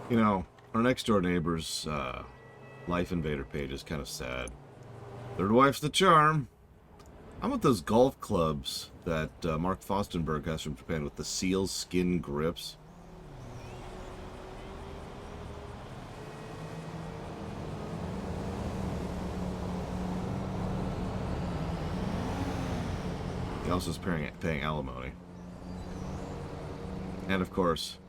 You know, our next door neighbor's life invader page is kind of sad. Third wife's the charm. I'm with those golf clubs that Mark Fostenberg has from Japan with the seal skin grips. He also is paying alimony. And of course,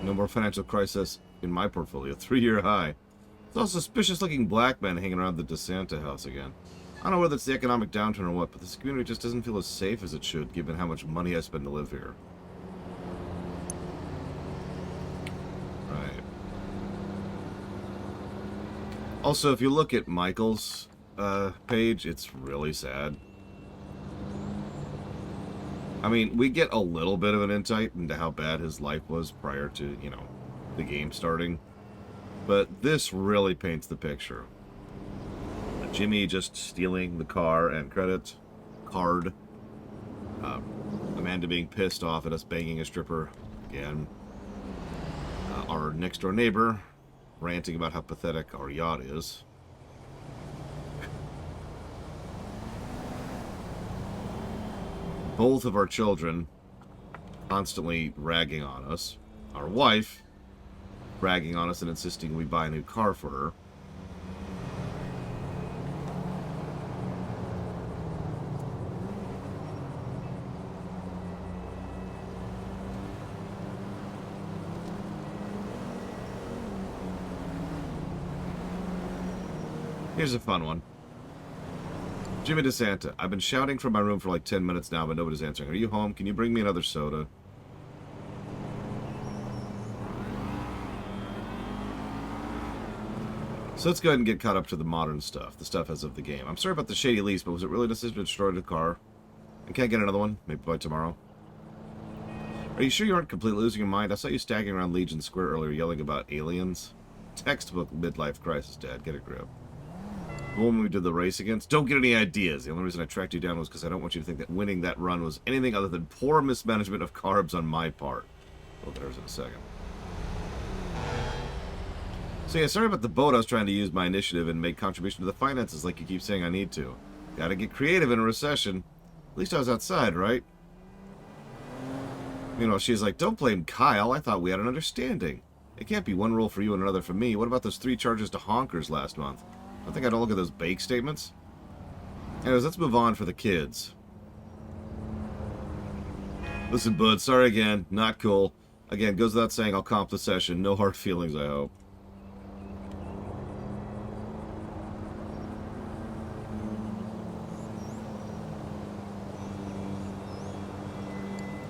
no more financial crisis in my portfolio. 3-year high. There's all suspicious looking black men hanging around the DeSanta house again. I don't know whether it's the economic downturn or what, but this community just doesn't feel as safe as it should, given how much money I spend to live here. Right. Also, if you look at Michael's page, it's really sad. I mean, we get a little bit of an insight into how bad his life was prior to, you know, the game starting. But this really paints the picture. Jimmy just stealing the car and credit card. Amanda being pissed off at us banging a stripper again. Our next door neighbor ranting about how pathetic our yacht is. Both of our children constantly ragging on us. Our wife ragging on us and insisting we buy a new car for her. Here's a fun one. Jimmy DeSanta, I've been shouting from my room for like 10 minutes now, but nobody's answering. Are you home? Can you bring me another soda? So let's go ahead and get caught up to the modern stuff, the stuff as of the game. I'm sorry about the shady lease, but was it really necessary to destroy the car? I can't get another one, maybe by tomorrow. Are you sure you aren't completely losing your mind? I saw you staggering around Legion Square earlier yelling about aliens. Textbook midlife crisis, Dad. Get a grip. The woman we did the race against? Don't get any ideas. The only reason I tracked you down was because I don't want you to think that winning that run was anything other than poor mismanagement of carbs on my part. We'll get ours in a second. So yeah, sorry about the boat. I was trying to use my initiative and make contribution to the finances like you keep saying I need to. Gotta get creative in a recession. At least I was outside, right? You know, she's like, don't blame Kyle. I thought we had an understanding. It can't be one rule for you and another for me. What about those 3 charges to honkers last month? I think I don't look at those bake statements. Anyways, let's move on for the kids. Listen, bud, sorry again. Not cool. Again, goes without saying I'll comp the session. No hard feelings, I hope.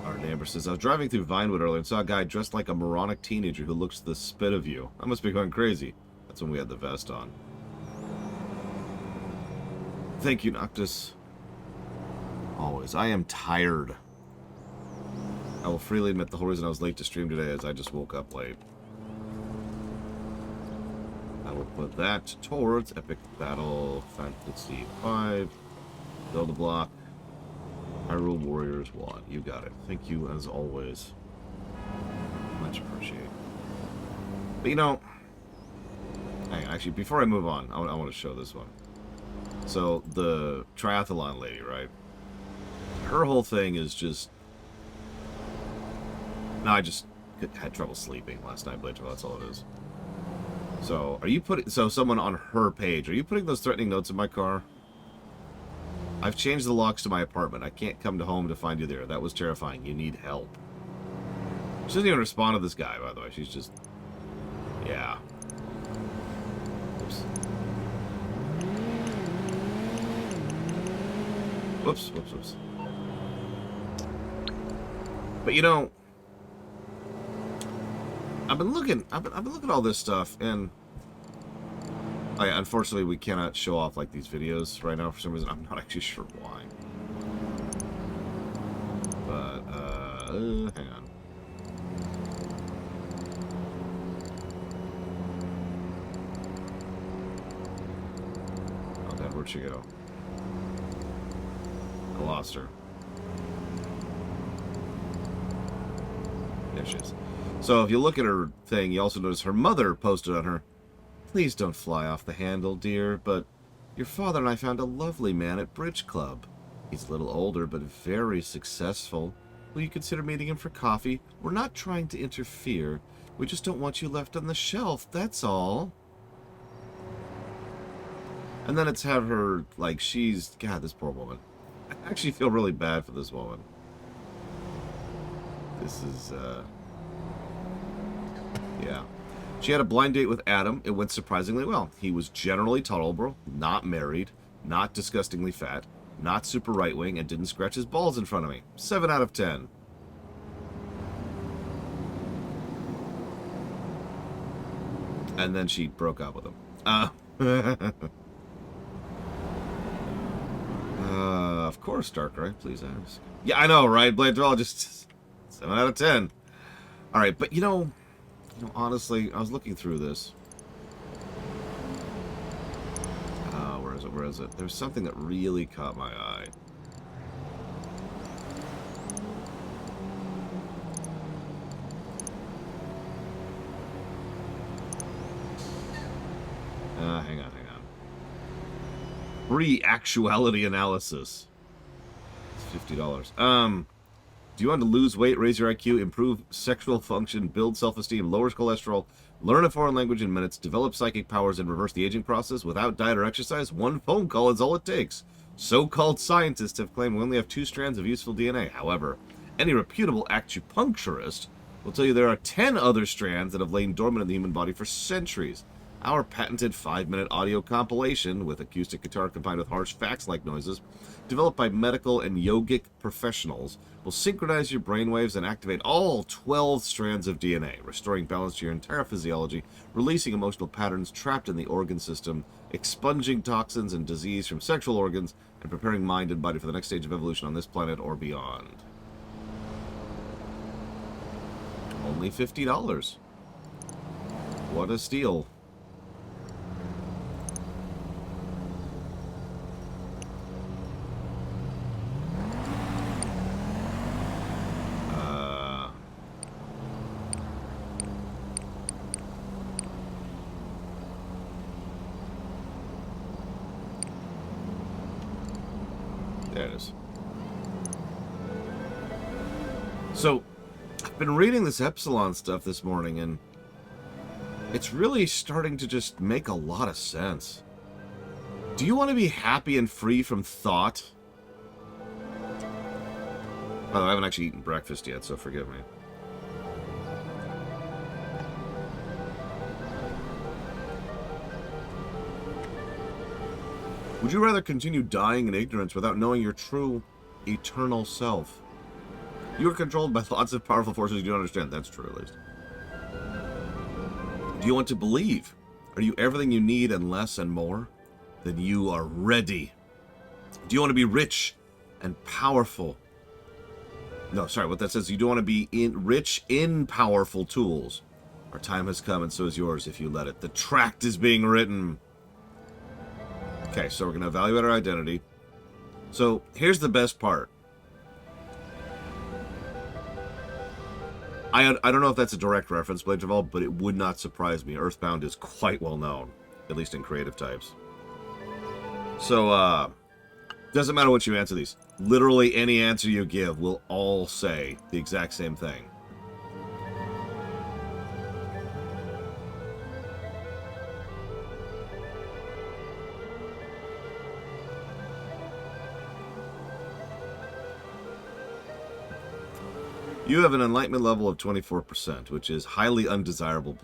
Our neighbor says, I was driving through Vinewood earlier and saw a guy dressed like a moronic teenager who looks the spit of you. I must be going crazy. That's when we had the vest on. Thank you, Noctis. Always. I am tired. I will freely admit the whole reason I was late to stream today is I just woke up late. I will put that towards Epic Battle Fantasy 5. Build a block. Hyrule Warriors 1. You got it. Thank you as always. Much appreciated. But you know, hang on, actually, before I move on, I want to show this one. So, the triathlon lady, right? Her whole thing is just... No, I just had trouble sleeping last night, Blade. That's all it is. So, are you putting... So, someone on her page, are you putting those threatening notes in my car? I've changed the locks to my apartment. I can't come to home to find you there. That was terrifying. You need help. She doesn't even respond to this guy, by the way. She's just... Yeah. Oops. Whoops, whoops, whoops. But you know, I've been looking at all this stuff, and unfortunately we cannot show off like these videos right now for some reason. I'm not actually sure why. But hang on. Oh God, where'd she go? I lost her. Yeah, Rampages. So if you look at her thing, you also notice her mother posted on her, "Please don't fly off the handle, dear, but your father and I found a lovely man at Bridge Club. He's a little older, but very successful. Will you consider meeting him for coffee? We're not trying to interfere. We just don't want you left on the shelf, that's all." And then it's have her, like, she's... God, this poor woman. I actually feel really bad for this woman. This is, yeah. She had a blind date with Adam. It went surprisingly well. He was generally tolerable, not married, not disgustingly fat, not super right-wing, and didn't scratch his balls in front of me. 7 out of 10. And then she broke up with him. Of course, Darkrai, please ask. Yeah, I know, right? Blade Dwell, just 7 out of 10. Alright, but you know, honestly, I was looking through this. Where is it? There's something that really caught my eye. Hang on. Free actuality analysis. It's $50. Do you want to lose weight, raise your IQ, improve sexual function, build self-esteem, lower cholesterol, learn a foreign language in minutes, develop psychic powers, and reverse the aging process without diet or exercise? One phone call is all it takes. So-called scientists have claimed we only have 2 strands of useful DNA. However, any reputable acupuncturist will tell you there are 10 other strands that have lain dormant in the human body for centuries. Our patented 5-minute audio compilation with acoustic guitar combined with harsh fax-like noises, developed by medical and yogic professionals, will synchronize your brainwaves and activate all 12 strands of DNA, restoring balance to your entire physiology, releasing emotional patterns trapped in the organ system, expunging toxins and disease from sexual organs, and preparing mind and body for the next stage of evolution on this planet or beyond. Only $50. What a steal. There it is. So, I've been reading this Epsilon stuff this morning, and it's really starting to just make a lot of sense. Do you want to be happy and free from thought? By the way, I haven't actually eaten breakfast yet, so forgive me. Would you rather continue dying in ignorance without knowing your true, eternal self? You are controlled by lots of powerful forces you don't understand. That's true, at least. Do you want to believe? Are you everything you need and less and more? Then you are ready. Do you want to be rich and powerful? No, sorry, what that says, you don't want to be rich in powerful tools. Our time has come, and so is yours if you let it. The tract is being written. Okay, so we're going to evaluate our identity. So, here's the best part. I don't know if that's a direct reference, Blade Travel, but it would not surprise me. Earthbound is quite well known, at least in creative types. So, doesn't matter what you answer these. Literally any answer you give will all say the exact same thing. You have an enlightenment level of 24%, which is highly undesirable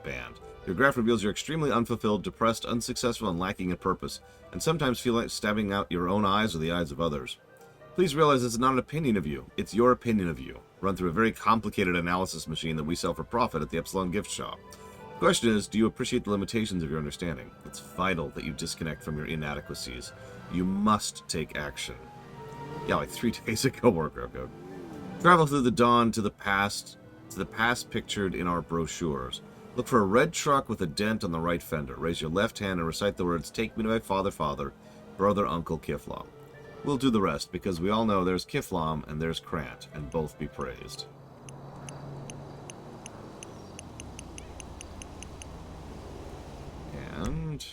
band. Your graph reveals you're extremely unfulfilled, depressed, unsuccessful, and lacking in purpose, and sometimes feel like stabbing out your own eyes or the eyes of others. Please realize it's not an opinion of you. It's your opinion of you, run through a very complicated analysis machine that we sell for profit at the Epsilon gift shop. The question is, do you appreciate the limitations of your understanding? It's vital that you disconnect from your inadequacies. You must take action. Yeah, like 3 days ago, Warcraft code. Travel through the dawn to the past pictured in our brochures. Look for a red truck with a dent on the right fender. Raise your left hand and recite the words, "Take me to my father, father, brother, uncle, Kiflam." We'll do the rest, because we all know there's Kiflam and there's Krant, and both be praised. And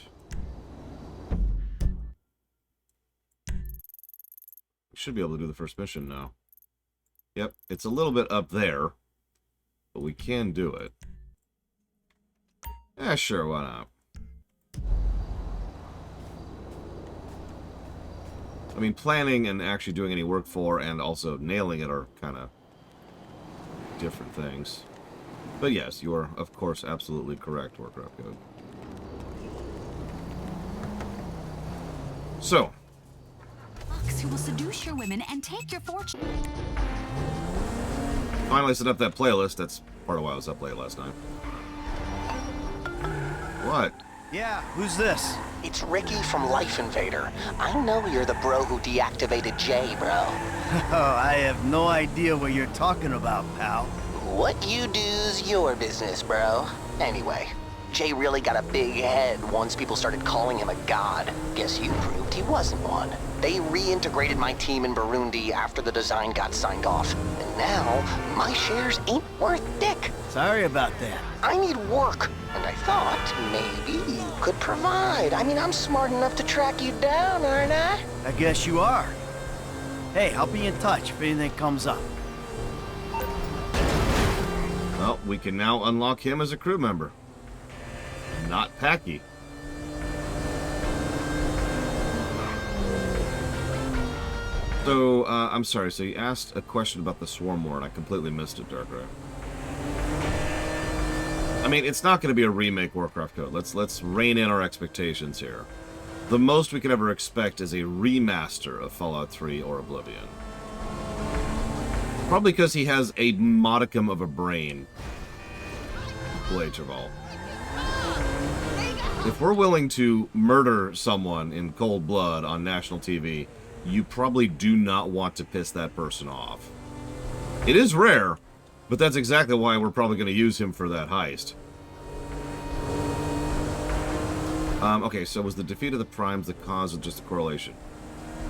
we should be able to do the first mission now. Yep, it's a little bit up there, but we can do it. Yeah, sure, why not? I mean, planning and actually doing any work for and also nailing it are kind of different things. But yes, you are, of course, absolutely correct, Warcraft Code. So. Fox who will seduce your women and take your fortune. Finally set up that playlist. That's part of why I was up late last night. What? Yeah, who's this? It's Ricky from Life Invader. I know you're the bro who deactivated Jay, bro. Oh, I have no idea what you're talking about, pal. What you do's your business, bro. Anyway, Jay really got a big head once people started calling him a god. Guess you proved he wasn't one. They reintegrated my team in Burundi after the design got signed off. And now, my shares ain't worth dick. Sorry about that. I need work, and I thought maybe you could provide. I mean, I'm smart enough to track you down, aren't I? I guess you are. Hey, I'll be in touch if anything comes up. Well, we can now unlock him as a crew member. Not Packy. So, I'm sorry, so you asked a question about the Swarm War, and I completely missed it, Darkrai. I mean, it's not going to be a remake Warcraft Code. Let's rein in our expectations here. The most we could ever expect is a remaster of Fallout 3 or Oblivion. Probably because he has a modicum of a brain. Blade Traval. If we're willing to murder someone in cold blood on national TV, you probably do not want to piss that person off. It is rare, but that's exactly why we're probably going to use him for that heist. Okay, so was the defeat of the Primes the cause of just a correlation?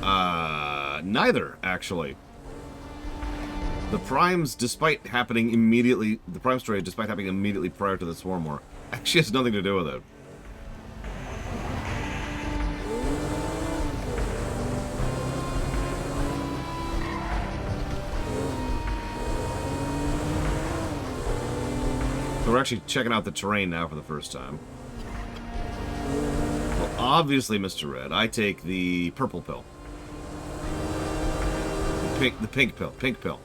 Neither, actually. The Primes, despite happening immediately... The Prime story, despite happening immediately prior to the Swarm War, actually has nothing to do with it. So we're actually checking out the terrain now for the first time. Well, obviously, Mr. Red, I take the purple pill. The pink pill. Pink pill.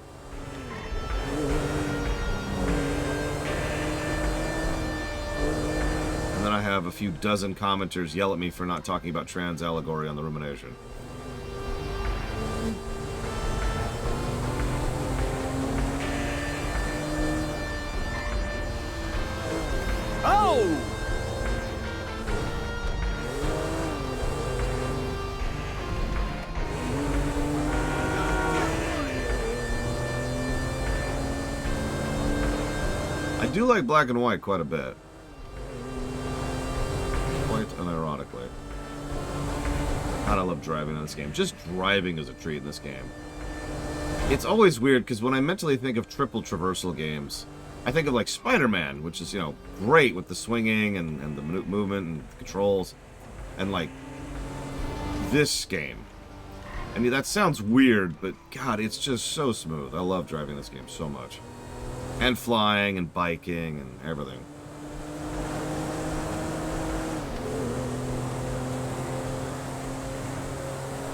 And then I have a few dozen commenters yell at me for not talking about trans allegory on the Rumination. Oh! I do like black and white quite a bit. Quite unironically. God, I love driving in this game. Just driving is a treat in this game. It's always weird, because when I mentally think of triple traversal games, I think of, like, Spider-Man, which is, you know, great with the swinging and the movement and controls. And, like, this game. I mean, that sounds weird, but, God, it's just so smooth. I love driving this game so much. And flying and biking and everything.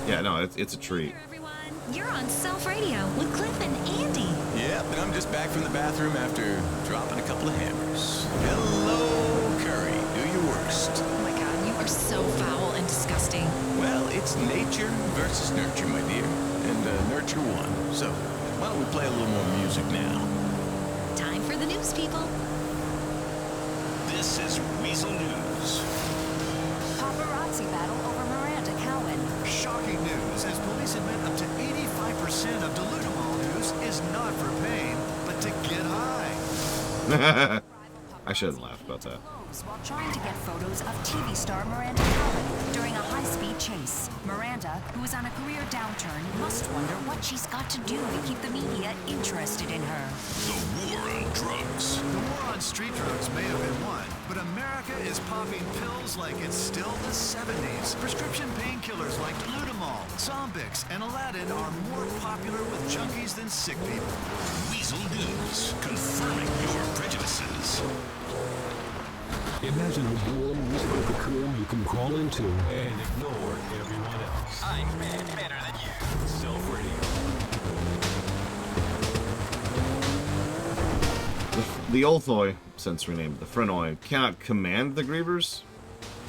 Yeah, no, it's a treat. Hey there, everyone. You're on Self Radio with Cliff and Andy. Yep, and I'm just back from the bathroom after dropping a couple of hammers. Hello, Curry. Do your worst. Oh my God, you are so foul and disgusting. Well, it's nature versus nurture, my dear. And nurture won. So, why don't we play a little more music now? Time for the news, people. This is Weasel News. Paparazzi battle over Miranda Cowan. Shocking news, as police admit up to 85% of delusional news is not for pain, but to get high. I shouldn't laugh about that. While trying to get photos of TV star Miranda Cowan during a high-speed chase. Miranda, who is on a career downturn, must wonder what she's got to do to keep the media interested in her. The war on drugs. The war on street drugs may have been won, but but America is popping pills like it's still the 70s. Prescription painkillers like Lutamol, Zombix, and Aladdin are more popular with junkies than sick people. Weasel News, confirming your prejudices. Imagine a warm, whisper cocoon you can crawl into and ignore everyone else. I'm better than you. Self-radio. The Olthoi, since renamed the Frenoi, cannot command the Grievers,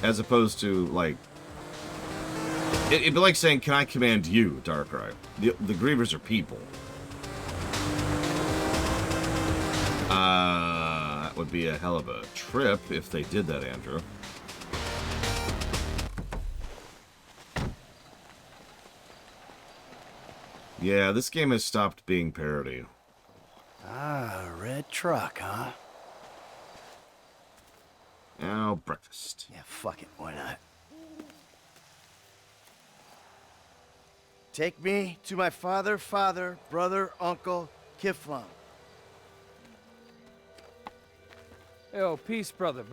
as opposed to, like... It'd be like saying, can I command you, Darkrai? The Grievers are people. That would be a hell of a trip if they did that, Andrew. Yeah, this game has stopped being parody. Ah, red truck, huh? Now, breakfast. Yeah, fuck it, why not? Take me to my father, brother, uncle, Kiflum. Yo, peace, brother.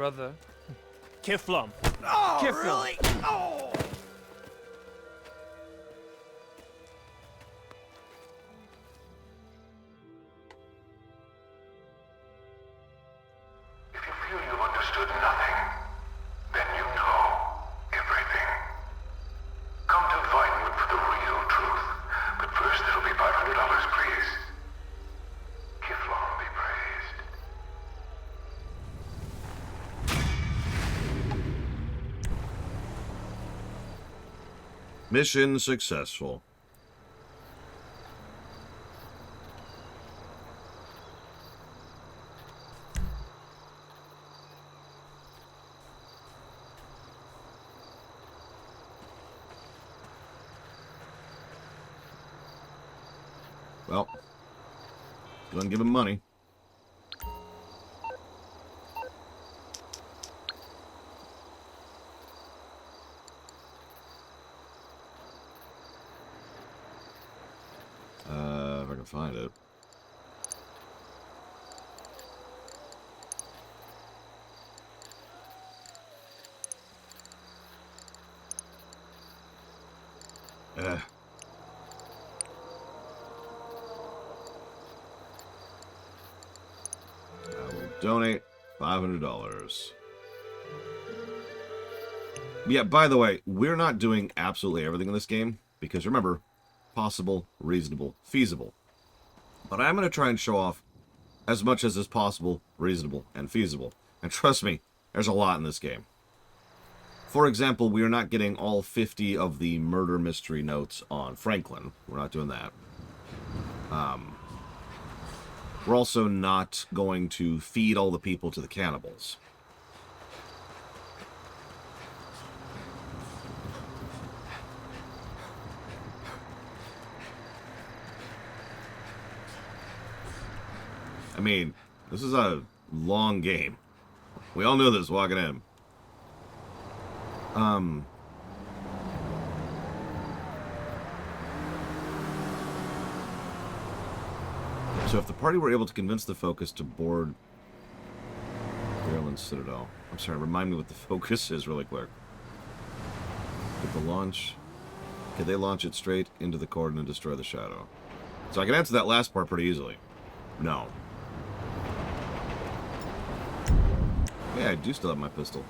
Kiflum. Oh, Kiflum. really? Oh! If you feel you've understood nothing, then you know everything. Come to Vinewood for the real truth. But first, it'll be $500, please. Kiflon be praised. Mission successful. Well, don't give him money. If I can find it. I will donate $500. Yeah, by the way, we're not doing absolutely everything in this game, because remember, possible, reasonable, feasible. But I'm going to try and show off as much as is possible, reasonable, and feasible. And trust me, there's a lot in this game. For example, we are not getting all 50 of the murder mystery notes on Franklin. We're not doing that. We're also not going to feed all the people to the cannibals. I mean, this is a long game. We all knew this walking in. So if the party were able to convince the Focus to board Maryland Citadel... I'm sorry, remind me what the Focus is really quick. Get the launch... Could they launch it straight into the Cordon and destroy the Shadow? So I can answer that last part pretty easily. No. Yeah, I do still have my pistol.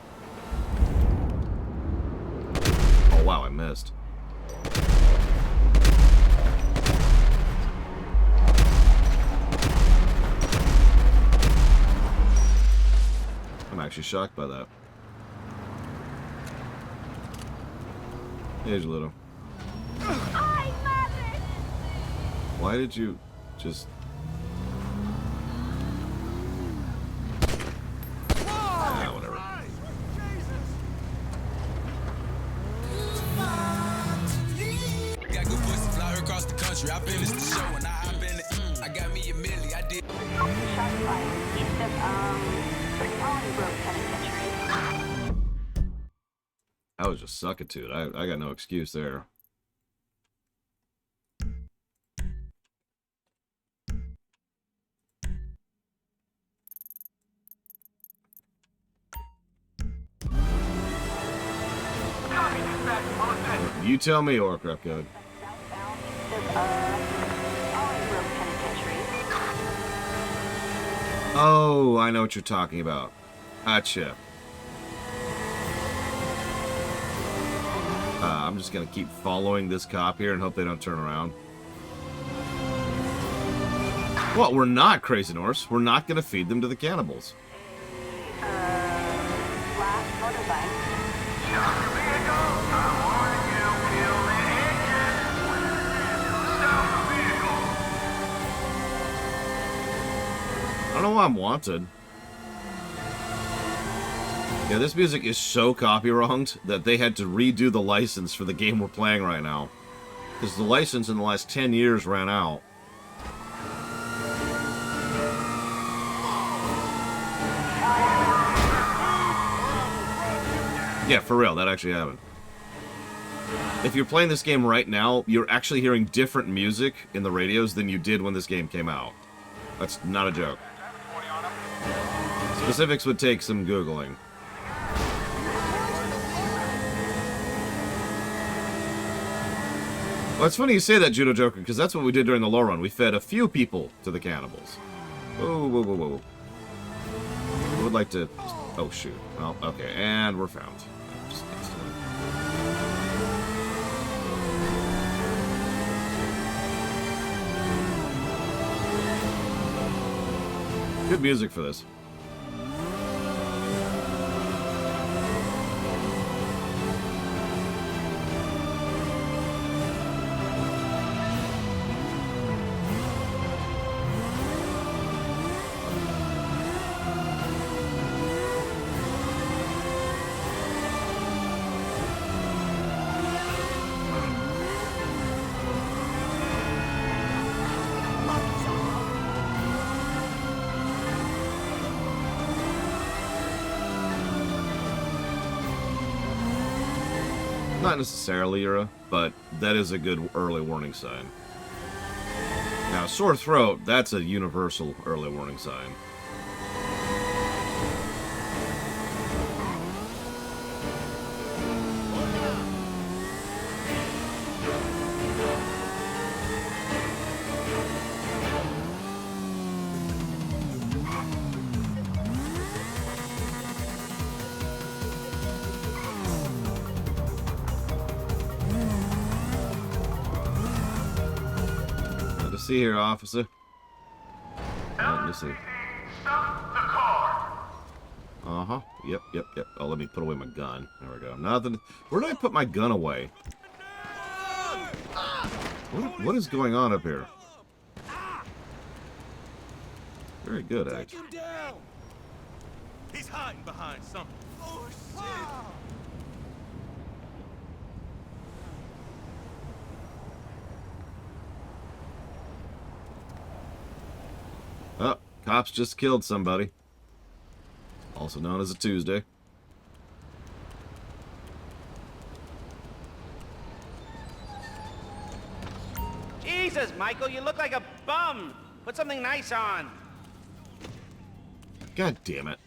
Oh wow, I missed. I'm actually shocked by that. Here's Ludo. Why did you just... whatever. Got good pussy, fly across the country. I finished the show and I been it. I got me a milli, I did. I was just suckitude. I got no excuse there. You tell me, Orcrap Code. Oh, I know what you're talking about. Gotcha. I'm just gonna keep following this cop here and hope they don't turn around. Well, we're not, Crazy Norse. We're not gonna feed them to the cannibals. I don't know why I'm wanted. Yeah, this music is so copy-wronged that they had to redo the license for the game we're playing right now. Because the license in the last 10 years ran out. Yeah, for real, that actually happened. If you're playing this game right now, you're actually hearing different music in the radios than you did when this game came out. That's not a joke. Specifics would take some Googling. Well, it's funny you say that, Judo Joker, because that's what we did during the low run. We fed a few people to the cannibals. Whoa, whoa, whoa, whoa. I would like to... Oh, shoot. Well, okay, and we're found. Just instantly. Good music for this. Not necessarily, Yura, but that is a good early warning sign. Now, sore throat, that's a universal early warning sign. See here, officer. Let me see. Uh-huh. Yep. Oh, let me put away my gun. There we go. Nothing. Where did I put my gun away? What is going on up here? Very good, actually. He's hiding behind something. Oh, shit! Oh, cops just killed somebody. Also known as a Tuesday. Jesus, Michael, you look like a bum. Put something nice on. God damn it.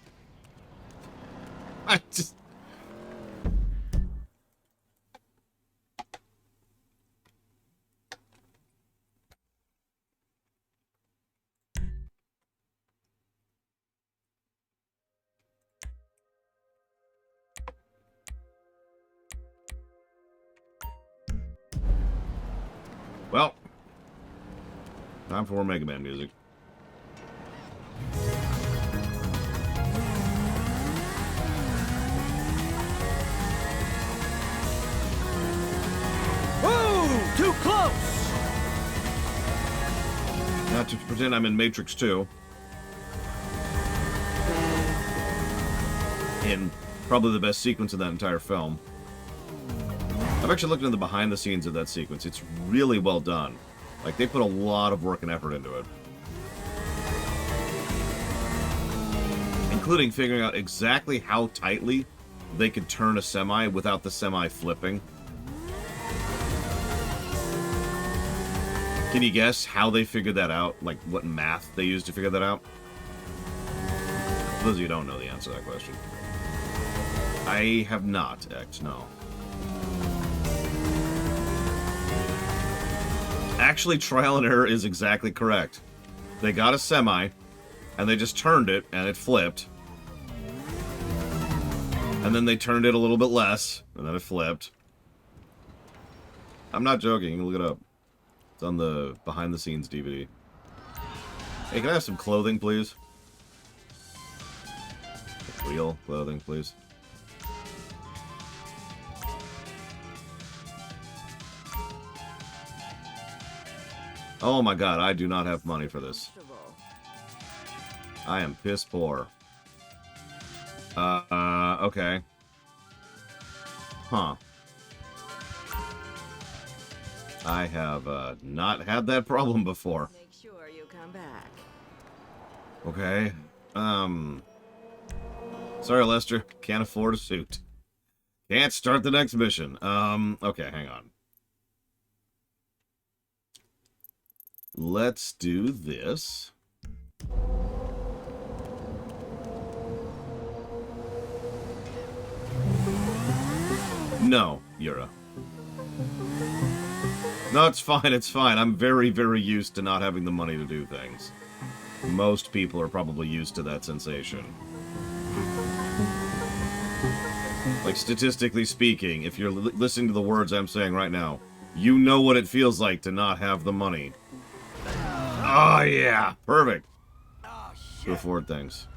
I just... Well, time for more Mega Man music. Whoa! Too close! Not to pretend I'm in Matrix 2. In probably the best sequence of that entire film. I've actually looked into the behind the scenes of that sequence. It's really well done. Like, they put a lot of work and effort into it. Including figuring out exactly how tightly they could turn a semi without the semi flipping. Can you guess how they figured that out? Like, what math they used to figure that out? For those of you who don't know the answer to that question. I have not, X, no. Actually, trial and error is exactly correct. They got a semi, and they just turned it, and it flipped. And then they turned it a little bit less, and then it flipped. I'm not joking. You can look it up. It's on the behind-the-scenes DVD. Hey, can I have some clothing, please? Real clothing, please. Oh my god, I do not have money for this. I am piss poor. Okay. Huh. I have, not had that problem before. Make sure you come back. Okay. Sorry, Lester. Can't afford a suit. Can't start the next mission. Okay, hang on. Let's do this. No, Yura. No, it's fine, it's fine. I'm very, very used to not having the money to do things. Most people are probably used to that sensation. Like, statistically speaking, if you're listening to the words I'm saying right now, you know what it feels like to not have the money. Oh, yeah. Perfect. To afford things.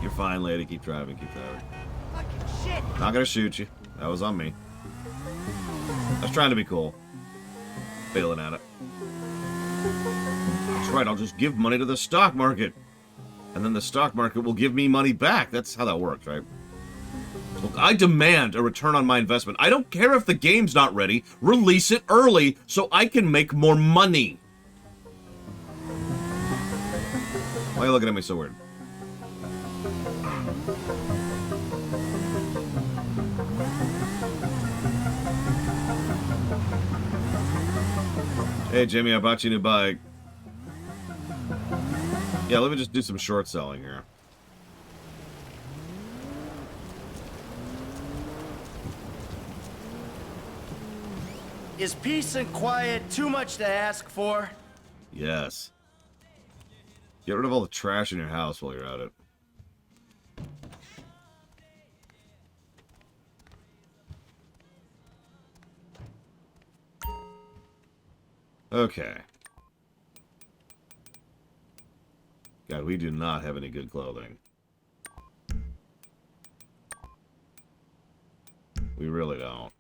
You're fine, lady. Keep driving, keep driving. Not gonna shoot you. That was on me. I was trying to be cool. Failing at it. That's right, I'll just give money to the stock market. And then the stock market will give me money back. That's how that works, right? Look, I demand a return on my investment. I don't care if the game's not ready. Release it early so I can make more money. Why are you looking at me so weird? Hey, Jimmy, I bought you a new bike. Yeah, let me just do some short selling here. Is peace and quiet too much to ask for? Yes. Get rid of all the trash in your house while you're at it. Okay. God, we do not have any good clothing. We really don't.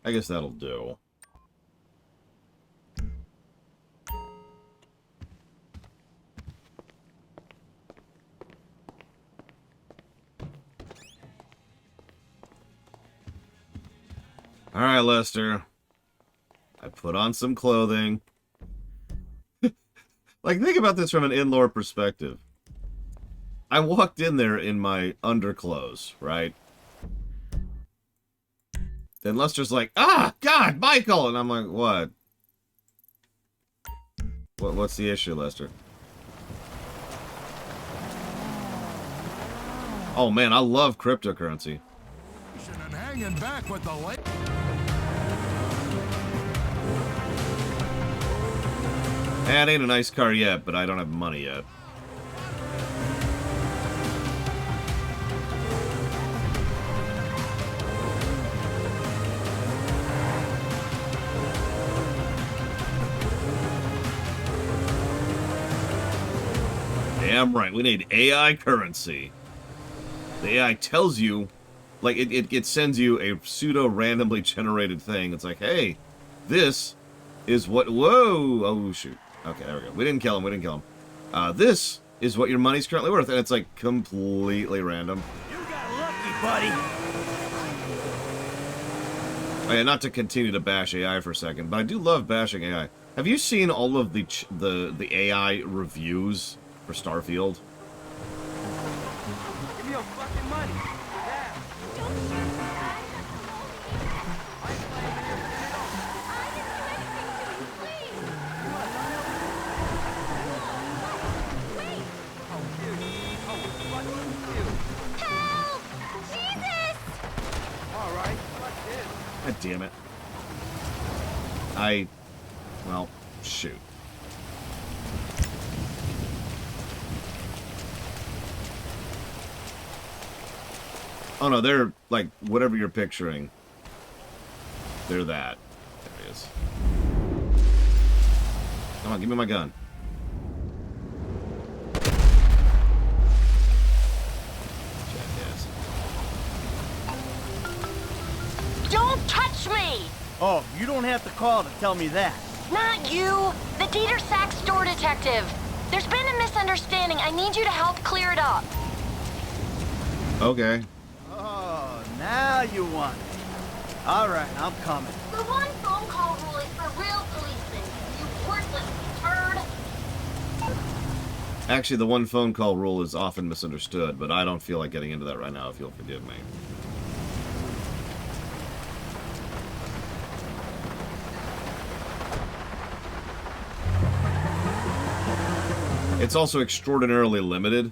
I guess that'll do. Alright, Lester. I put on some clothing. Like, think about this from an in-lore perspective. I walked in there in my underclothes, right? Then Lester's like, ah, God, Michael! And I'm like, what? What's the issue, Lester? Oh, man, I love cryptocurrency. And hanging back with the lake. It ain't a nice car yet, but I don't have money yet. Damn right, we need AI currency. The AI tells you, like, it sends you a pseudo-randomly generated thing. It's like, hey, this is what... Whoa! Oh, shoot. Okay, there we go. We didn't kill him. This is what your money's currently worth, and it's, like, completely random. You got lucky, buddy. Oh, yeah, not to continue to bash AI for a second, but I do love bashing AI. Have you seen all of the AI reviews for Starfield? Give me your fucking money. God damn it. Well, shoot. Oh no, they're like whatever you're picturing. They're that. There it is. Come on, give me my gun. Jackass. Don't touch me! Oh, you don't have to call to tell me that. Not you! The Dieter Sack store detective! There's been a misunderstanding. I need you to help clear it up. Okay. Oh, now you want it. All right, I'm coming. The one phone call rule is for real policemen, you worthless turd. Actually, the one phone call rule is often misunderstood, but I don't feel like getting into that right now, if you'll forgive me. It's also extraordinarily limited,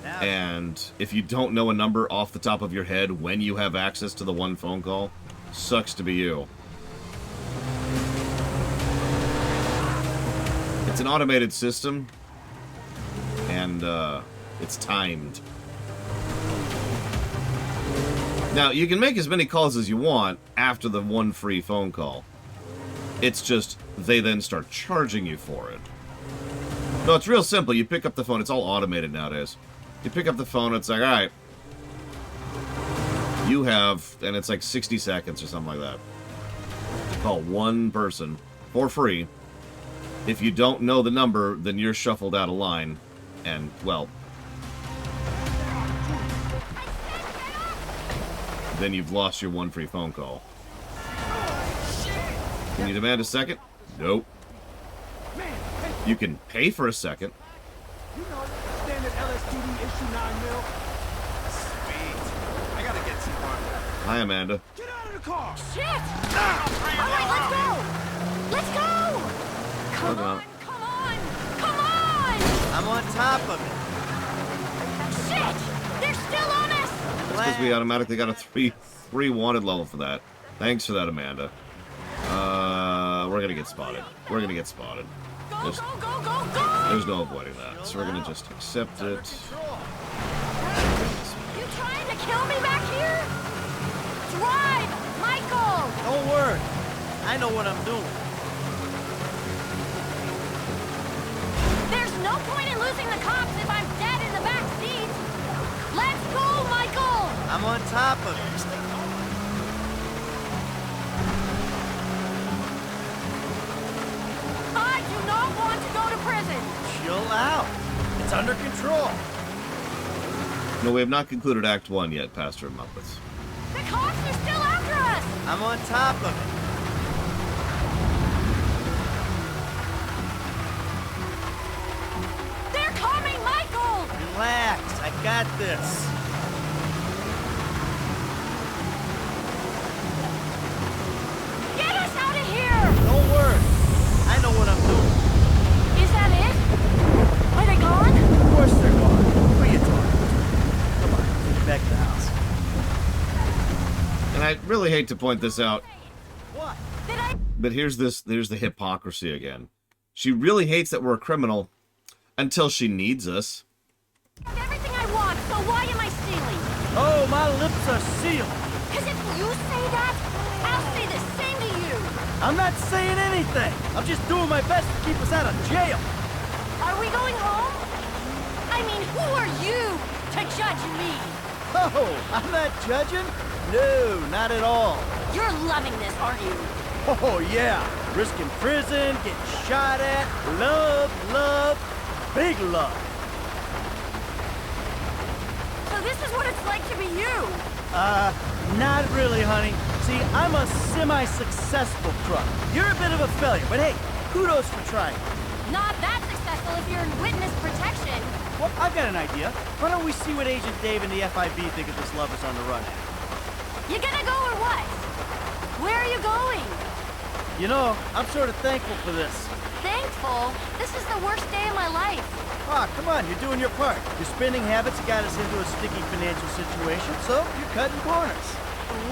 and if you don't know a number off the top of your head when you have access to the one phone call, sucks to be you. It's an automated system, and it's timed. Now, you can make as many calls as you want after the one free phone call. It's just, they then start charging you for it. No, it's real simple. You pick up the phone. It's all automated nowadays. You pick up the phone, it's like, alright. You have, and it's like 60 seconds or something like that. To call one person for free. If you don't know the number, then you're shuffled out of line. And, well, then you've lost your one free phone call. Can you demand a second? Nope. You can pay for a second. You know, standard LSTD issue 9mm. Sweet. I gotta get some more. Hi, Amanda. Get out of the car! Shit! All right, let's go! Let's go! Come on, come on, come on! I'm on top of it. Shit! They're still on us! That's because we automatically got a three wanted level for that. Thanks for that, Amanda. We're gonna get spotted. We're gonna get spotted. There's no avoiding that, so we're gonna just accept it. You trying to kill me back here? Drive, Michael! Don't worry. I know what I'm doing. There's no point in losing the cops if I'm dead in the back seat. Let's go, Michael! I'm on top of it. I do not want to go to prison. Chill out. It's under control. No, we have not concluded Act 1 yet, Pastor Muppets. The cops are still after us. I'm on top of it. They're coming, Michael! Relax. I got this. Get us out of here! Don't worry. I know what I'm doing. Is that it? Are they gone? Of course they're gone. Who are you talking to? Come on, get back to the house. And I really hate to point this out, What? but here's the hypocrisy again. She really hates that we're a criminal until she needs us. I have everything I want, so why am I stealing? Oh, my lips are sealed. Because if you say that, I'll say the same to you. I'm not saying anything. I'm just doing my best to keep us out of jail. Are we going home? I mean, who are you to judge me? Oh, I'm not judging? No, not at all. You're loving this, aren't you? Oh, yeah. Risking prison, getting shot at, love, big love. So this is what it's like to be you. Not really, honey. See, I'm a semi-successful crook. You're a bit of a failure, but hey, kudos for trying. Not that successful if you're in witness protection. Well, I've got an idea. Why don't we see what Agent Dave and the FIB think of this lovers on the run at? You gonna go or what? Where are you going? You know, I'm sort of thankful for this. Thankful? This is the worst day of my life. Ah, come on, you're doing your part. Your spending habits got us into a sticky financial situation, so you're cutting corners.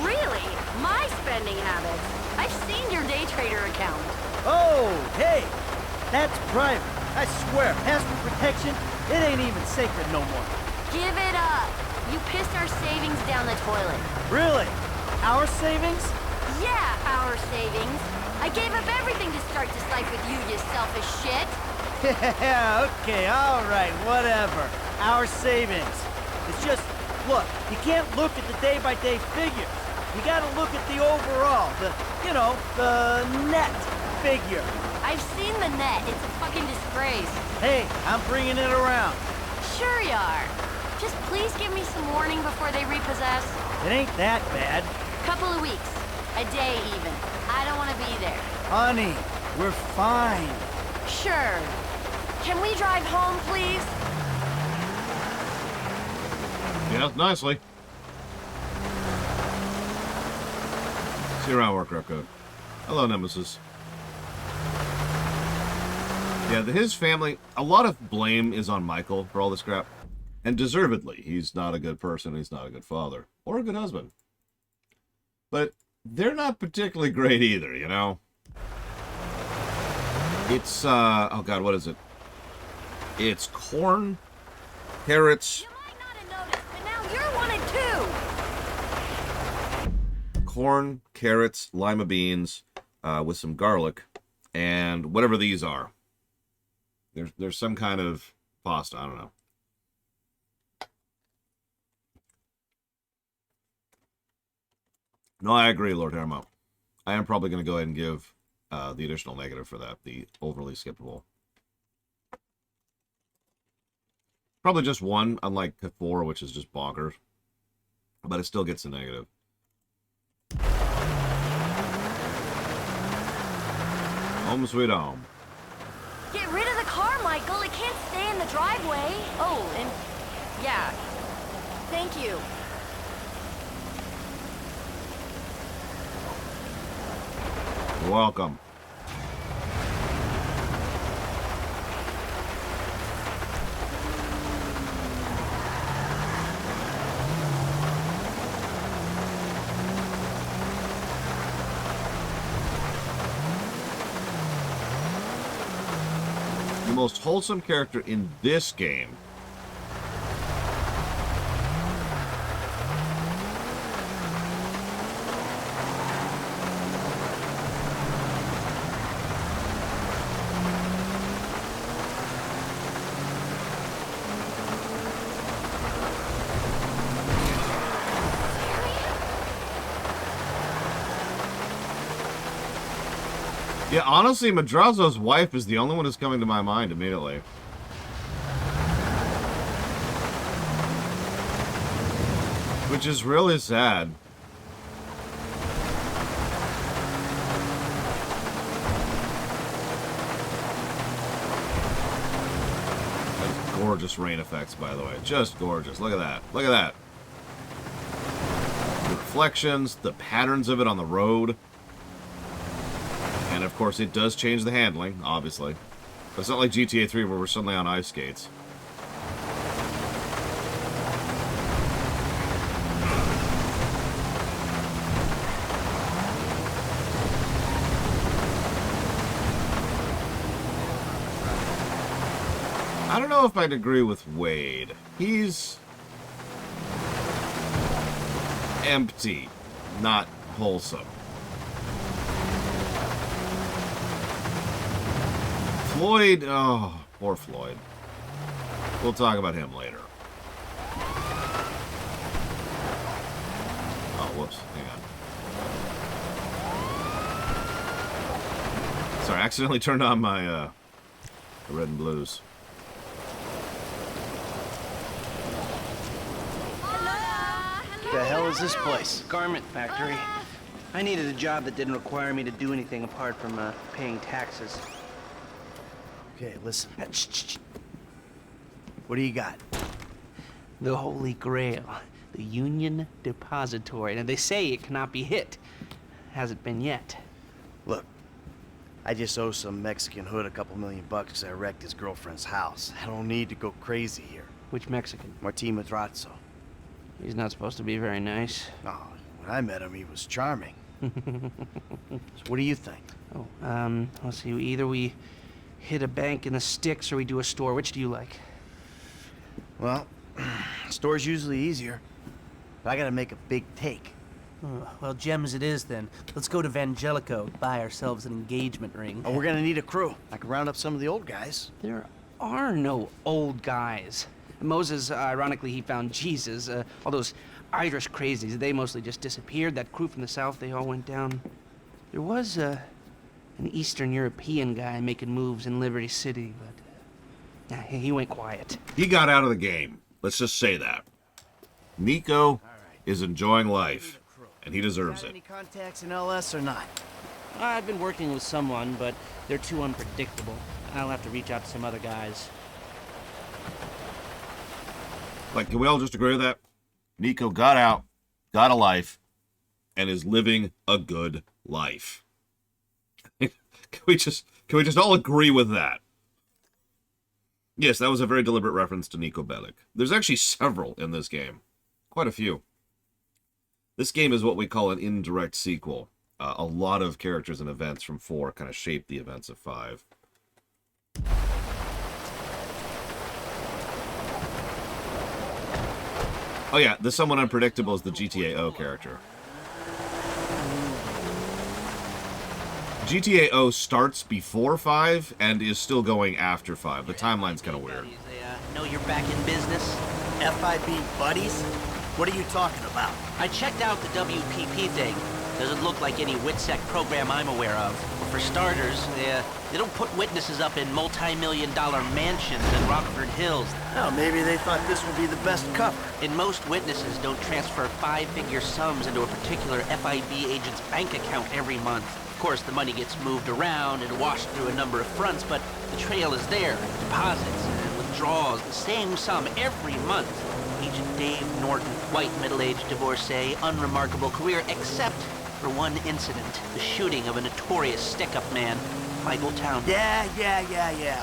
Really? My spending habits? I've seen your day trader account. Oh, hey! That's private. I swear, password protection, it ain't even sacred no more. Give it up. You pissed our savings down the toilet. Really? Our savings? Yeah, our savings. I gave up everything to start this life with you, you selfish shit. Yeah, okay, alright, whatever. Our savings. It's just, look, you can't look at the day-by-day figures. You gotta look at the overall, the net figure. I've seen the net. It's a fucking disgrace. Hey, I'm bringing it around. Sure you are. Just please give me some warning before they repossess. It ain't that bad. Couple of weeks. A day even. I don't want to be there. Honey, we're fine. Sure. Can we drive home, please? Yeah, nicely. See you around, work record. Hello, Nemesis. Yeah, his family, a lot of blame is on Michael for all this crap. And deservedly. He's not a good person, he's not a good father. Or a good husband. But they're not particularly great either, you know? It's, oh god, what is it? It's corn, carrots... You might not have noticed, but now you're wanted too! Corn, carrots, lima beans, with some garlic, and whatever these are. There's some kind of pasta, I don't know. No, I agree, Lord Hermo. I am probably going to go ahead and give the additional negative for that, the overly skippable. Probably just one, unlike 4, which is just bonkers. But it still gets a negative. Home sweet home. Get rid of the car, Michael. It can't stay in the driveway. Oh, and yeah. Thank you. You're welcome. The most wholesome character in this game Yeah, honestly, Madrazo's wife is the only one who's coming to my mind immediately. Which is really sad. That's gorgeous rain effects, by the way. Just gorgeous. Look at that. Look at that. The reflections, the patterns of it on the road. And of course, it does change the handling, obviously. But it's not like GTA 3 where we're suddenly on ice skates. I don't know if I'd agree with Wade. He's empty, not wholesome. Floyd, oh, poor Floyd. We'll talk about him later. Oh, whoops, hang on. Sorry, I accidentally turned on my red and blues. What the hell is this place? Garment factory. I needed a job that didn't require me to do anything apart from paying taxes. Okay, listen. What do you got? The Holy Grail. The Union Depository. Now, they say it cannot be hit. Hasn't been yet. Look, I just owe some Mexican hood a couple $1,000,000 because I wrecked his girlfriend's house. I don't need to go crazy here. Which Mexican? Martín Madrazo. He's not supposed to be very nice. Oh, When I met him, he was charming. So what do you think? Oh, let's see. Either we hit a bank in the sticks or we do a store. Which do you like? Well, store's usually easier. But I gotta make a big take. Well, gems it is then. Let's go to Vangelico, buy ourselves an engagement ring. Oh, we're gonna need a crew. I can round up some of the old guys. There are no old guys. Moses, ironically, he found Jesus. All those Irish crazies, they mostly just disappeared. That crew from the south, they all went down. There was an Eastern European guy making moves in Liberty City, but he went quiet. He got out of the game. Let's just say that. Nico is enjoying life, and he deserves it. Any contacts in LS or not? I've been working with someone, but they're too unpredictable. I'll have to reach out to some other guys. Like, can we all just agree with that? Nico got out, got a life, and is living a good life. Can we just all agree with that? Yes, that was a very deliberate reference to Nico Bellic. There's actually several in this game. Quite a few. This game is what we call an indirect sequel. A lot of characters and events from 4 kind of shape the events of 5. Oh yeah, the somewhat unpredictable is the GTA-O character. GTA-O starts before 5 and is still going after 5. The timeline's kind of weird. Know you're back in business? FIB buddies? What are you talking about? I checked out the WPP thing. Doesn't look like any WITSEC program I'm aware of. For starters, they don't put witnesses up in multi-million-dollar mansions in Rockford Hills. Oh, maybe they thought this would be the best cover. And most witnesses don't transfer 5-figure sums into a particular FIB agent's bank account every month. Of course, the money gets moved around and washed through a number of fronts, but the trail is there. Deposits and withdrawals, the same sum every month. Agent Dave Norton, white middle-aged divorcee, unremarkable career, except for one incident, the shooting of a notorious stick-up man, Michael Town. Yeah,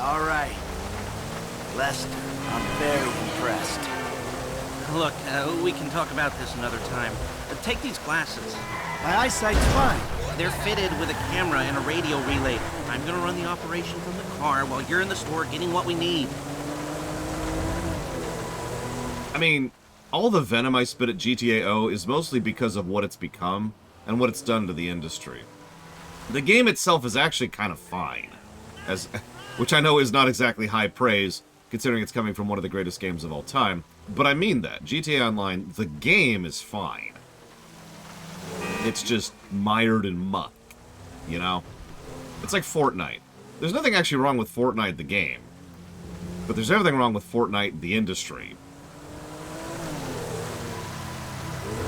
all right. Lester, I'm very impressed. Look, we can talk about this another time. Take these glasses. My eyesight's fine. They're fitted with a camera and a radio relay. I'm gonna run the operation from the car while you're in the store getting what we need. I mean, all the venom I spit at GTA-O is mostly because of what it's become and what it's done to the industry. The game itself is actually kind of fine, which I know is not exactly high praise, considering it's coming from one of the greatest games of all time, but I mean that. GTA Online, the game is fine. It's just mired in muck, you know? It's like Fortnite. There's nothing actually wrong with Fortnite, the game, but there's everything wrong with Fortnite, the industry.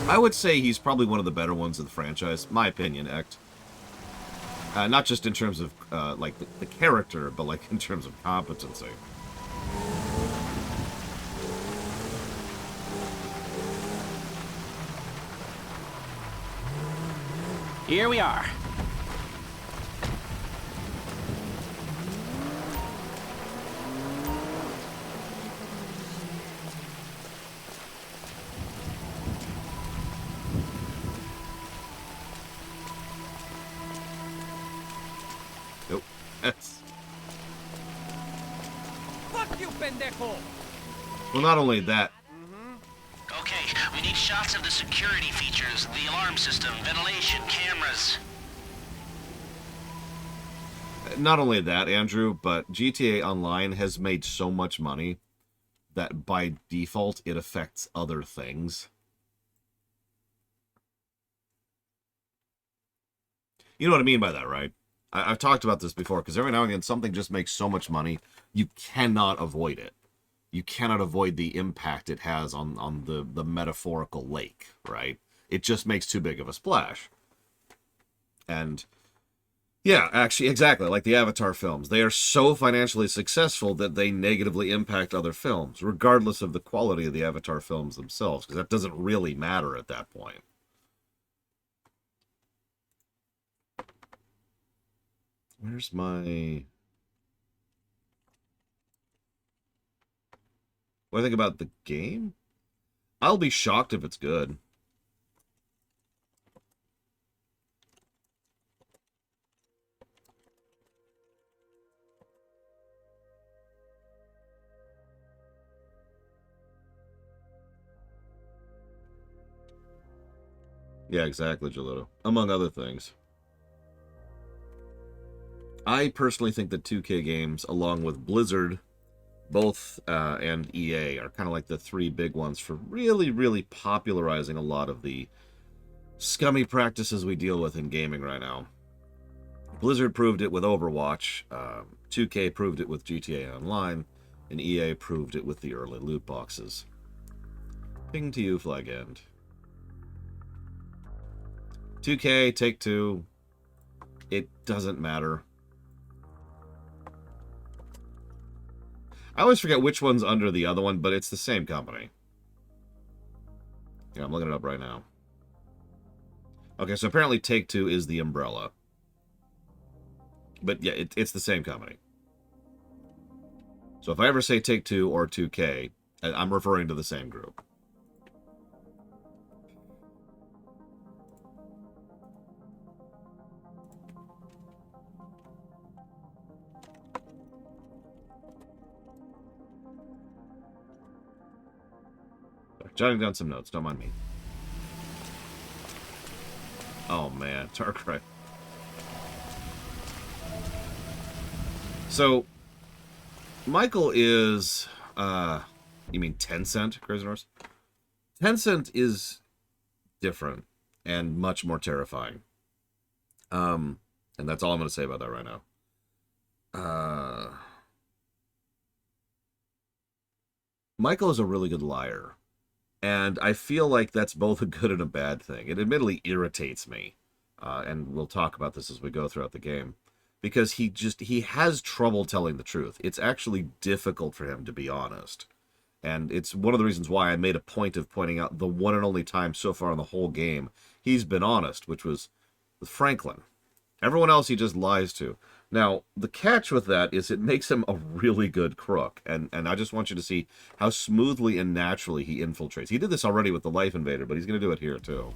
I would say he's probably one of the better ones of the franchise, my opinion, Ect. Not just in terms of, like, the character, but, like, in terms of competency. Here we are. Nope. Fuck you, pendejo! Well, not only that. Okay, we need shots of the security features, the alarm system, ventilation, cameras. Not only that, Andrew, but GTA Online has made so much money that by default it affects other things. You know what I mean by that, right? I've talked about this before, because every now and again something just makes so much money, you cannot avoid it. You cannot avoid the impact it has on the metaphorical lake, right? It just makes too big of a splash. And yeah, actually, exactly, like the Avatar films. They are so financially successful that they negatively impact other films, regardless of the quality of the Avatar films themselves, because that doesn't really matter at that point. Where's my... What do I think about the game? I'll be shocked if it's good. Yeah, exactly, Gelato. Among other things. I personally think that 2K games, along with Blizzard, both and EA, are kind of like the three big ones for really, really popularizing a lot of the scummy practices we deal with in gaming right now. Blizzard proved it with Overwatch, 2K proved it with GTA Online, and EA proved it with the early loot boxes. Ping to you, Flag End. 2K, Take-Two, it doesn't matter. I always forget which one's under the other one, but it's the same company. Yeah, I'm looking it up right now. Okay, so apparently Take-Two is the umbrella. But yeah, it's the same company. So if I ever say Take-Two or 2K, I'm referring to the same group. Jotting down some notes, don't mind me. Oh man, Darkrai. So, Michael is, you mean Tencent, Crazy Norse? Tencent is different and much more terrifying. And that's all I'm going to say about that right now. Michael is a really good liar. And I feel like that's both a good and a bad thing. It admittedly irritates me. And we'll talk about this as we go throughout the game. Because he has trouble telling the truth. It's actually difficult for him to be honest. And it's one of the reasons why I made a point of pointing out the one and only time so far in the whole game he's been honest, which was with Franklin. Everyone else he just lies to. Now, the catch with that is it makes him a really good crook. And I just want you to see how smoothly and naturally he infiltrates. He did this already with the Life Invader, but he's going to do it here, too.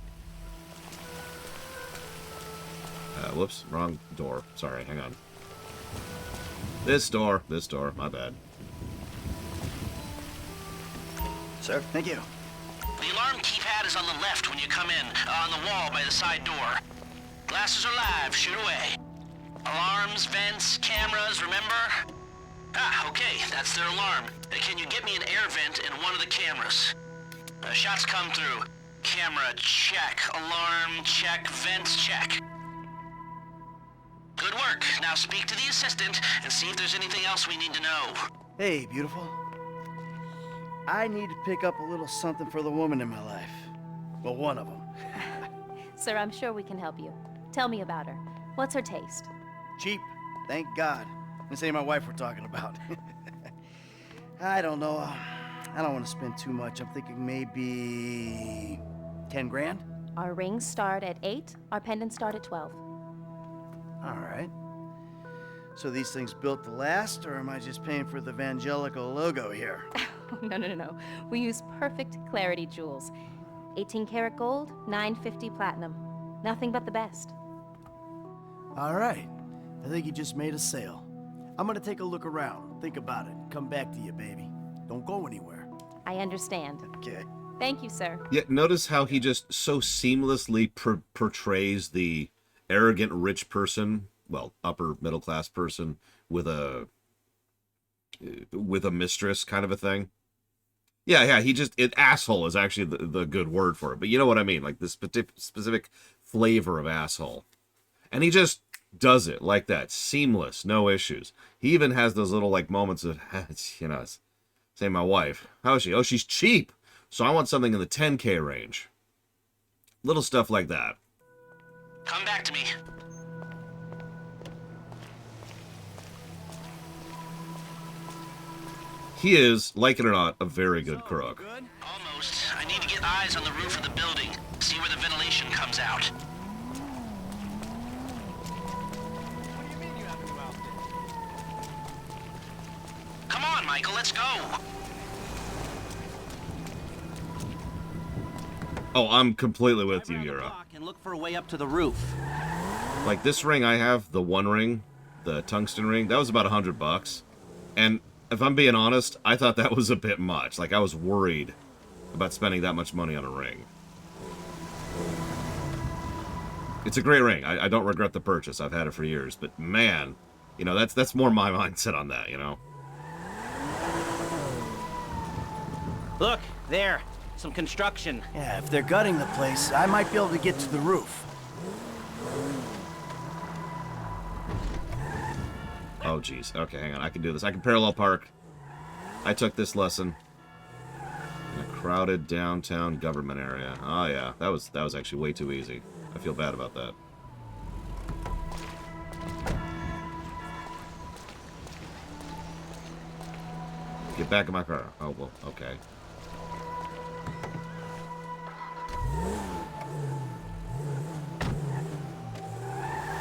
Whoops, wrong door. Sorry, hang on. This door, my bad. Sir, thank you. The alarm keypad is on the left when you come in, on the wall by the side door. Glasses are live, shoot away. Alarms, vents, cameras, remember? Ah, okay, that's their alarm. Can you get me an air vent in one of the cameras? Shots come through. Camera, check. Alarm, check. Vents, check. Good work. Now speak to the assistant and see if there's anything else we need to know. Hey, beautiful. I need to pick up a little something for the woman in my life. Well, one of them. Sir, I'm sure we can help you. Tell me about her. What's her taste? Cheap, thank God. This ain't my wife we're talking about. I don't know. I don't want to spend too much. I'm thinking maybe 10 grand? Our rings start at 8, our pendants start at 12. All right. So these things built to last, or am I just paying for the Evangelical logo here? No. We use perfect clarity jewels. 18 karat gold, 950 platinum. Nothing but the best. All right. I think you just made a sale. I'm gonna take a look around, think about it, come back to you, baby. Don't go anywhere. I understand. Okay. Thank you, sir. Yeah, notice how he just so seamlessly portrays the arrogant rich person, well, upper middle class person with a mistress kind of a thing. Yeah, asshole is actually the good word for it, but you know what I mean, like the specific flavor of asshole. And he just does it like that, seamless, no issues. He even has those little like moments of, you know, say my wife, how is she? Oh, she's cheap, so I want something in the 10K range. Little stuff like that. Come back to me. He is, like it or not, a very good crook. Almost. I need to get eyes on the roof of the building. See where the ventilation comes out. Come on, Michael, let's go. Oh, I'm completely with you, Yura. And look for a way up to the roof. Like this ring I have, the one ring, the tungsten ring, that was about $100. And if I'm being honest, I thought that was a bit much. Like I was worried about spending that much money on a ring. It's a great ring. I don't regret the purchase. I've had it for years. But man, you know, that's more my mindset on that, you know? Look, there. Some construction. Yeah, if they're gutting the place, I might be able to get to the roof. Oh, jeez. Okay, hang on. I can do this. I can parallel park. I took this lesson. In a crowded downtown government area. Oh, yeah. That was actually way too easy. I feel bad about that. Get back in my car. Oh, well, okay.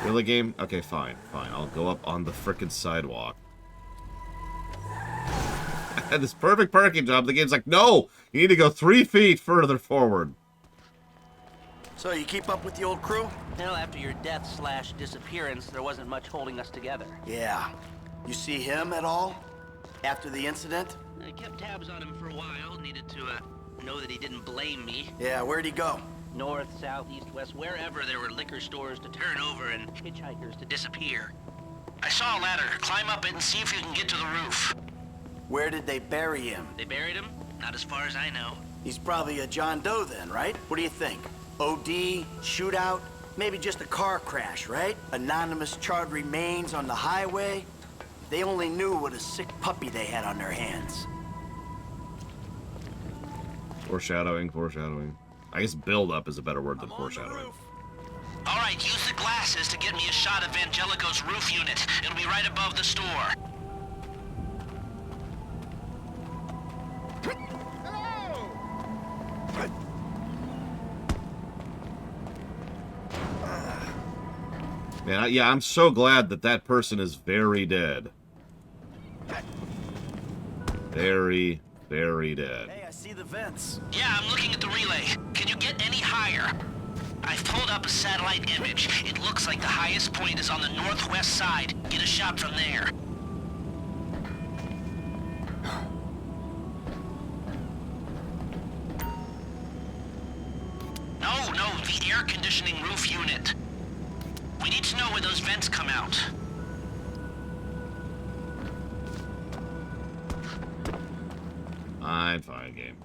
Really, game? Okay, fine. Fine. I'll go up on the frickin' sidewalk. I had this perfect parking job. The game's like, no! You need to go 3 feet further forward. So, you keep up with the old crew? Well, after your death/disappearance, there wasn't much holding us together. Yeah. You see him at all? After the incident? I kept tabs on him for a while. Needed to know that he didn't blame me. Yeah, where'd he go? North, south, east, west, wherever there were liquor stores to turn over and hitchhikers to disappear. I saw a ladder. Climb up it and see if you can get to the roof. Where did they bury him? They buried him? Not as far as I know. He's probably a John Doe then, right? What do you think? OD, shootout, maybe just a car crash, right? Anonymous charred remains on the highway. They only knew what a sick puppy they had on their hands. Foreshadowing, foreshadowing. I guess build up is a better word than foreshadowing. All right, use the glasses to get me a shot of Angelico's roof unit. It'll be right above the store. Man, yeah, I'm so glad that that person is very dead. Very, very dead. Hey, I see the vents. Yeah, I'm looking at the relay. Can you get any higher? I've pulled up a satellite image. It looks like the highest point is on the northwest side. Get a shot from there. No, the air conditioning roof unit. We need to know where those vents come out. Fine, game.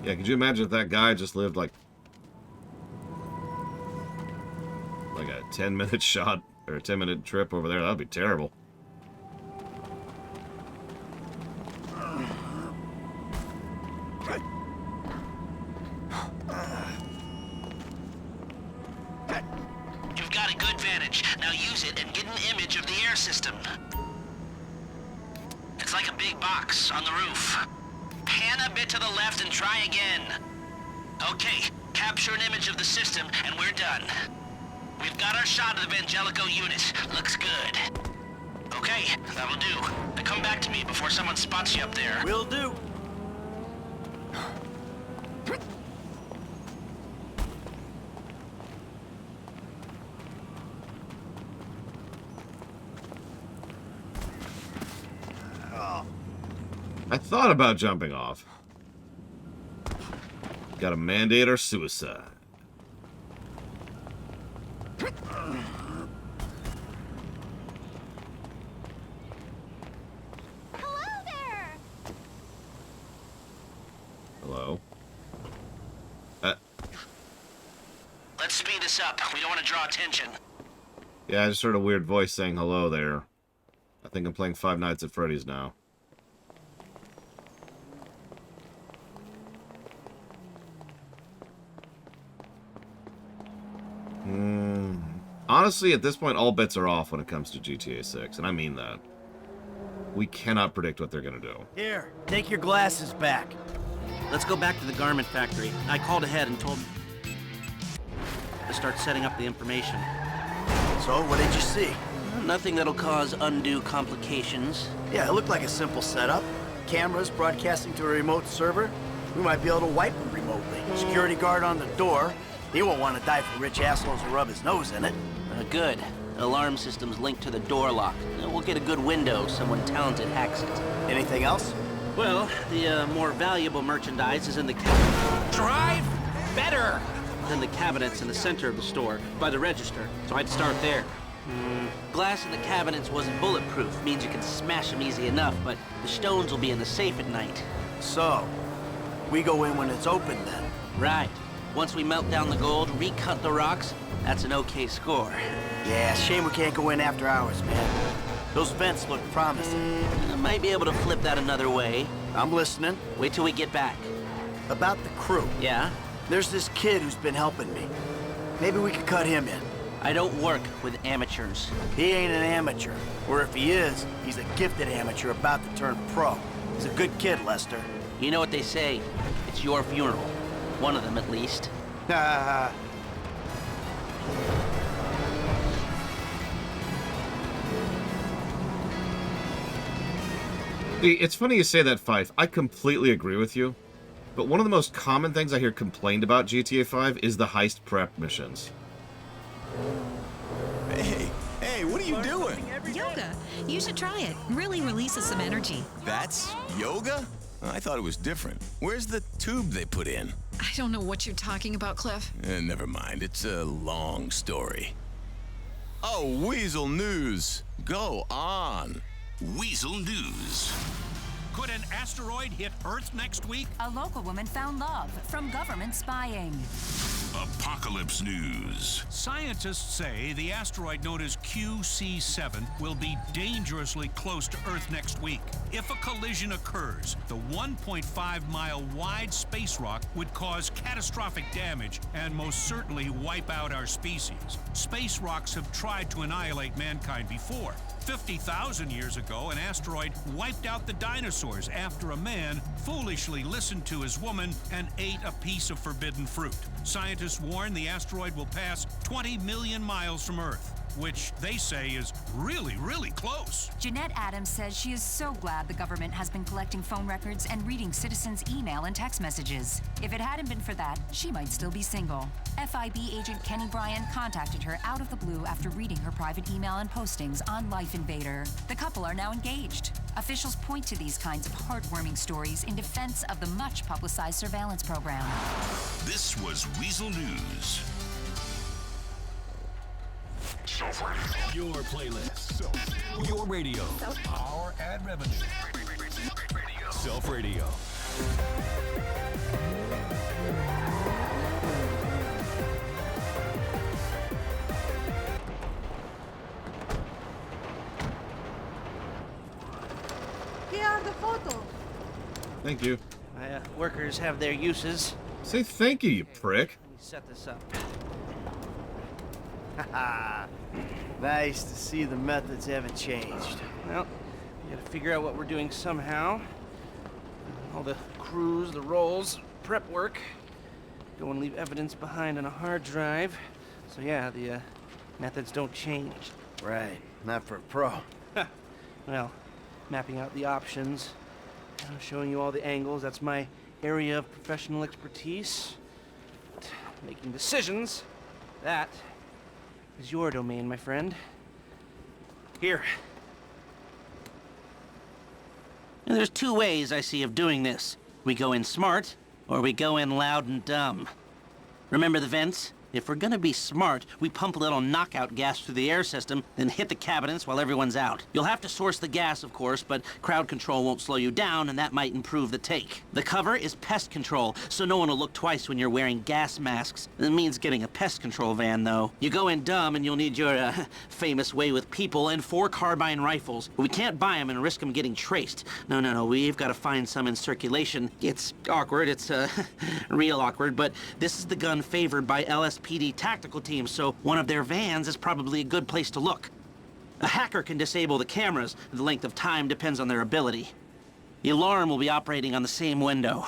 Yeah, could you imagine if that guy just lived like a 10-minute shot or a 10-minute trip over there? That'd be terrible. You've got a good vantage. Now use it and get an image of the air system. It's like a big box on the roof. Pan a bit to the left and try again. Okay, capture an image of the system and we're done. We've got our shot of the Angelico unit. Looks good. Okay, that'll do. Now come back to me before someone spots you up there. Will do. I thought about jumping off. Got a mandate or suicide. Hello there. Hello? Let's speed this up. We don't want to draw attention. Yeah, I just heard a weird voice saying hello there. I think I'm playing Five Nights at Freddy's now. Honestly, at this point, all bets are off when it comes to GTA 6, and I mean that. We cannot predict what they're gonna do. Here, take your glasses back. Let's go back to the garment factory. I called ahead and told to start setting up the information. So, what did you see? Nothing that'll cause undue complications. Yeah, it looked like a simple setup. Cameras broadcasting to a remote server. We might be able to wipe them remotely. Security guard on the door. He won't want to die for rich assholes who rub his nose in it. Good. Alarm system's linked to the door lock. We'll get a good window. Someone talented hacks it. Anything else? Well, the more valuable merchandise is in the cabinet. Drive better! Then the cabinets in the center of the store, by the register. So I'd start there. Glass in the cabinets wasn't bulletproof. Means you can smash them easy enough, but the stones will be in the safe at night. So, we go in when it's open then? Right. Once we melt down the gold, recut the rocks, that's an okay score. Yeah, shame we can't go in after hours, man. Those vents look promising. I might be able to flip that another way. I'm listening. Wait till we get back. About the crew. Yeah? There's this kid who's been helping me. Maybe we could cut him in. I don't work with amateurs. He ain't an amateur. Or if he is, he's a gifted amateur about to turn pro. He's a good kid, Lester. You know what they say. It's your funeral. One of them, at least. Ha It's funny you say that, Fife. I completely agree with you. But one of the most common things I hear complained about GTA 5 is the heist prep missions. Hey, what are you doing? Yoga. You should try it. Really releases some energy. That's yoga? I thought it was different. Where's the tube they put in? I don't know what you're talking about, Cliff. Never mind, it's a long story. Oh, Weasel News. Go on. Weasel News. Could an asteroid hit Earth next week? A local woman found love from government spying. Apocalypse News. Scientists say the asteroid known as QC7 will be dangerously close to Earth next week. If a collision occurs, the 1.5-mile wide space rock would cause catastrophic damage and most certainly wipe out our species. Space rocks have tried to annihilate mankind before. 50,000 years ago, an asteroid wiped out the dinosaurs after a man foolishly listened to his woman and ate a piece of forbidden fruit. Scientists warn the asteroid will pass 20 million miles from Earth, which they say is really, really close. Jeanette Adams says she is so glad the government has been collecting phone records and reading citizens' email and text messages. If it hadn't been for that, she might still be single. FIB agent Kenny Bryan contacted her out of the blue after reading her private email and postings on Life Invader. The couple are now engaged. Officials point to these kinds of heartwarming stories in defense of the much-publicized surveillance program. This was Weasel News. Your playlist. Your radio. Our ad revenue. Self Radio. Here are the photos. Thank you. My workers have their uses. Say thank you, you prick. Let me set this up. Haha. Nice to see the methods haven't changed. Well, we gotta figure out what we're doing somehow. All the crews, the rolls, prep work. Don't want to leave evidence behind on a hard drive. So yeah, the methods don't change. Right. Not for a pro. Well, mapping out the options, showing you all the angles. That's my area of professional expertise. Making decisions. That is your domain, my friend. Here. Now, there's two ways I see of doing this. We go in smart, or we go in loud and dumb. Remember the vents? If we're gonna be smart, we pump a little knockout gas through the air system, then hit the cabinets while everyone's out. You'll have to source the gas, of course, but crowd control won't slow you down, and that might improve the take. The cover is pest control, so no one will look twice when you're wearing gas masks. It means getting a pest control van, though. You go in dumb, and you'll need your, famous way with people and 4 carbine rifles. We can't buy them and risk them getting traced. No, we've got to find some in circulation. It's awkward, it's, real awkward, but this is the gun favored by LSPD tactical teams, so one of their vans is probably a good place to look. A hacker can disable the cameras. The length of time depends on their ability. The alarm will be operating on the same window.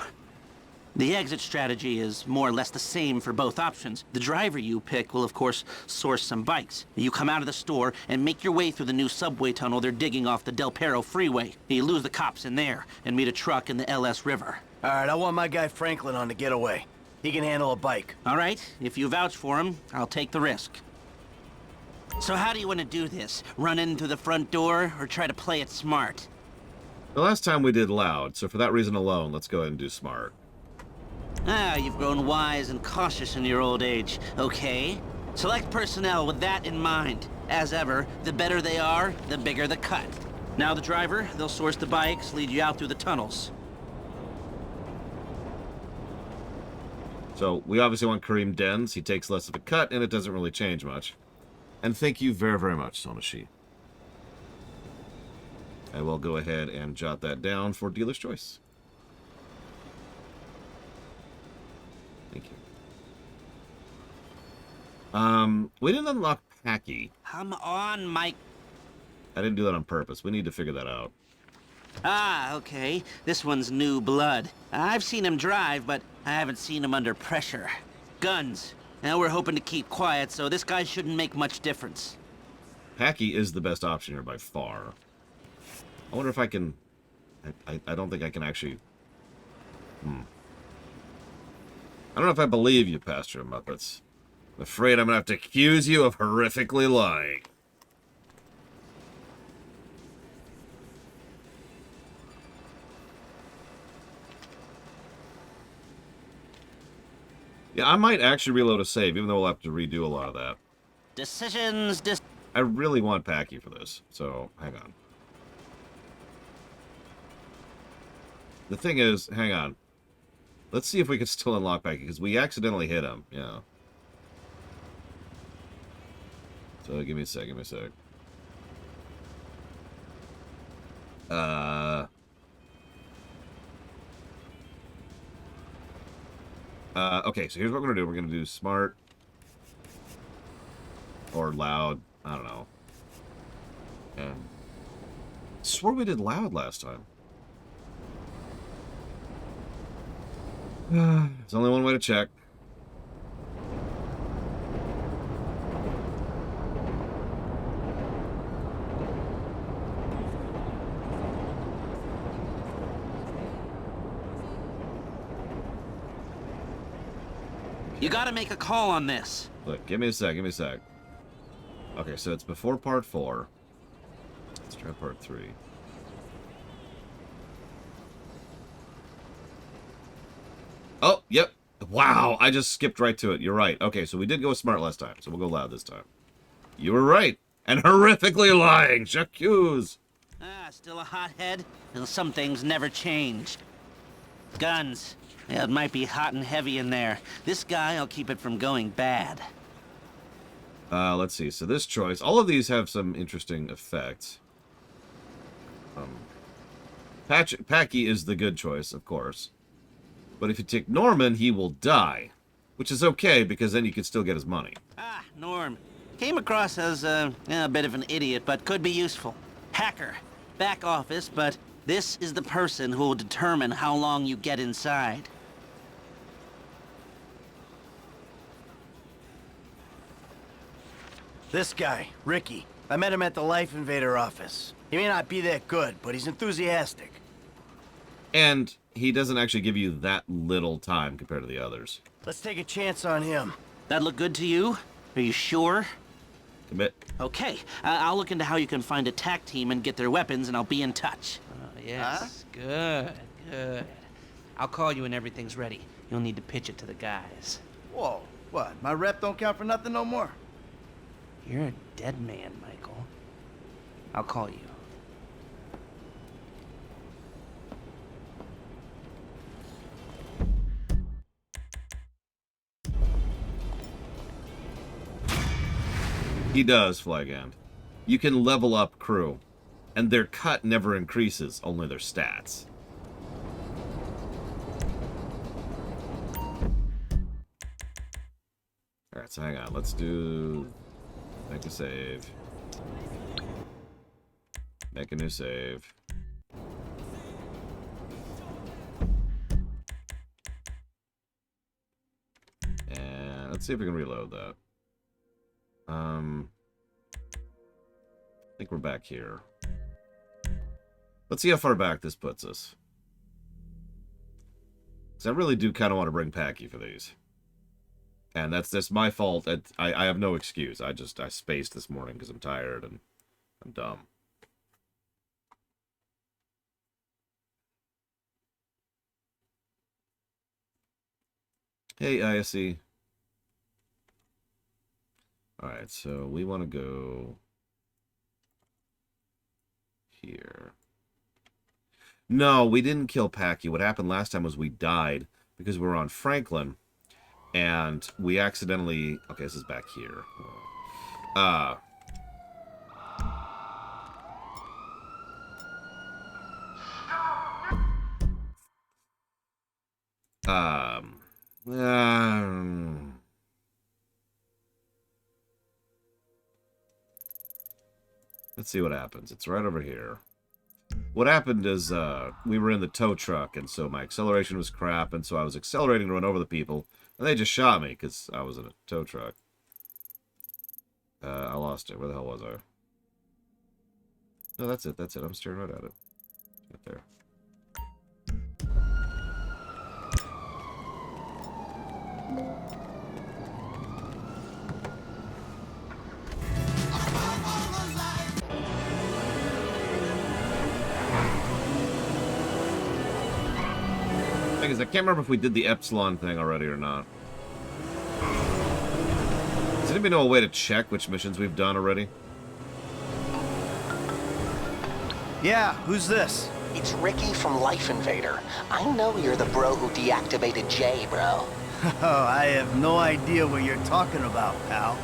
The exit strategy is more or less the same for both options. The driver you pick will, of course, source some bikes. You come out of the store and make your way through the new subway tunnel they're digging off the Del Perro freeway. You lose the cops in there and meet a truck in the LS River. All right, I want my guy Franklin on the getaway. He can handle a bike. All right, if you vouch for him, I'll take the risk. So how do you want to do this? Run in through the front door, or try to play it smart? The last time we did loud, so for that reason alone, let's go ahead and do smart. Ah, you've grown wise and cautious in your old age. Okay. Select personnel with that in mind. As ever, the better they are, the bigger the cut. Now the driver, they'll source the bikes, lead you out through the tunnels. So, we obviously want Kareem Dens. He takes less of a cut, and it doesn't really change much. And thank you very, very much, Sonashi. I will go ahead and jot that down for dealer's choice. Thank you. We didn't unlock Packy. Come on, Mike. I didn't do that on purpose. We need to figure that out. Ah, okay. This one's new blood. I've seen him drive, but I haven't seen him under pressure. Guns. Now we're hoping to keep quiet, so this guy shouldn't make much difference. Packy is the best option here by far. I wonder if I can... I don't think I can actually... I don't know if I believe you, Pastor Muppets. I'm afraid I'm going to have to accuse you of horrifically lying. Yeah, I might actually reload a save, even though we'll have to redo a lot of that. Decisions, I really want Packy for this, so hang on. The thing is, hang on. Let's see if we can still unlock Packy, because we accidentally hit him, yeah. So give me a sec, give me a sec. Okay, so here's what we're gonna do. We're gonna do smart or loud. I don't know. Yeah. I swore we did loud last time. There's only one way to check. You gotta make a call on this. Look, give me a sec, give me a sec. Okay, so it's before part 4. Let's try part 3. Oh, yep. Wow, I just skipped right to it. You're right. Okay, so we did go smart last time, so we'll go loud this time. You were right. And horrifically lying. J'accuse. Ah, still a hothead? Well, some things never change. Guns. Yeah, it might be hot and heavy in there. This guy, I'll keep it from going bad. Let's see. So this choice, all of these have some interesting effects. Packy is the good choice, of course. But if you take Norman, he will die. Which is okay, because then you can still get his money. Ah, Norm. Came across as a bit of an idiot, but could be useful. Hacker. Back office, but this is the person who will determine how long you get inside. This guy, Ricky. I met him at the Life Invader office. He may not be that good, but he's enthusiastic. And he doesn't actually give you that little time compared to the others. Let's take a chance on him. That look good to you? Are you sure? Commit. Okay, I'll look into how you can find a TAC team and get their weapons, and I'll be in touch. Yes, good, good. I'll call you when everything's ready. You'll need to pitch it to the guys. Whoa, what? My rep don't count for nothing no more? You're a dead man, Michael. I'll call you. He does, Flaghand. You can level up crew, and their cut never increases, only their stats. Alright, so hang on. Let's do... Make a save. Make a new save. And let's see if we can reload that. I think we're back here. Let's see how far back this puts us. Because I really do kind of want to bring Packy for these. And that's my fault. I have no excuse. I spaced this morning because I'm tired and I'm dumb. Hey, ISE. Alright, so we want to go here. No, we didn't kill Packy. What happened last time was we died because we were on Franklin, and we accidentally... Okay, this is back here. Let's see what happens. It's right over here. What happened is we were in the tow truck, and so my acceleration was crap, and so I was accelerating to run over the people, and they just shot me because I was in a tow truck. I lost it. Where the hell was I? No, that's it. That's it. I'm staring right at it. Right there. I can't remember if we did the Epsilon thing already or not. Does anybody know a way to check which missions we've done already? Yeah, who's this? It's Ricky from Life Invader. I know you're the bro who deactivated Jay, bro. Oh, I have no idea what you're talking about, pal.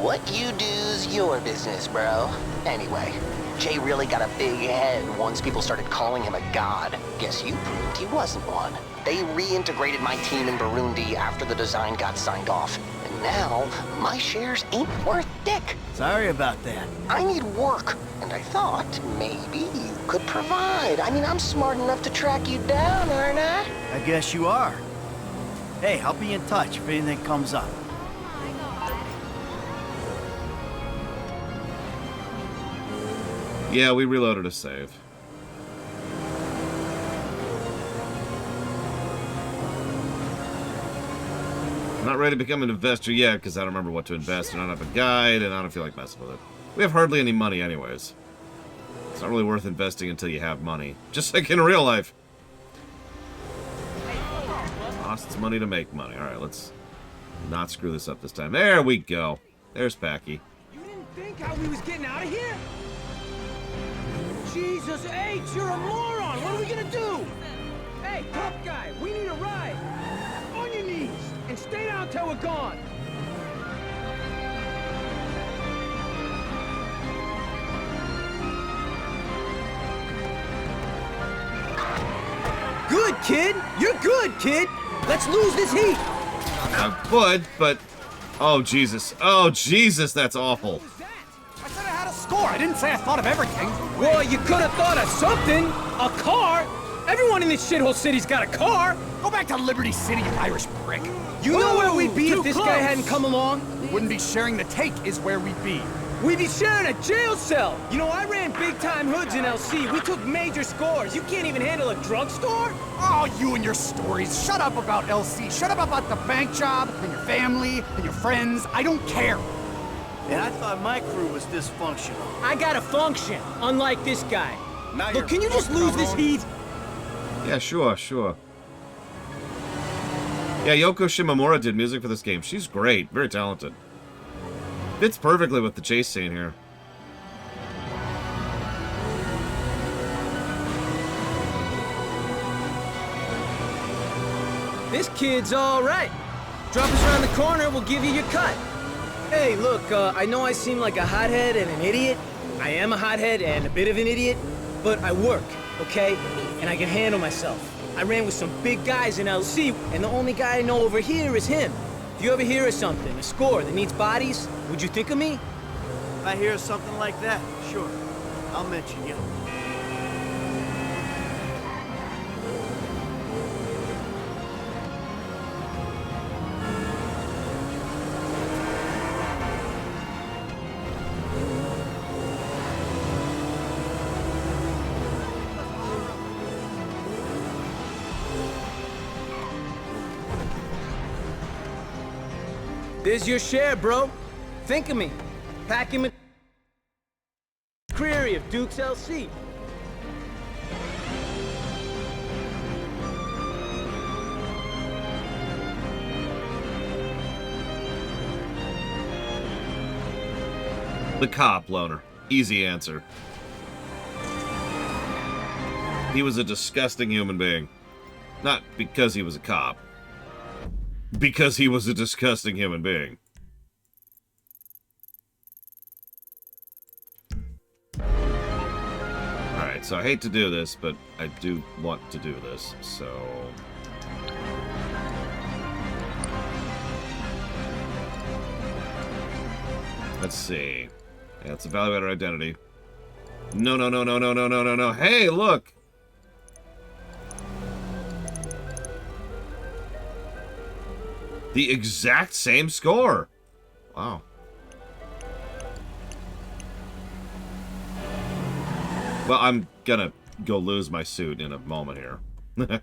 What you do's your business, bro. Anyway, Jay really got a big head once people started calling him a god. Guess you proved he wasn't one. They reintegrated my team in Burundi after the design got signed off. And now, my shares ain't worth dick. Sorry about that. I need work, and I thought maybe you could provide. I mean, I'm smart enough to track you down, aren't I? I guess you are. Hey, I'll be in touch if anything comes up. Yeah, we reloaded a save. I'm not ready to become an investor yet because I don't remember what to invest in. I don't have a guide and I don't feel like messing with it. We have hardly any money anyways. It's not really worth investing until you have money. Just like in real life. Costs money to make money. Alright, let's not screw this up this time. There we go. There's Packy. You didn't think how we was getting out of here? Jesus H, you're a moron! What are we gonna do? Hey, tough guy, we need a ride! On your knees, and stay down till we're gone! Good, kid! You're good, kid! Let's lose this heat! I would, but... Oh, Jesus. Oh, Jesus, that's awful. I said I had a score. I didn't say I thought of everything. Well, you could have thought of something. A car. Everyone in this shithole city's got a car. Go back to Liberty City, you Irish prick. You know where we'd be if this guy hadn't come along? We wouldn't be sharing the take is where we'd be. We'd be sharing a jail cell. You know, I ran big-time hoods in LC. We took major scores. You can't even handle a drugstore? Oh, you and your stories. Shut up about LC. Shut up about the bank job and your family and your friends. I don't care. And I thought my crew was dysfunctional. I got a function, unlike this guy. Look, can you just lose this heat? Yeah, sure, sure. Yeah, Yoko Shimomura did music for this game. She's great. Very talented. Fits perfectly with the chase scene here. This kid's all right. Drop us around the corner, we'll give you your cut. Hey, look, I know I seem like a hothead and an idiot. I am a hothead and a bit of an idiot, but I work, okay? And I can handle myself. I ran with some big guys in LC, and the only guy I know over here is him. If you ever hear of something, a score that needs bodies, would you think of me? If I hear something like that, sure. I'll mention you. There's your share, bro. Think of me. Pack him in Creary of Duke's LC. The cop, Loner. Easy answer. He was a disgusting human being. Not because he was a cop. Because he was a disgusting human being. Alright, so I hate to do this, but I do want to do this, so... Let's see. Yeah, let's evaluate our identity. No, no, no, no, no, no, no, no, no. Hey, look! The exact same score! Wow. Well, I'm gonna go lose my suit in a moment here. But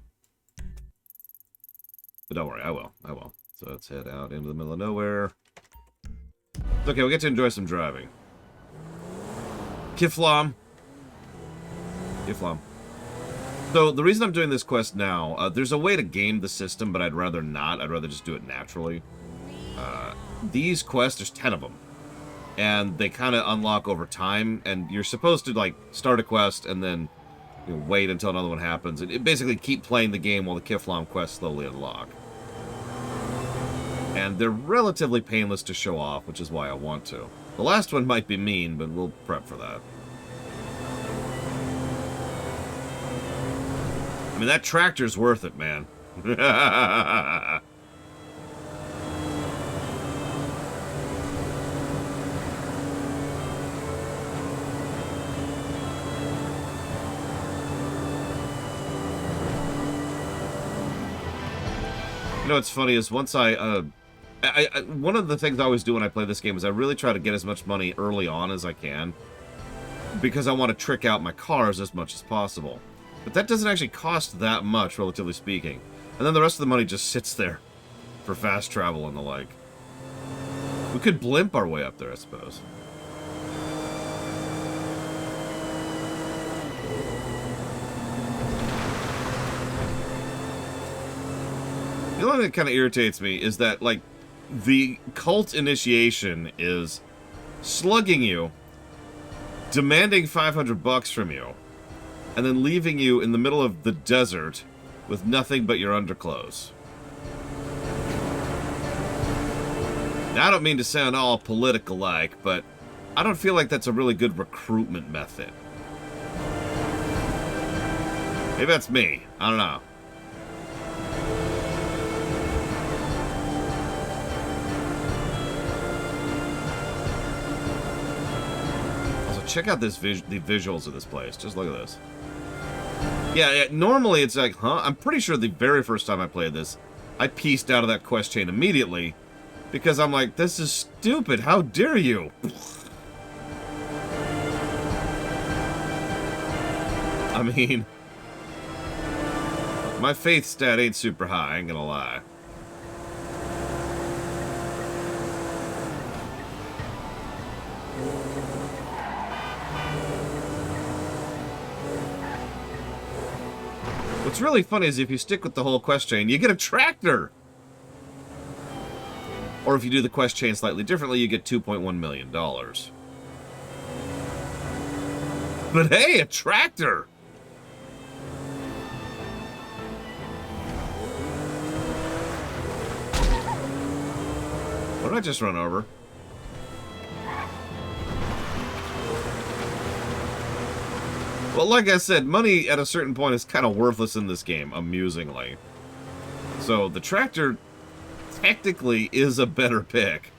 don't worry, I will. I will. So let's head out into the middle of nowhere. Okay, we get to enjoy some driving. Kiflam. Kiflam. So, the reason I'm doing this quest now, there's a way to game the system, but I'd rather not. I'd rather just do it naturally. These quests, there's 10 of them. And they kind of unlock over time, and you're supposed to, like, start a quest and then wait until another one happens. And basically keep playing the game while the Kiflam quests slowly unlock. And they're relatively painless to show off, which is why I want to. The last one might be mean, but we'll prep for that. I mean, that tractor's worth it, man. You know what's funny is once one of the things I always do when I play this game is I really try to get as much money early on as I can. Because I want to trick out my cars as much as possible. But that doesn't actually cost that much, relatively speaking. And then the rest of the money just sits there for fast travel and the like. We could blimp our way up there, I suppose. The only thing that kind of irritates me is that, like, the cult initiation is slugging you, demanding $500 from you, and then leaving you in the middle of the desert with nothing but your underclothes. Now, I don't mean to sound all political-like, but I don't feel like that's a really good recruitment method. Maybe that's me. I don't know. Check out this the visuals of this place. Just look at this. Yeah, normally it's like, huh? I'm pretty sure the very first time I played this, I pieced out of that quest chain immediately because I'm like, this is stupid. How dare you? I mean, my faith stat ain't super high, I ain't gonna lie. What's really funny is if you stick with the whole quest chain, you get a tractor! Or if you do the quest chain slightly differently, you get $2.1 million. But hey, a tractor! What did I just run over? Well, like I said, money at a certain point is kind of worthless in this game, amusingly. So, the tractor technically is a better pick.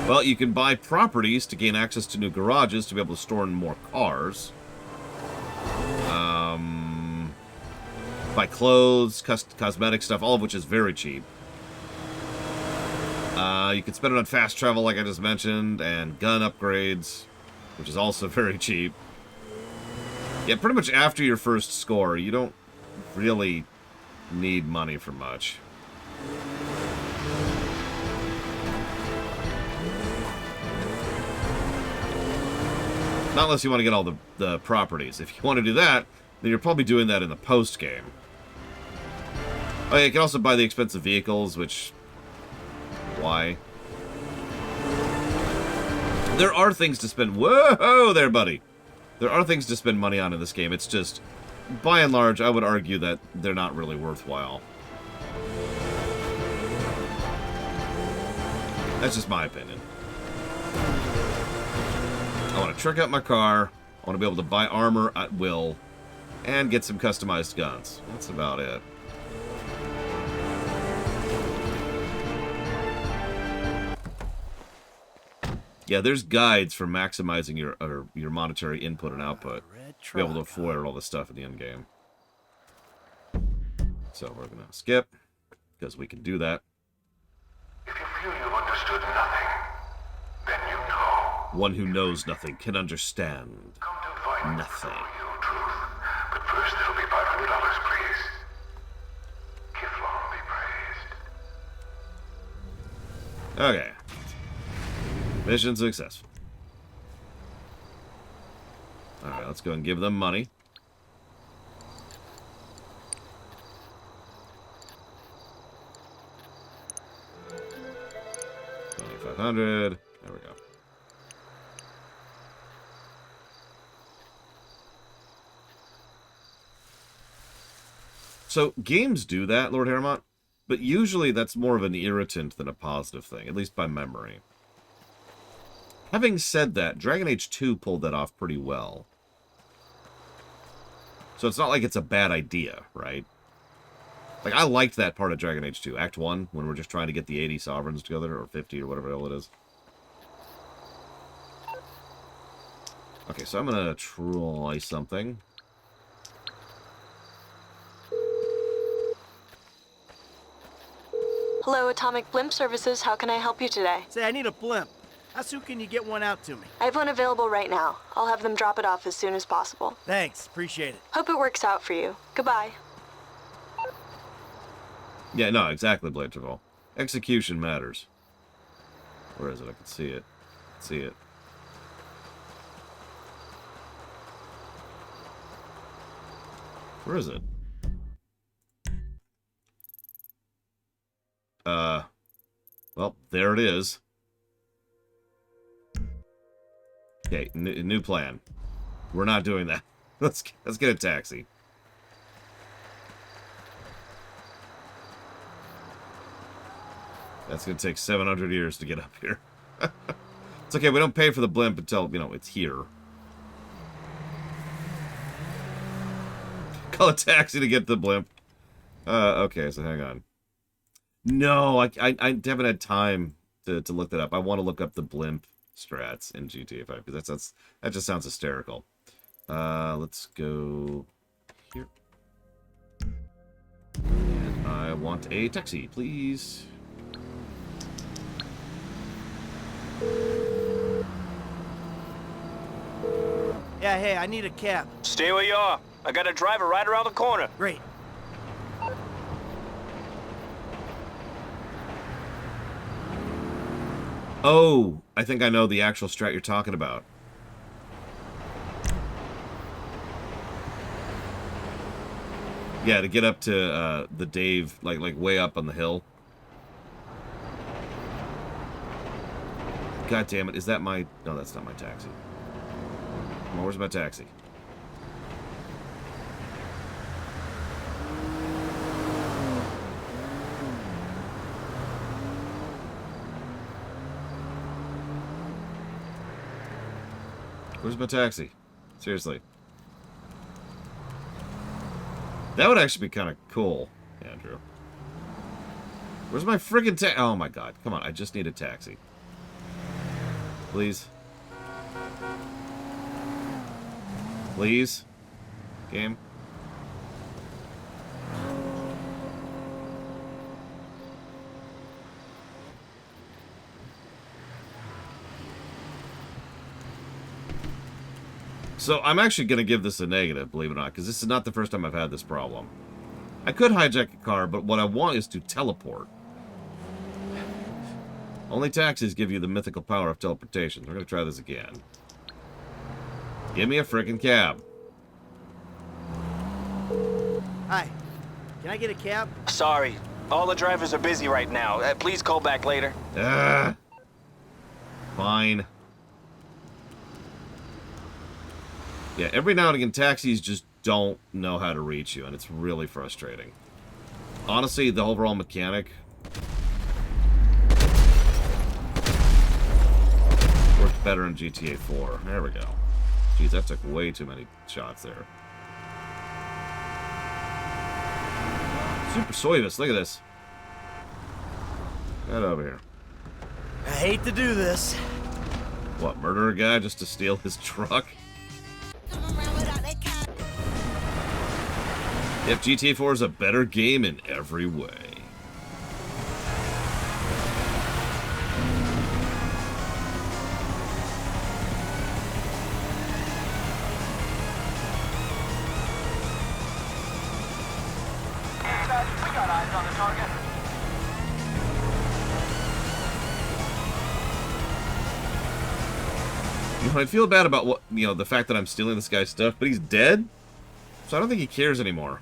Well, you can buy properties to gain access to new garages to be able to store in more cars. Buy clothes, cosmetic stuff, all of which is very cheap. You can spend it on fast travel, like I just mentioned, and gun upgrades, which is also very cheap. Yeah, pretty much after your first score, you don't really need money for much. Not unless you want to get all the properties. If you want to do that, then you're probably doing that in the post-game. Oh, yeah, you can also buy the expensive vehicles, which... Why? There are things to spend... Whoa there, buddy! There are things to spend money on in this game. It's just, by and large, I would argue that they're not really worthwhile. That's just my opinion. I want to trick out my car. I want to be able to buy armor at will. And get some customized guns. That's about it. Yeah, there's guides for maximizing your monetary input and output. To be able to afford all this stuff in the end game. So we're going to skip. Because we can do that. If you feel you've understood nothing, then you know. One who knows nothing can understand nothing. Real truth. But first it'll be $500, please. Kiflon be praised. Okay. Mission successful. Alright, let's go and give them money. $2,500. There we go. So, games do that, Lord Haremont, but usually that's more of an irritant than a positive thing, at least by memory. Having said that, Dragon Age 2 pulled that off pretty well. So it's not like it's a bad idea, right? Like, I liked that part of Dragon Age 2. Act 1, when we're just trying to get the 80 sovereigns together, or 50, or whatever the hell it is. Okay, so I'm gonna try something. Hello, Atomic Blimp Services. How can I help you today? Say, I need a blimp. How soon can you get one out to me? I have one available right now. I'll have them drop it off as soon as possible. Thanks, appreciate it. Hope it works out for you. Goodbye. Yeah, no, exactly, Blade Trevor. Execution matters. Where is it? I can see it. See it. Where is it? Well, there it is. Okay, new plan. We're not doing that. Let's get a taxi. That's gonna take 700 years to get up here. It's okay, we don't pay for the blimp until, you know, it's here. Call a taxi to get the blimp. Okay, so hang on. No, I haven't had time to look that up. I want to look up the blimp strats in GTA 5 because that just sounds hysterical. Let's go here. And I want a taxi, please. Yeah, hey, I need a cab. Stay where you are. I got a driver right around the corner. Great. Oh, I think I know the actual strat you're talking about. Yeah, to get up to the Dave, like way up on the hill. God damn it, is that my... No, that's not my taxi. Come on, where's my taxi? Where's my taxi? Seriously. That would actually be kind of cool, Andrew. Where's my friggin' taxi? Oh my god, come on, I just need a taxi. Please. Please? Game? So I'm actually going to give this a negative, believe it or not, because this is not the first time I've had this problem. I could hijack a car, but what I want is to teleport. Only taxis give you the mythical power of teleportation. We're going to try this again. Give me a freaking cab. Hi. Can I get a cab? Sorry. All the drivers are busy right now. Please call back later. Fine. Yeah, every now and again, taxis just don't know how to reach you, and it's really frustrating. Honestly, the overall mechanic worked better in GTA 4. There we go. Jeez, that took way too many shots there. Super Soyvis, look at this. Get over here. I hate to do this. What, murder a guy just to steal his truck? Yep, GTA 4 is a better game in every way. We got eyes on the target. You know, I feel bad about what, you know, the fact that I'm stealing this guy's stuff, but he's dead? So I don't think he cares anymore.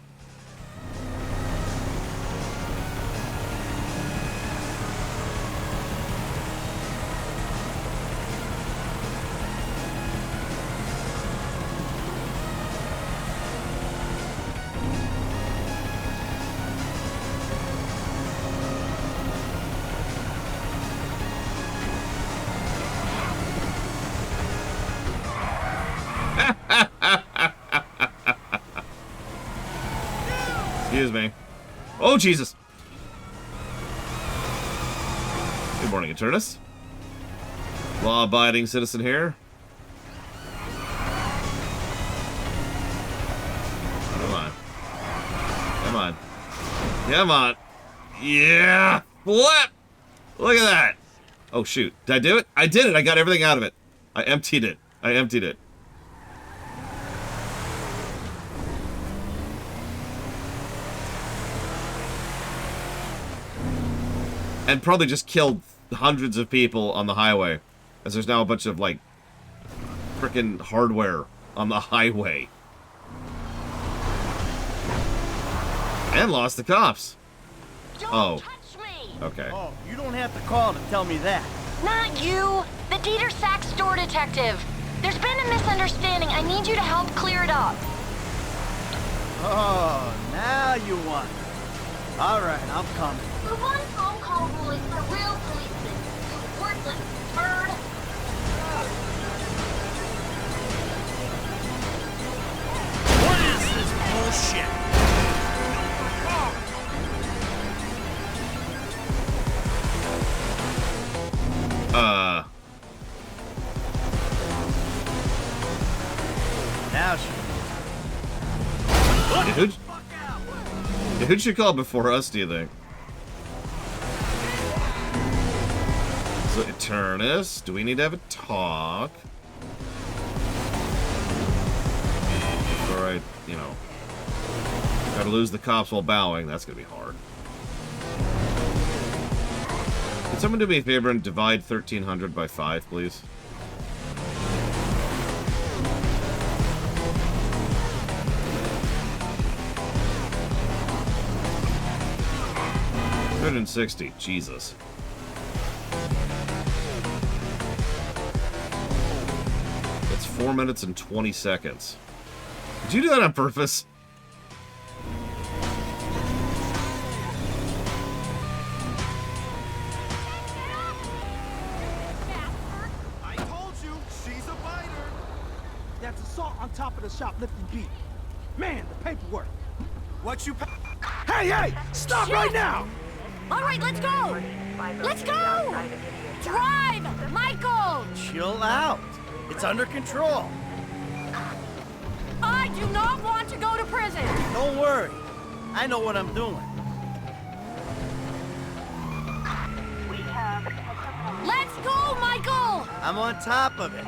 Excuse me. Oh, Jesus! Good morning, Eternus. Law-abiding citizen here. Come on. Come on. Come on. Yeah! What? Look at that! Oh, shoot. Did I do it? I did it! I got everything out of it. I emptied it. I emptied it. And probably just killed hundreds of people on the highway. As there's now a bunch of, like, frickin' hardware on the highway. And lost the cops. Don't touch me! Okay. Oh, you don't have to call to tell me that. Not you! The Dieter Sachs store detective. There's been a misunderstanding. I need you to help clear it up. Oh, now you want it. All right, I'm coming. The one phone call rule is for real policemen. You worthless bird. What is this bullshit? Now she... Who'd she call before us, do you think? So, Eternus, do we need to have a talk? Before I, you know, try to lose the cops while bowing, that's gonna be hard. Can someone do me a favor and divide 1,300 by 5, please? $160, Jesus. That's 4 minutes and 20 seconds. Did you do that on purpose? I told you, she's a biter. That's assault on top of the shoplifting beat. Man, the paperwork. What you... Hey, hey! Stop right now! All right, let's go! Let's go! Drive! Michael! Chill out. It's under control. I do not want to go to prison! Don't worry. I know what I'm doing. Let's go, Michael! I'm on top of it.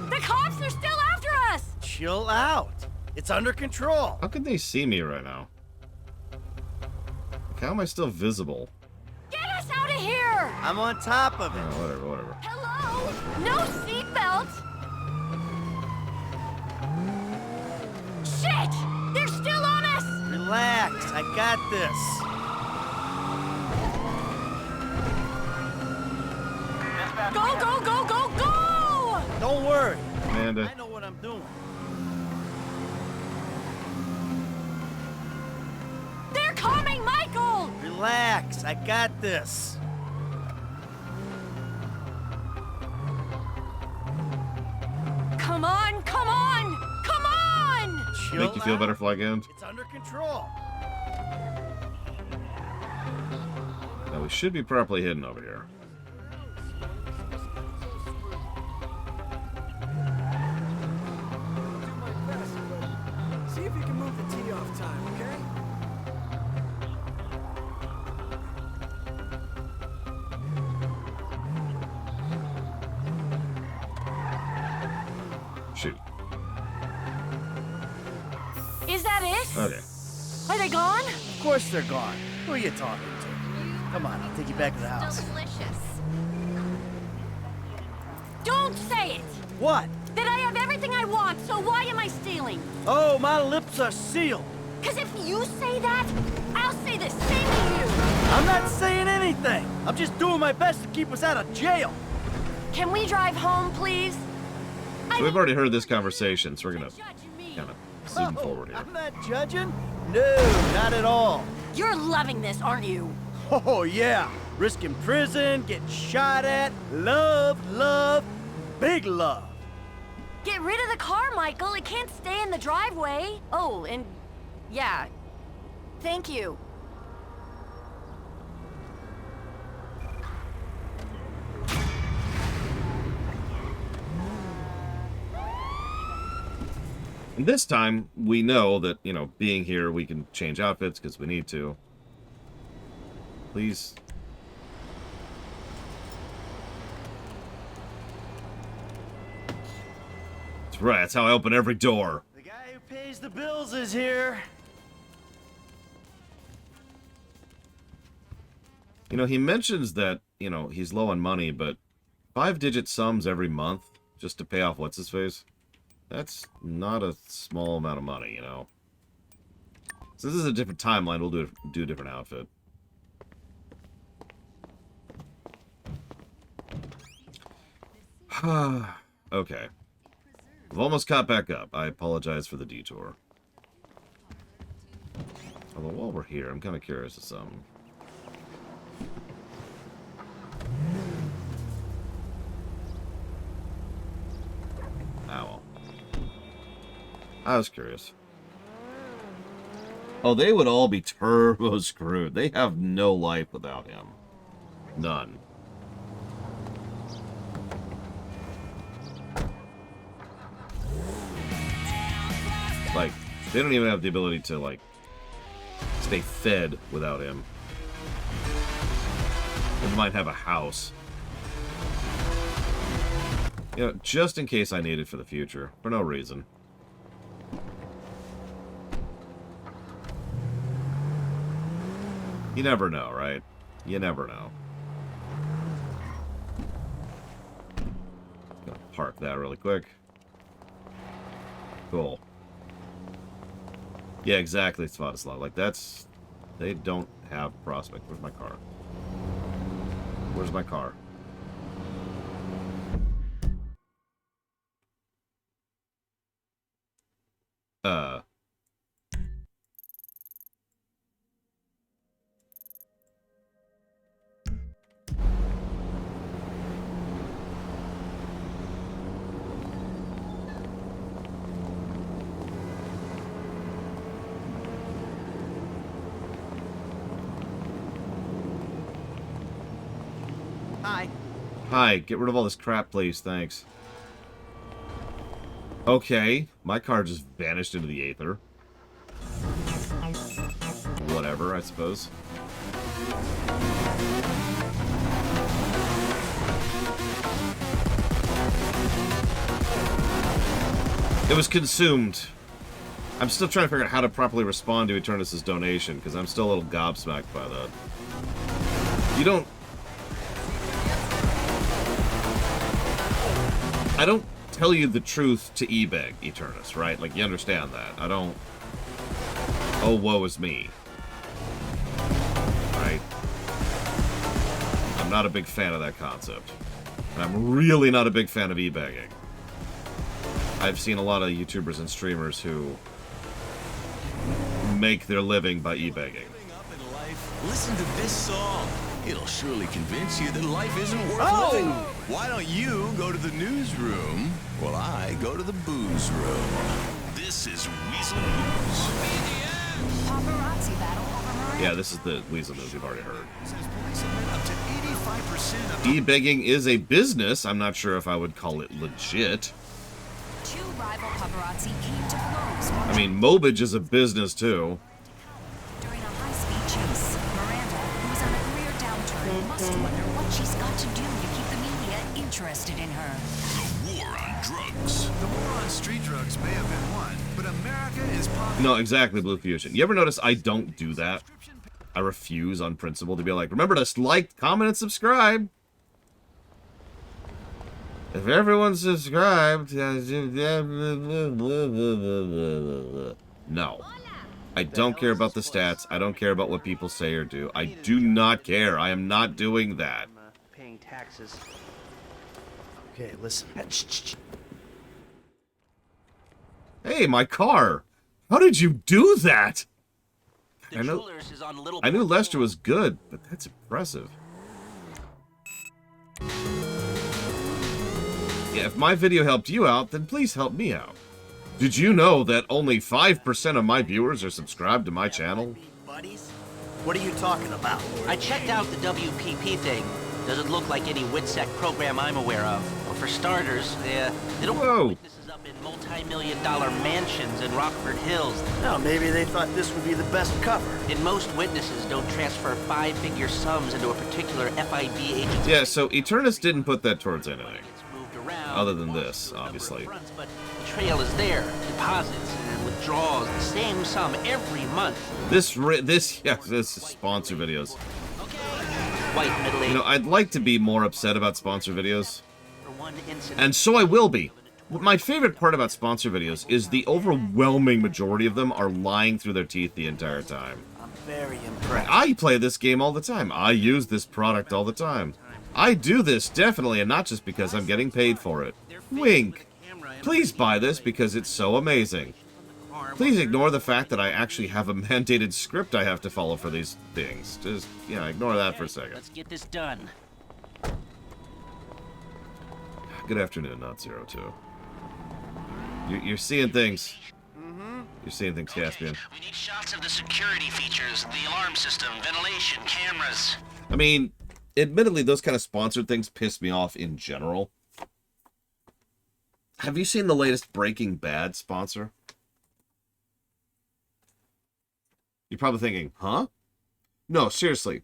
The Chill out. It's under control. How can they see me right now? Like, how am I still visible? Get us out of here! I'm on top of it. Whatever. Hello? No seatbelt! Shit! They're still on us! Relax, I got this. Go, go, go, go, go! Don't worry. Amanda. I know what I'm doing. They're coming, Michael! Relax, I got this. Come on, come on, come on! Chill Make you feel out. better, Flag End? It's under control. Now, we should be properly hidden over here. See if you can move the tee off time, okay? Shoot. Is that it? Okay. Are they gone? Of course they're gone. Who are you talking to? Come on, I'll take you back to the house. Delicious. Don't say it! What? That I have everything I want, so why am I stealing? Oh, my lips are sealed. Because if you say that, I'll say the same to you. I'm not saying anything. I'm just doing my best to keep us out of jail. Can we drive home, please? So we've already heard this conversation, so we're gonna kind of zoom forward here. I'm not judging. No, not at all. You're loving this, aren't you? Oh, yeah. Risking prison, getting shot at. Love, big love. Get rid of the car, Michael. It can't stay in the driveway. Oh, and yeah. Thank you. And this time, we know that, you know, being here, we can change outfits because we need to. Please. That's right, that's how I open every door. The guy who pays the bills is here. You know, he mentions that, you know, he's low on money, but 5-digit sums every month just to pay off what's-his-face? That's not a small amount of money, you know. So this is a different timeline, we'll do a different outfit. Okay. I've almost caught back up. I apologize for the detour. Although while we're here, I'm kind of curious of something. Ah, well. I was curious. Oh, they would all be turbo screwed. They have no life without him. None. Like, they don't even have the ability to, like, stay fed without him. They might have a house. You know, just in case I need it for the future. For no reason. You never know, right? You never know. Gonna park that really quick. Cool. Yeah, exactly, Svatoslav. Like, that's... They don't have prospect. Where's my car? Where's my car? Hi. Hi, get rid of all this crap, please. Thanks. Okay, my car just vanished into the aether. Whatever, I suppose. It was consumed. I'm still trying to figure out how to properly respond to Eternus' donation, because I'm still a little gobsmacked by that. You don't... I don't tell you the truth to e-beg, Eternus, right? Like, you understand that. I don't... Oh, woe is me. Right? I'm not a big fan of that concept. And I'm really not a big fan of e-begging. I've seen a lot of YouTubers and streamers who make their living by e-begging. Listen to this song. It'll surely convince you that life isn't worth living. Why don't you go to the newsroom while I go to the booze room? This is Weasel News. Paparazzi battle over Maria. Yeah, this is the Weasel News you've already heard. Up to 85% of E-begging is a business. I'm not sure if I would call it legit. Two rival paparazzi came to blows while I mean, Mobage is a business, too. during a high-speed chase. Miranda, who is on a career downturn, must wonder what she's got to do to keep the media interested in her. The war on drugs. the war on street drugs may have been won, but America is popular. No, exactly, Blue Fusion. You ever notice I don't do that? I refuse on principle to be like, remember to like, comment, and subscribe. If everyone subscribed... No. I don't care about the stats. I don't care about what people say or do. I do not care. I am not doing that. Paying taxes. Okay, listen. Hey, my car! How did you do that? The jewelers is on Little I knew Lester was good, but that's impressive. Yeah, if my video helped you out, then please help me out. Did you know that only 5% of my viewers are subscribed to my channel? What are you talking about? I checked out the WPP thing. Doesn't look like any WITSEC program I'm aware of. Well, for starters, they don't put witnesses up in multi-million-dollar mansions in Rockford Hills. No, maybe they thought this would be the best cover. And most witnesses don't transfer five-figure sums into a particular FIB agent's... Yeah, so Eternus didn't put that towards anything. Other than this, obviously. But the trail is there. Deposits and withdrawals, the same sum every month. This is sponsor videos. White middle-aged... You know, I'd like to be more upset about sponsor videos. For one incident... And so I will be. My favorite part about sponsor videos is the overwhelming majority of them are lying through their teeth the entire time. I'm very impressed. I play this game all the time. I use this product all the time. I do this, definitely, and not just because I'm getting paid for it. Wink. Please buy this because it's so amazing. Please ignore the fact that I actually have a mandated script I have to follow for these things. Just, yeah, ignore that for a second. Let's get this done. Good afternoon, Not Zero Two. You're seeing things. You're seeing things, Caspian. We need shots of the security features, the alarm system, ventilation, cameras. I mean, admittedly, those kind of sponsored things piss me off in general. Have you seen the latest Breaking Bad sponsor? You're probably thinking, huh? No, seriously.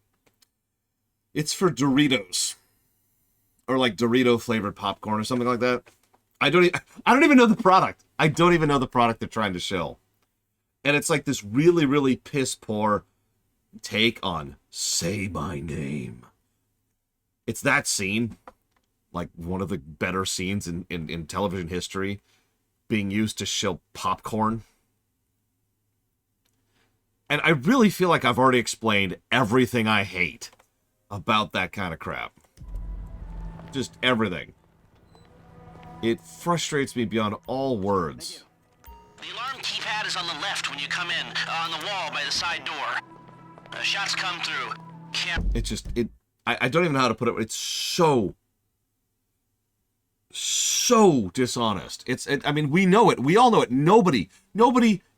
It's for Doritos. Or like Dorito flavored popcorn or something like that. I don't even know the product. I don't even know the product they're trying to shill. And it's like this really, really piss poor take on Say My Name. It's that scene, like one of the better scenes in television history, being used to shill popcorn. And I really feel like I've already explained everything I hate about that kind of crap. Just everything. It frustrates me beyond all words. The alarm keypad is on the left when you come in, on the wall by the side door. Shots come through. I don't even know how to put it. It's so dishonest. I mean, we know it. We all know it. Nobody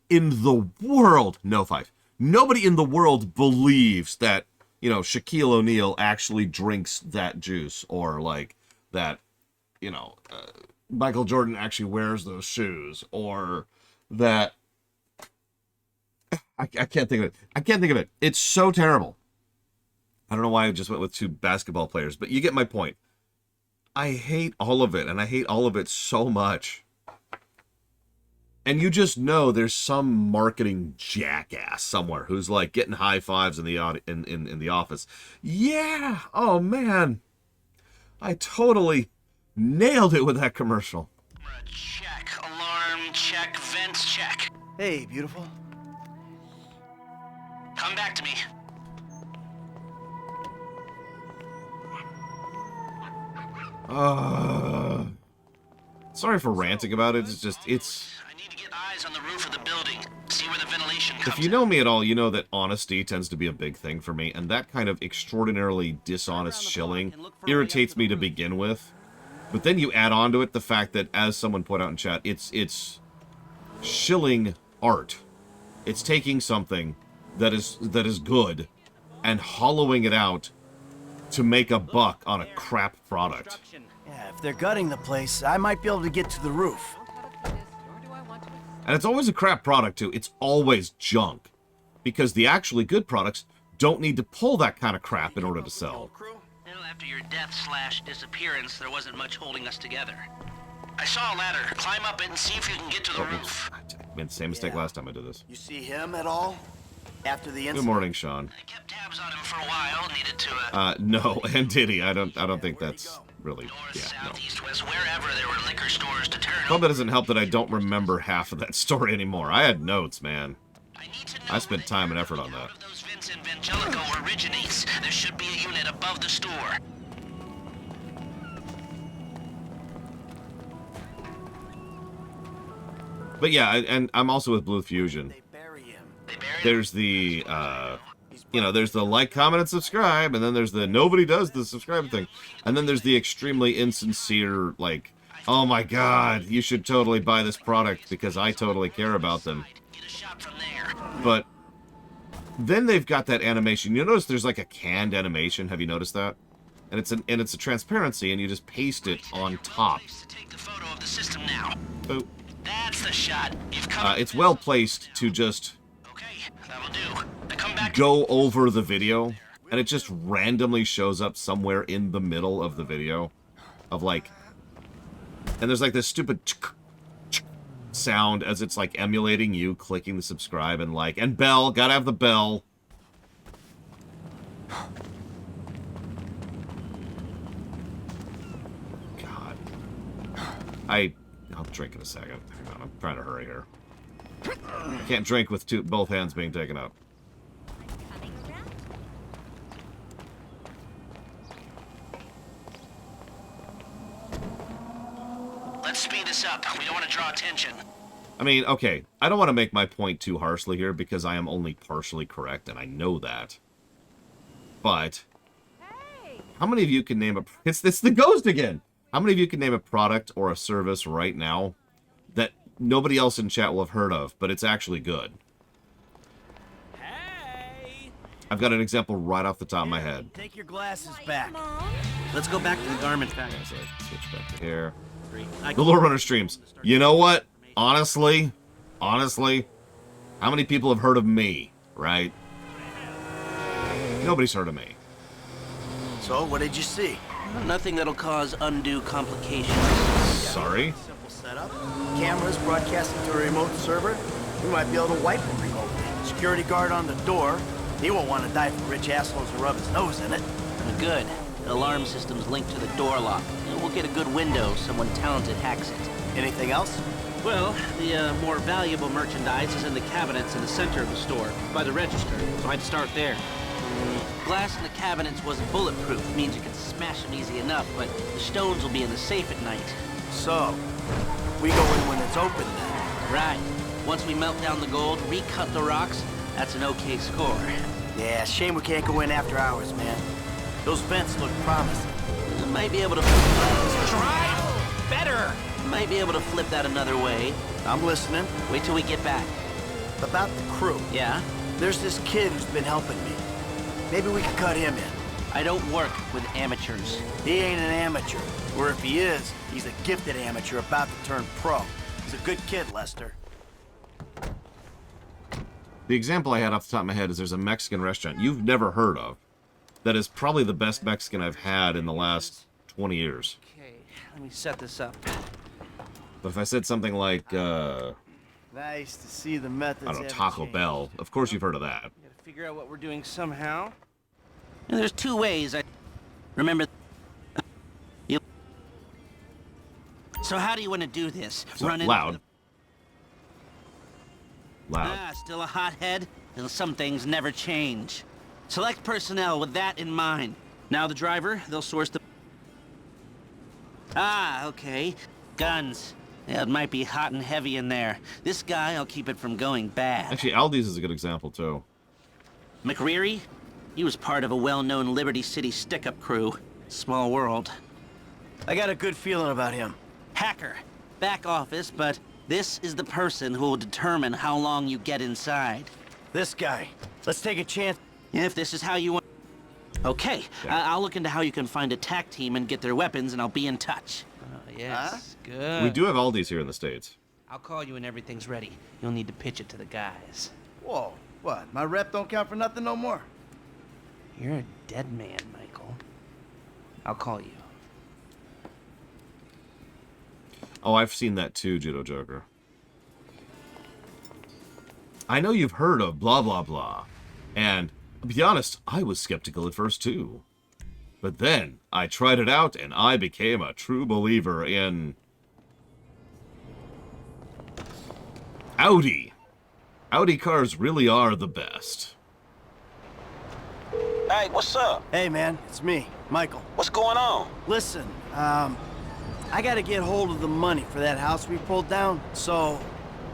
in the world, nobody in the world believes that, you know, Shaquille O'Neal actually drinks that juice, or like that, you know, Michael Jordan actually wears those shoes, or that I can't think of it. I can't think of it. It's so terrible. I don't know why I just went with two basketball players, but you get my point. I hate all of it, and I hate all of it so much. And you just know there's some marketing jackass somewhere who's like getting high fives in the in the office. Yeah. Oh man, I totally nailed it with that commercial. Check. Alarm check. Vents check. Hey, beautiful. Come back to me. Sorry for ranting about it. It's just, I need to get eyes on the roof of the building. See where the ventilation comes. If you know me at all, you know that honesty tends to be a big thing for me, and that kind of extraordinarily dishonest shilling irritates me to begin with. But then you add on to it the fact that, as someone put out in chat, it's shilling art. It's taking something that is good and hollowing it out to make a buck on a crap product. Yeah, if they're gutting the place, I might be able to get to the roof. And it's always a crap product, too. It's always junk. Because the actually good products don't need to pull that kind of crap in order to sell. Well, after your death/disappearance, there wasn't much holding us together. I saw a ladder. Climb up it and see if you can get to the roof. I made the same mistake last time I did this. You see him at all? After the incident? Good morning, Sean. I kept tabs on him for a while. Needed to, no, and did he? I don't think that's really, North, south, east, west, wherever there were liquor stores to turn. Probably doesn't help that I don't remember half of that story anymore. I had notes, man. I spent time and effort on that. Those vents in Vangelico originates. There should be a unit above the store. But yeah, and I'm also with Blue Fusion. There's the, there's the like, comment, and subscribe, and then there's the nobody does the subscribe thing. And then there's the extremely insincere, like, oh my god, you should totally buy this product because I totally care about them. But then they've got that animation. You notice there's like a canned animation. Have you noticed that? And it's a transparency, and you just paste it on top. Take the photo of the system now. Boop. That's the shot. You've come. It's well placed to just That'll do. I come back. Go over the video, and it just randomly shows up somewhere in the middle of the video, of like, and there's like this stupid sound as it's like emulating you clicking the subscribe and like, and bell, gotta have the bell. God. I'll drink in a second. Hang on, I'm trying to hurry here. Can't drink with both hands being taken out. Let's speed this up. We don't want to draw attention. I mean, okay, I don't want to make my point too harshly here because I am only partially correct, and I know that. But how many of you can name a... It's the ghost again! How many of you can name a product or a service right now that nobody else in chat will have heard of, but it's actually good? Hey! I've got an example right off the top of my head. Take your glasses back. Let's go back to the garment factory. So switch back to here. The Lore Runner streams. You know what? Honestly, how many people have heard of me, right? Nobody's heard of me. So, what did you see? Nothing that'll cause undue complications. Sorry? Simple setup. Cameras broadcasting to a remote server. We might be able to wipe it remotely. Security guard on the door. He won't want to die for rich assholes to rub his nose in it. Good. The alarm system's linked to the door lock. We'll get a good window. Someone talented hacks it. Anything else? Well, the more valuable merchandise is in the cabinets in the center of the store, by the register, so I'd start there. Glass in the cabinets wasn't bulletproof, means you can smash them easy enough, but the stones will be in the safe at night. So, we go in when it's open then? Right. Once we melt down the gold, recut the rocks, that's an okay score. Yeah, shame we can't go in after hours, man. Those vents look promising. Might be able to... Try better! Might be able to flip that another way. I'm listening. Wait till we get back. About the crew. Yeah? There's this kid who's been helping me. Maybe we could cut him in. I don't work with amateurs. He ain't an amateur. Or if he is, he's a gifted amateur about to turn pro. He's a good kid, Lester. The example I had off the top of my head is there's a Mexican restaurant you've never heard of that is probably the best Mexican I've had in the last 20 years. Okay, let me set this up. But if I said something like, Nice to see the methods. I don't know, haven't Taco changed. Bell. Of course you've heard of that. Gotta figure out what we're doing somehow. And there's two ways. Remember. You. So how do you want to do this? So Run loud. Loud. Ah, still a hothead? Well, some things never change. Select personnel with that in mind. Now the driver, they'll source the... Ah, okay. Guns. Yeah, it might be hot and heavy in there. This guy, I'll keep it from going bad. Actually, Aldi's is a good example, too. McReary? He was part of a well-known Liberty City stick-up crew. Small world. I got a good feeling about him. Hacker. Back office, but this is the person who will determine how long you get inside. This guy. Let's take a chance. If this is how you want... Okay, I'll look into how you can find a TAC team and get their weapons, and I'll be in touch. Oh, yes. Good. We do have Aldi's here in the States. I'll call you when everything's ready. You'll need to pitch it to the guys. Whoa, what? My rep don't count for nothing no more? You're a dead man, Michael. I'll call you. Oh, I've seen that too, Judo Joker. I know you've heard of blah, blah, blah. And, to be honest, I was skeptical at first too. But then, I tried it out, and I became a true believer in... Audi. Audi cars really are the best. Hey, what's up? Hey, man, it's me, Michael. What's going on? Listen, I gotta get hold of the money for that house we pulled down, so...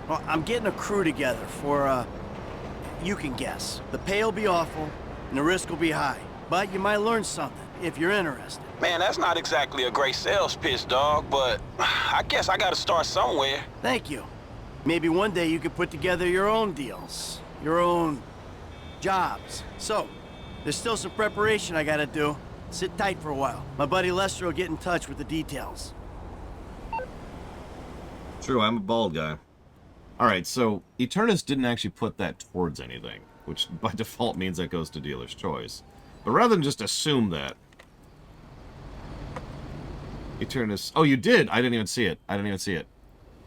Well, I'm getting a crew together for, you can guess. The pay will be awful, and the risk will be high. But you might learn something, if you're interested. Man, that's not exactly a great sales pitch, dog, but I guess I gotta start somewhere. Thank you. Maybe one day you could put together your own deals, your own jobs. So, there's still some preparation I gotta do. Sit tight for a while. My buddy Lester will get in touch with the details. True, I'm a bald guy. Alright, so Eternus didn't actually put that towards anything, which by default means that goes to dealer's choice. But rather than just assume that... Eternus... Oh, you did! I didn't even see it. I didn't even see it.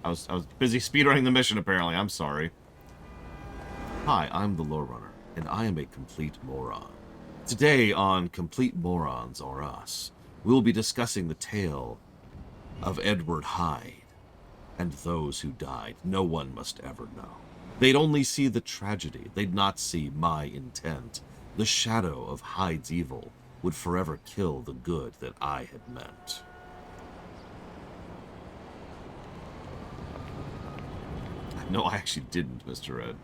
I was busy speedrunning the mission, apparently. I'm sorry. Hi, I'm the Lore Runner, and I am a complete moron. Today on Complete Morons or Us, we'll be discussing the tale of Edward Hyde and those who died. No one must ever know. They'd only see the tragedy. They'd not see my intent. The shadow of Hyde's evil would forever kill the good that I had meant. No, I actually didn't, Mr. Ed.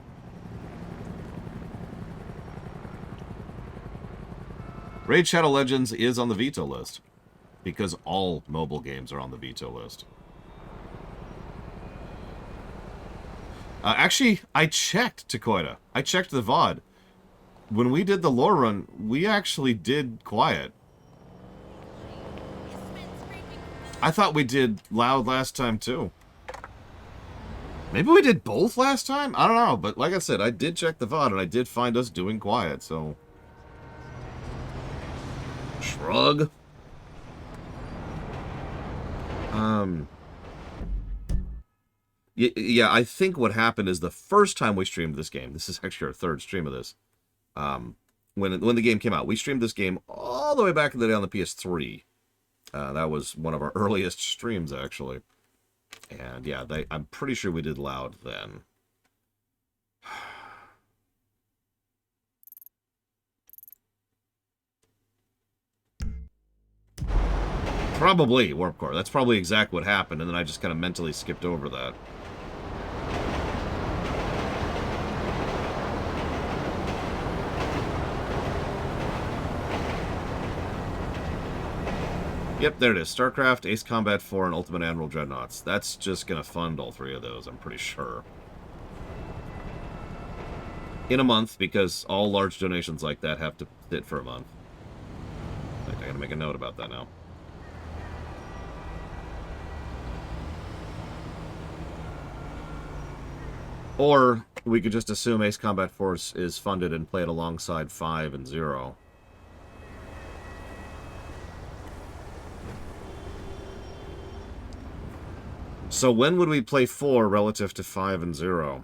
Raid Shadow Legends is on the veto list, because all mobile games are on the veto list. Actually, I checked, Takoida. I checked the VOD. When we did the lore run, we actually did quiet. I thought we did loud last time, too. Maybe we did both last time? I don't know, but like I said, I did check the VOD, and I did find us doing quiet, so... Shrug. Yeah, I think what happened is the first time we streamed this game, this is actually our third stream of this, when the game came out, we streamed this game all the way back in the day on the PS3. That was one of our earliest streams, actually. And yeah, I'm pretty sure we did loud then. Probably, Warp Core. That's probably exactly what happened, and then I just kind of mentally skipped over that. Yep, there it is. StarCraft, Ace Combat 4, and Ultimate Admiral Dreadnoughts. That's just going to fund all three of those, I'm pretty sure. In a month, because all large donations like that have to sit for a month. I gotta make a note about that now. Or we could just assume Ace Combat Force is funded and played alongside 5 and 0. So when would we play 4 relative to 5 and 0?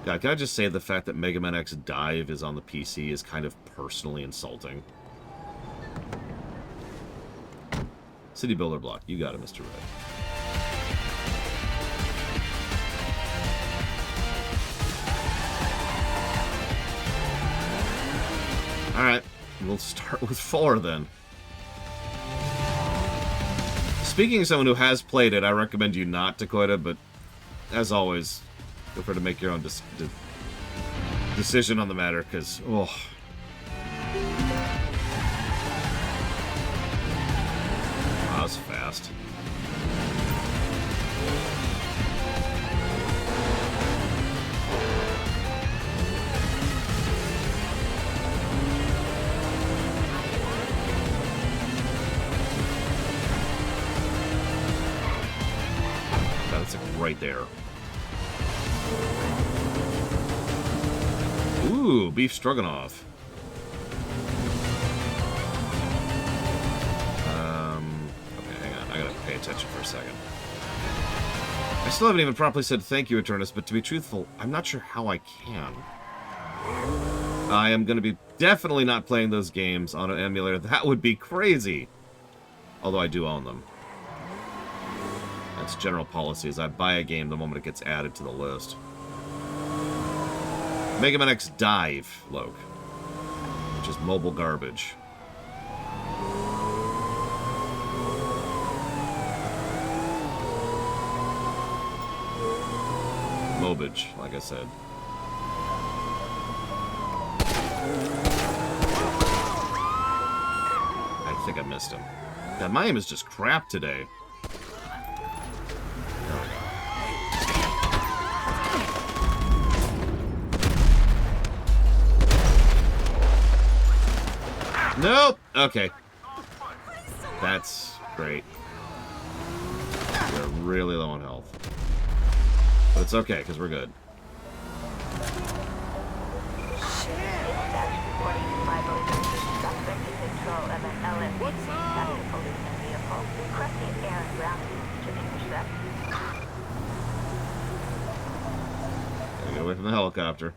God, can I just say the fact that Mega Man X Dive is on the PC is kind of personally insulting? City Builder Block. You got it, Mr. Red. Alright, we'll start with 4 then. Speaking of someone who has played it, I recommend you not to quit it, but as always, feel free to make your own decision on the matter, because, oh. Wow, that was fast. That's right there. Ooh, beef stroganoff. Okay, hang on. I gotta pay attention for a second. I still haven't even properly said thank you, Eternus, but to be truthful, I'm not sure how I can. I am gonna be definitely not playing those games on an emulator. That would be crazy. Although I do own them. That's general policy, is I buy a game the moment it gets added to the list. Mega Man X Dive, Loke. Which is mobile garbage. Mobage, like I said. I think I missed him. God, my aim is just crap today. Nope! Okay. That's great. We're really low on health. But it's okay, because we're good. Gotta get away from the helicopter.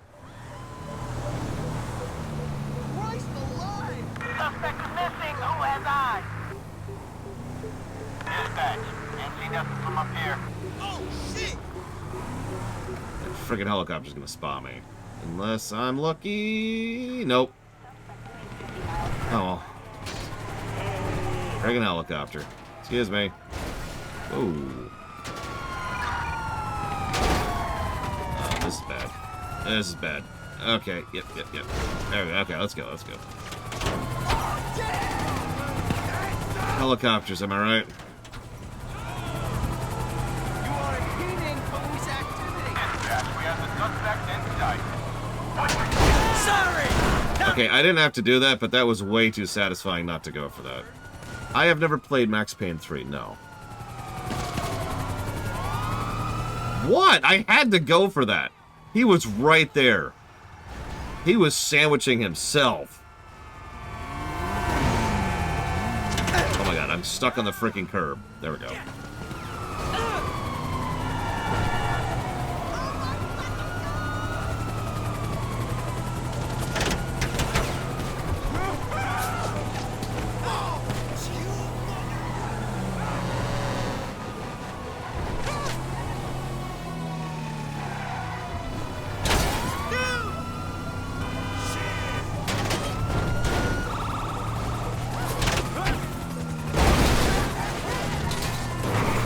Suspect is missing. Who has eyes? Dispatch. Can't see nothing from up here. Oh, shit! That friggin' helicopter's gonna spot me. Unless I'm lucky... Nope. Oh. Friggin' helicopter. Excuse me. Ooh. Oh, this is bad. This is bad. Okay, yep. There we go. Okay, let's go. Helicopters, am I right? You are impeding police activity. Dispatch, we have the suspect in sight. Sorry! Okay, I didn't have to do that, but that was way too satisfying not to go for that. I have never played Max Payne 3, no. What? I had to go for that. He was right there. He was sandwiching himself. Oh my god, I'm stuck on the freaking curb. There we go.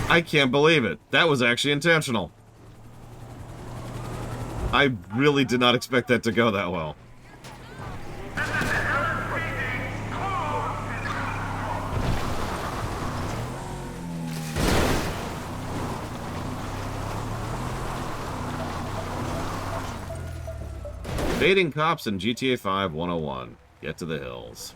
I can't believe it. That was actually intentional. I really did not expect that to go that well. Evading cops in GTA 5 101. Get to the hills.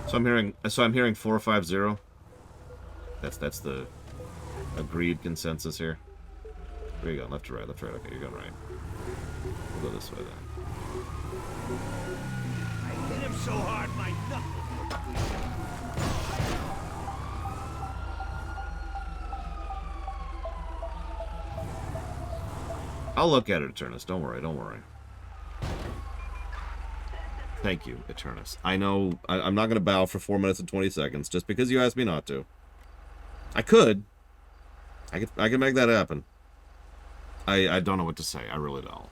So I'm hearing 450. That's the agreed consensus here? Where you going? Left to right, left to right. Okay, you're going right. We'll go this way then. I hit him so hard, my knuckles. I'll look at it, Eternus. Don't worry, don't worry. Thank you, Eternus. I know I'm not going to bow for 4 minutes and 20 seconds just because you asked me not to. I could. I could make that happen. I don't know what to say. I really don't.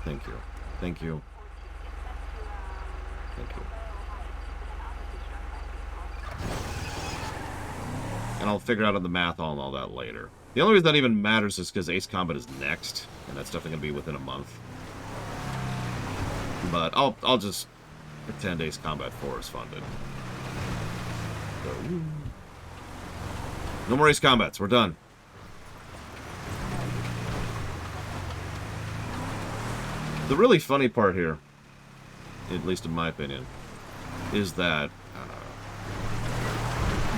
Thank you. Thank you. Thank you. And I'll figure out on the math on all that later. The only reason that even matters is because Ace Combat is next, and that's definitely going to be within a month. But I'll just pretend Ace Combat 4 is funded. So, no more Ace Combats. We're done. The really funny part here, at least in my opinion, is that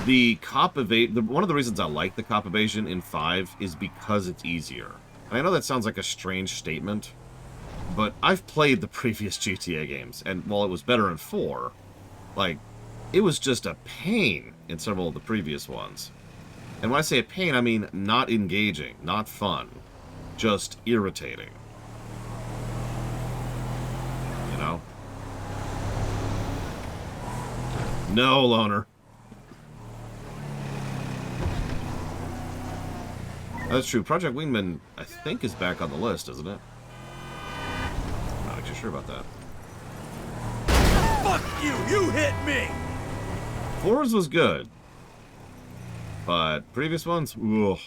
the cop evasion. One of the reasons I like the cop evasion in 5 is because it's easier. And I know that sounds like a strange statement, but I've played the previous GTA games, and while it was better in 4, like, it was just a pain in several of the previous ones. And when I say a pain, I mean not engaging, not fun, just irritating. You know? No, Loner. That's true. Project Wingman, I think, is back on the list, isn't it? I'm not actually sure about that. Fuck you! You hit me! 4's was good. But previous ones? Ugh.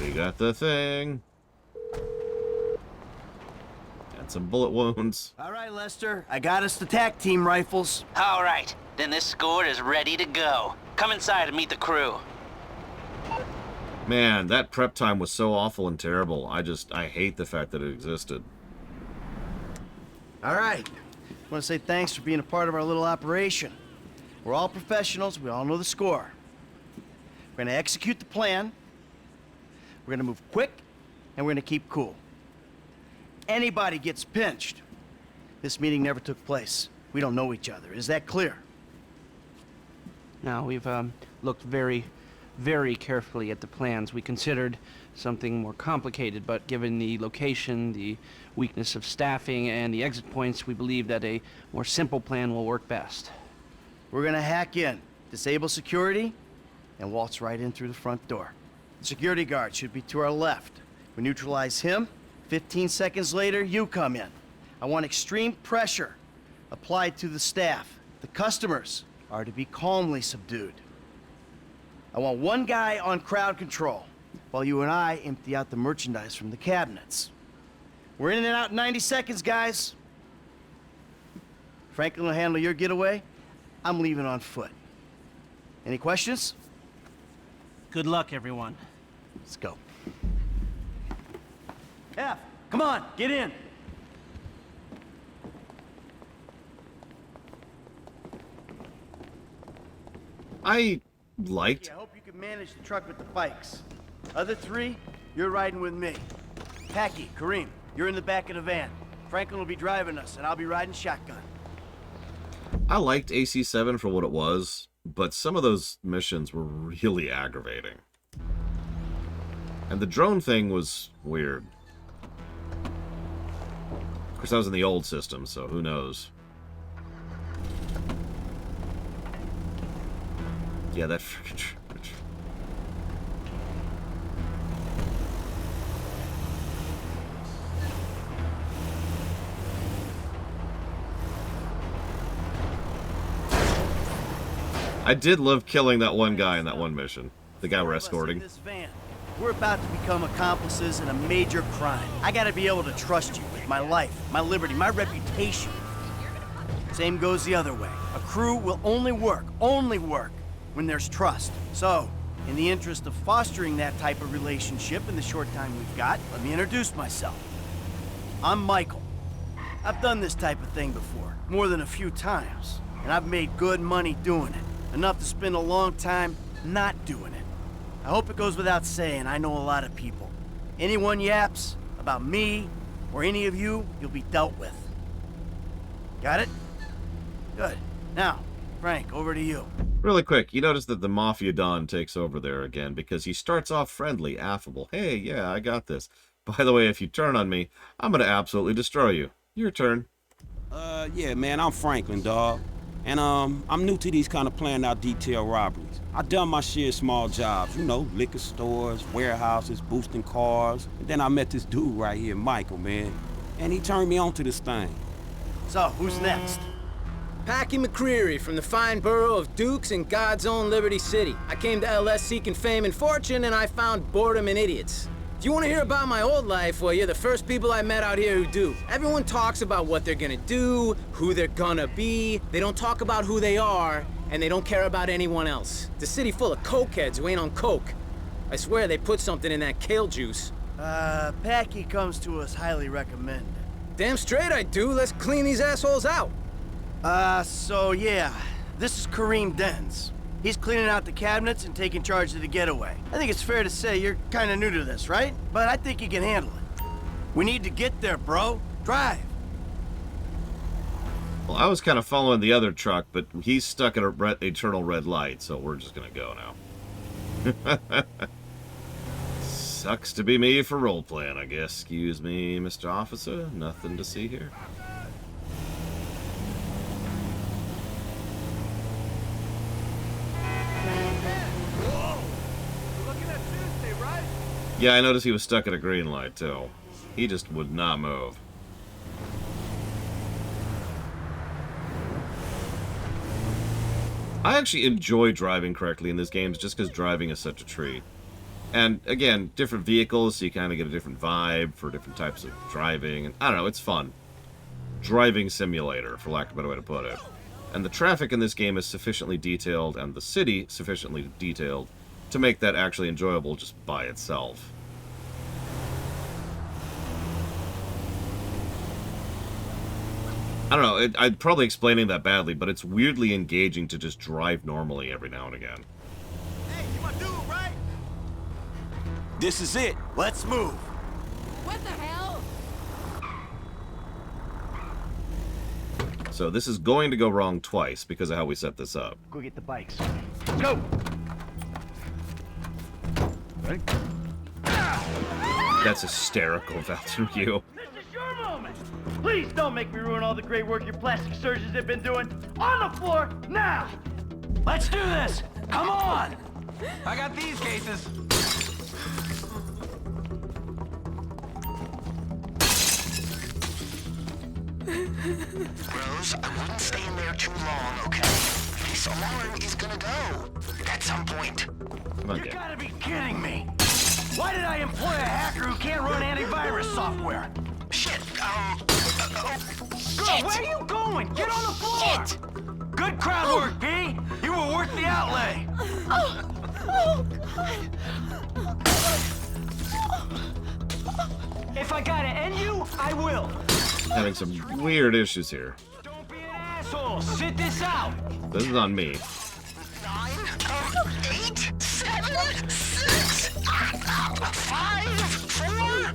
We got the thing. Got some bullet wounds. All right, Lester. I got us the TAC team rifles. All right. Then this score is ready to go. Come inside and meet the crew. Man, that prep time was so awful and terrible. I hate the fact that it existed. All right. I want to say thanks for being a part of our little operation. We're all professionals. We all know the score. We're going to execute the plan. We're going to move quick, and we're going to keep cool. Anybody gets pinched. This meeting never took place. We don't know each other. Is that clear? Now, we've looked very, very carefully at the plans. We considered something more complicated, but given the location, the weakness of staffing, and the exit points, we believe that a more simple plan will work best. We're gonna hack in, disable security, and waltz right in through the front door. The security guard should be to our left. We neutralize him. 15 seconds later, you come in. I want extreme pressure applied to the staff. The customers are to be calmly subdued. I want one guy on crowd control, while you and I empty out the merchandise from the cabinets. We're in and out in 90 seconds, guys. Franklin will handle your getaway. I'm leaving on foot. Any questions? Good luck, everyone. Let's go. F, come on, get in. I liked. I hope you can manage the truck with the bikes. Other three, you're riding with me. Packy, Kareem, you're in the back of the van. Franklin will be driving us, and I'll be riding shotgun. I liked AC7 for what it was, but some of those missions were really aggravating. And the drone thing was weird. Of course, I was in the old system, so who knows. Yeah, that freaking Trevor. I did love killing that one guy in that one mission. The guy we're escorting. This van. We're about to become accomplices in a major crime. I gotta be able to trust you with my life, my liberty, my reputation. Same goes the other way. A crew will only work when there's trust. So, In the interest of fostering that type of relationship in the short time we've got, let me introduce myself. I'm Michael. I've done this type of thing before, more than a few times, and I've made good money doing it. Enough to spend a long time not doing it. I hope it goes without saying, I know a lot of people. Anyone yaps about me or any of you, you'll be dealt with. Got it? Good. Now, Frank, over to you. Really quick, you notice that the Mafia Don takes over there again because he starts off friendly, affable. Hey, yeah, I got this. By the way, if you turn on me, I'm going to absolutely destroy you. Your turn. Yeah, man, I'm Franklin, dawg. And, I'm new to these kind of planned out detail robberies. I done my share of small jobs, you know, liquor stores, warehouses, boosting cars. And then I met this dude right here, Michael, man. And he turned me on to this thing. So, who's next? Packy McCreary from the fine borough of Dukes in God's own Liberty City. I came to LS seeking fame and fortune, and I found boredom and idiots. If you want to hear about my old life, well, you're the first people I met out here who do. Everyone talks about what they're gonna do, who they're gonna be. They don't talk about who they are, and they don't care about anyone else. It's a city full of cokeheads who ain't on coke. I swear they put something in that kale juice. Packy comes to us highly recommended. Damn straight I do. Let's clean these assholes out. So yeah, this is Kareem Dens. He's cleaning out the cabinets and taking charge of the getaway. I think it's fair to say you're kind of new to this, right? But I think you can handle it. We need to get there, bro. Drive. Well, I was kind of following the other truck, but he's stuck at a eternal red light, so we're just going to go now. Sucks to be me for role-playing, I guess. Excuse me, Mr. Officer. Nothing to see here. Yeah, I noticed he was stuck at a green light, too. He just would not move. I actually enjoy driving correctly in these games just because driving is such a treat. And, again, different vehicles, so you kind of get a different vibe for different types of driving. And I don't know, it's fun. Driving simulator, for lack of a better way to put it. And the traffic in this game is sufficiently detailed, and the city sufficiently detailed, to make that actually enjoyable just by itself. I don't know, I'm probably explaining that badly, but it's weirdly engaging to just drive normally every now and again. Hey, you my dude, right? This is it. Let's move. What the hell? So this is going to go wrong twice because of how we set this up. Go get the bikes. Go! Ready? That's hysterical, that's from you. This is your moment! Please don't make me ruin all the great work your plastic surgeons have been doing. On the floor, now! Let's do this! Come on! I got these cases. Rose, I wouldn't stay in there too long, okay? This alarm is gonna go. At some point. You gotta be kidding me! Why did I employ a hacker who can't run antivirus software? Shit, Girl, where are you going? Get on the floor! Shit. Good crowd work, P! You were worth the outlay! Oh, God. If I gotta end you, I will! Having some weird issues here. Don't be an asshole! Sit this out! This is on me. 9, 8, 7, 6, 5, 4,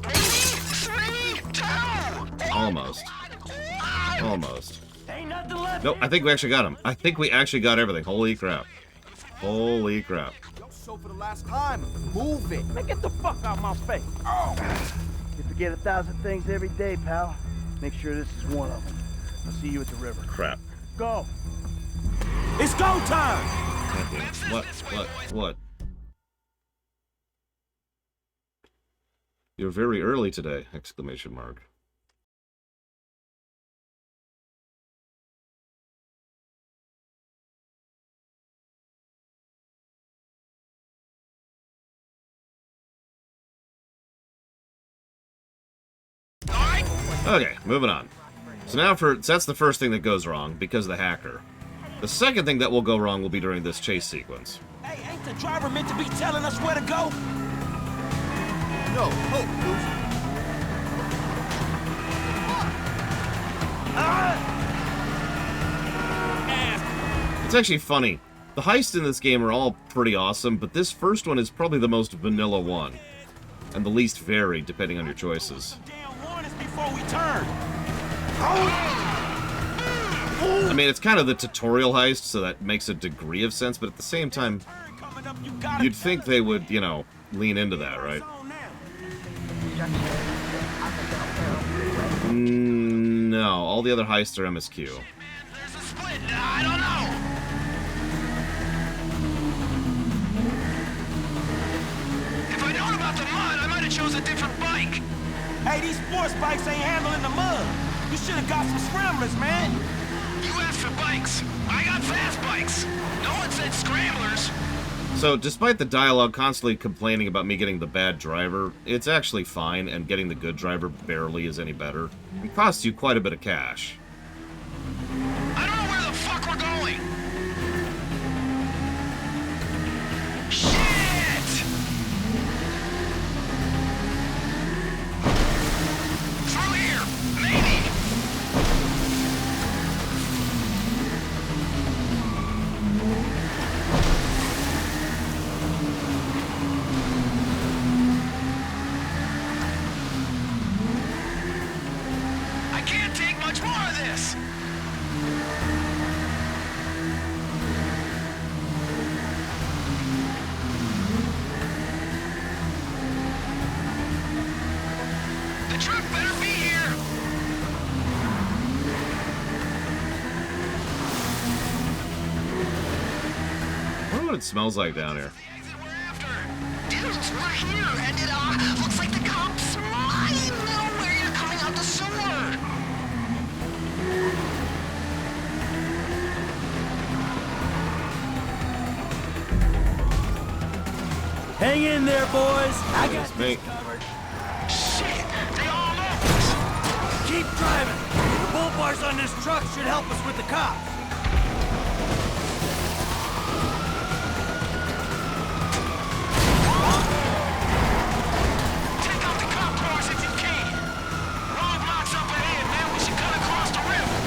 maybe 3, 2. Almost. Almost. Ain't nothing left. Nope, I think we actually got him. I think we actually got everything. Holy crap. Holy crap. So for the last time, move it. Man, get the fuck out my face. Oh. You forget 1,000 things every day, pal. Make sure this is one of them. I'll see you at the river. Crap. Go. It's go time! What? You're very early today! Exclamation mark. Okay, moving on. So now so that's the first thing that goes wrong because of the hacker. The second thing that will go wrong will be during this chase sequence. Hey, ain't the driver meant to be telling us where to go? No, hope, loser. It's actually funny. The heists in this game are all pretty awesome, but this first one is probably the most vanilla one. And the least varied, depending on your choices. Before we turn. I mean, it's kind of the tutorial heist, so that makes a degree of sense, but at the same time, you'd think they would, you know, lean into that, right? No, all the other heists are MSQ. I don't know. If I'd known about the mud, I might have chose a different bike. Hey, these sports bikes ain't handling the mud. You should have got some scramblers, man. You asked for bikes. I got fast bikes. No one said scramblers. So, despite the dialogue constantly complaining about me getting the bad driver, it's actually fine, and getting the good driver barely is any better. It costs you quite a bit of cash. I don't know where the fuck we're going. Shit! Through here, maybe. I can't take much more of this. The truck better be here. I wonder what it smells like down here. Dudes, we're here, and it looks like the cops might know where you're coming out the sewer. Hang in there, boys. I got me. this covered. Shit, they all know us. Keep driving. The bull bars on this truck should help us with the cops. Take out the cop cars if you can. Roadblocks up ahead, man. We should cut across the river.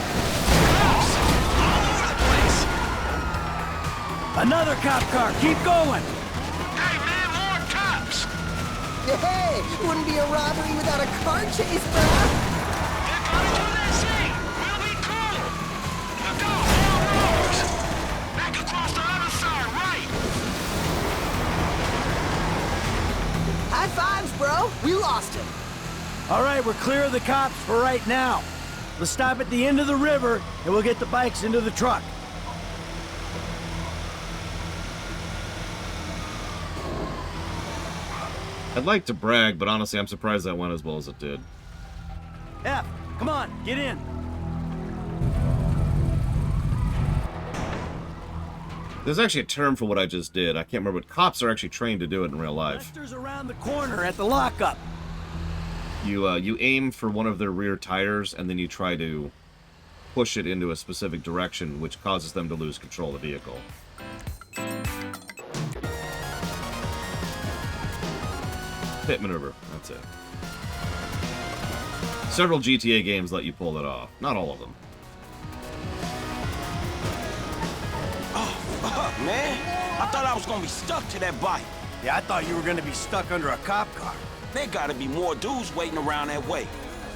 Cops all over the place. Another cop car. Keep going. Hey, man, more cops. Hey, wouldn't be a robbery without a car chase, bro. They're gonna do their thing. We'll be cool. Look out, more roads. Back across the other side, right. High fives, bro. We lost him. All right, we're clear of the cops for right now. Let's stop at the end of the river, and we'll get the bikes into the truck. I'd like to brag, but honestly, I'm surprised that went as well as it did. F, come on, get in. There's actually a term for what I just did. I can't remember, but cops are actually trained to do it in real life. Lester's around the corner at the lockup. You aim for one of their rear tires, and then you try to push it into a specific direction, which causes them to lose control of the vehicle. Pit maneuver, that's it. Several GTA games let you pull that off. Not all of them. Oh, fuck, man. I thought I was gonna be stuck to that bike. Yeah, I thought you were gonna be stuck under a cop car. There gotta be more dudes waiting around that way.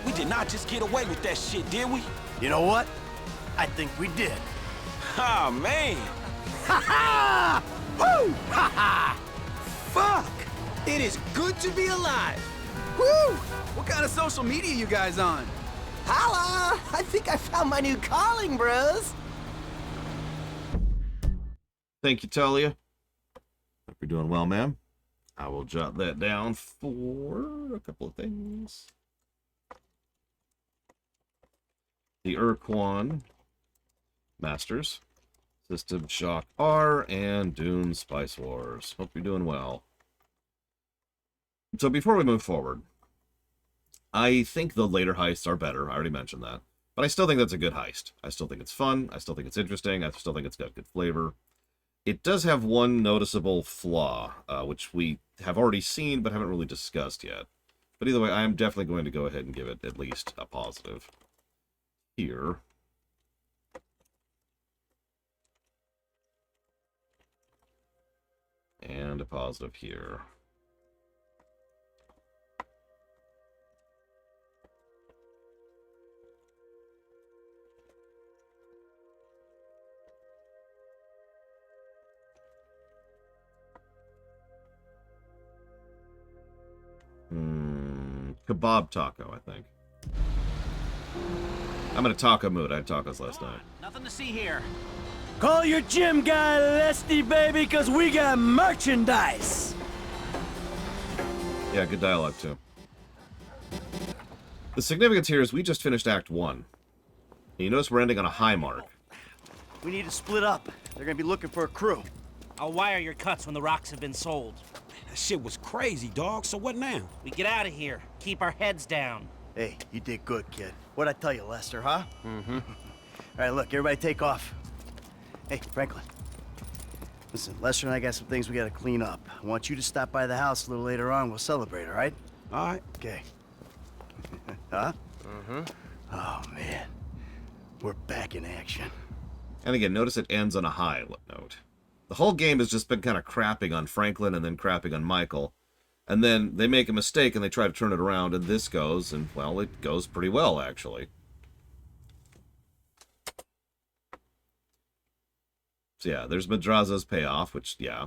We did not just get away with that shit, did we? You know what? I think we did. Ah, man. Ha ha! Woo! Ha ha! Fuck! It is good to be alive. Woo! What kind of social media you guys on? Holla! I think I found my new calling, bros. Thank you, Talia. Hope you're doing well, ma'am. I will jot that down for a couple of things. The Urquan Masters, System Shock R, and Dune Spice Wars. Hope you're doing well. So before we move forward, I think the later heists are better. I already mentioned that. But I still think that's a good heist. I still think it's fun. I still think it's interesting. I still think it's got good flavor. It does have one noticeable flaw, which we have already seen but haven't really discussed yet. But either way, I am definitely going to go ahead and give it at least a positive. Here. And a positive here. Kebab taco, I think. I'm in a taco mood. I had tacos last night. Nothing to see here. Call your gym guy, Lesty, baby, because we got merchandise. Yeah, good dialogue, too. The significance here is we just finished Act 1. And you notice we're ending on a high mark. We need to split up. They're going to be looking for a crew. I'll wire your cuts when the rocks have been sold. That shit was crazy, dog. So what now? We get out of here. Keep our heads down. Hey, you did good, kid. What'd I tell you, Lester, huh? Mm-hmm. All right, look, everybody take off. Hey, Franklin. Listen, Lester and I got some things we gotta clean up. I want you to stop by the house a little later on. We'll celebrate, all right? All right. Okay. Huh? Mm-hmm. Oh, man. We're back in action. And again, notice it ends on a high note. The whole game has just been kind of crapping on Franklin and then crapping on Michael. And then they make a mistake and they try to turn it around, and this goes, and, well, it goes pretty well, actually. So, yeah, there's Madraza's payoff, which, yeah.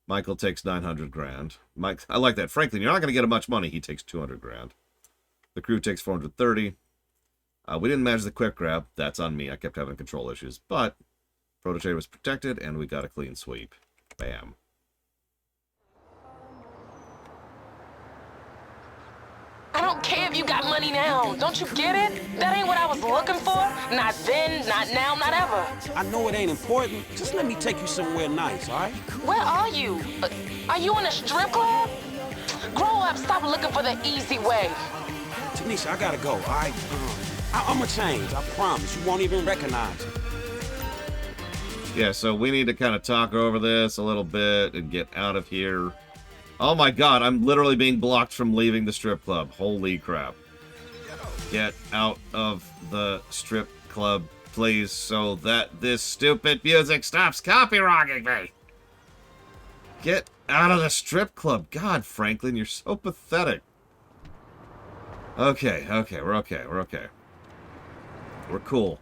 Michael takes 900 grand. Mike, I like that. Franklin, you're not going to get him much money. He takes 200 grand. The crew takes 430. We didn't manage the quick grab. That's on me. I kept having control issues. But Prototrader was protected, and we got a clean sweep. Bam. I don't care if you got money now. Don't you get it? That ain't what I was looking for. Not then, not now, not ever. I know it ain't important. Just let me take you somewhere nice, all right? Where are you? Are you in a strip club? Grow up, stop looking for the easy way. Tanisha, I gotta go, all right? I'm gonna change, I promise. You won't even recognize it. Yeah, so we need to kind of talk over this a little bit and get out of here. Oh my god, I'm literally being blocked from leaving the strip club. Holy crap. Get out of the strip club, please, so that this stupid music stops copywriting me. Get out of the strip club. God, Franklin, you're so pathetic. Okay, we're okay. We're cool.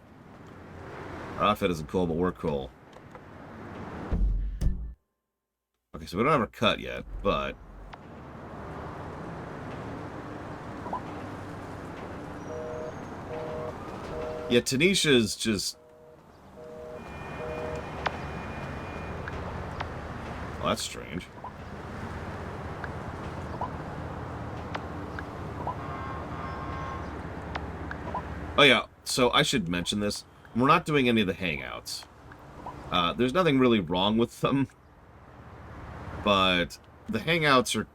Our outfit isn't cool, but we're cool. Okay, so we don't have our cut yet, but... yeah, Tanisha's just... well, that's strange. Oh yeah, so I should mention this. We're not doing any of the hangouts. There's nothing really wrong with them. But the hangouts are...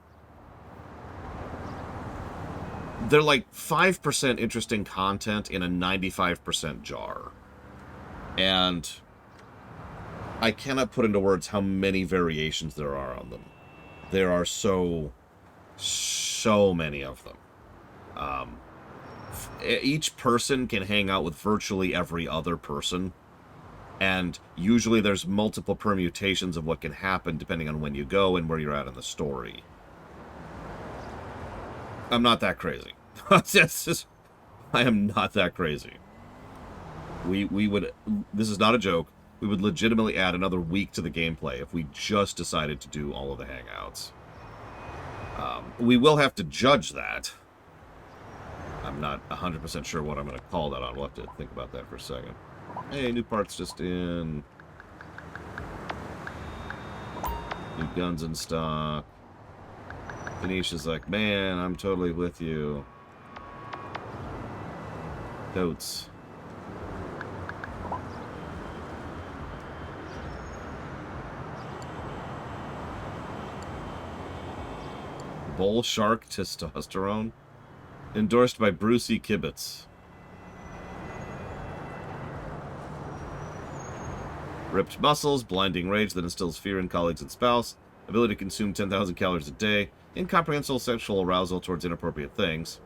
they're like 5% interesting content in a 95% jar. And I cannot put into words how many variations there are on them. There are so many of them. Each person can hang out with virtually every other person. And usually there's multiple permutations of what can happen depending on when you go and where you're at in the story. I'm not that crazy. I am not that crazy. We would... this is not a joke. We would legitimately add another week to the gameplay if we just decided to do all of the hangouts. We will have to judge that. I'm not 100% sure what I'm going to call that on. We'll have to think about that for a second. Hey, new parts just in. New guns in stock. Tanisha's like, man, I'm totally with you. Totes. Bull Shark Testosterone. Endorsed by Brucey Kibitz. Ripped muscles, blinding rage that instills fear in colleagues and spouse, ability to consume 10,000 calories a day, incomprehensible sexual arousal towards inappropriate things.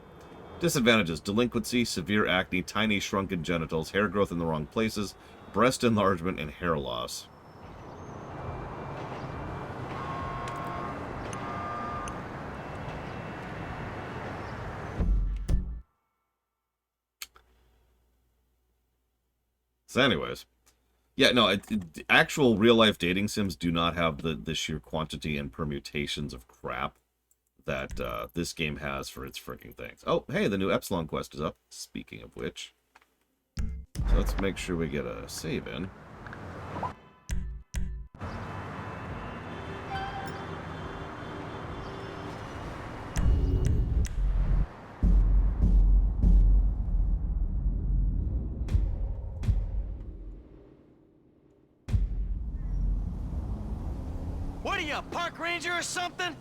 Disadvantages: delinquency, severe acne, tiny shrunken genitals, hair growth in the wrong places, breast enlargement, and hair loss. So anyways, yeah, no, actual real-life dating sims do not have the sheer quantity and permutations of crap that this game has for its freaking things. Oh, hey, the new Epsilon quest is up, speaking of which. So let's make sure we get a save in. What are you, a park ranger or something?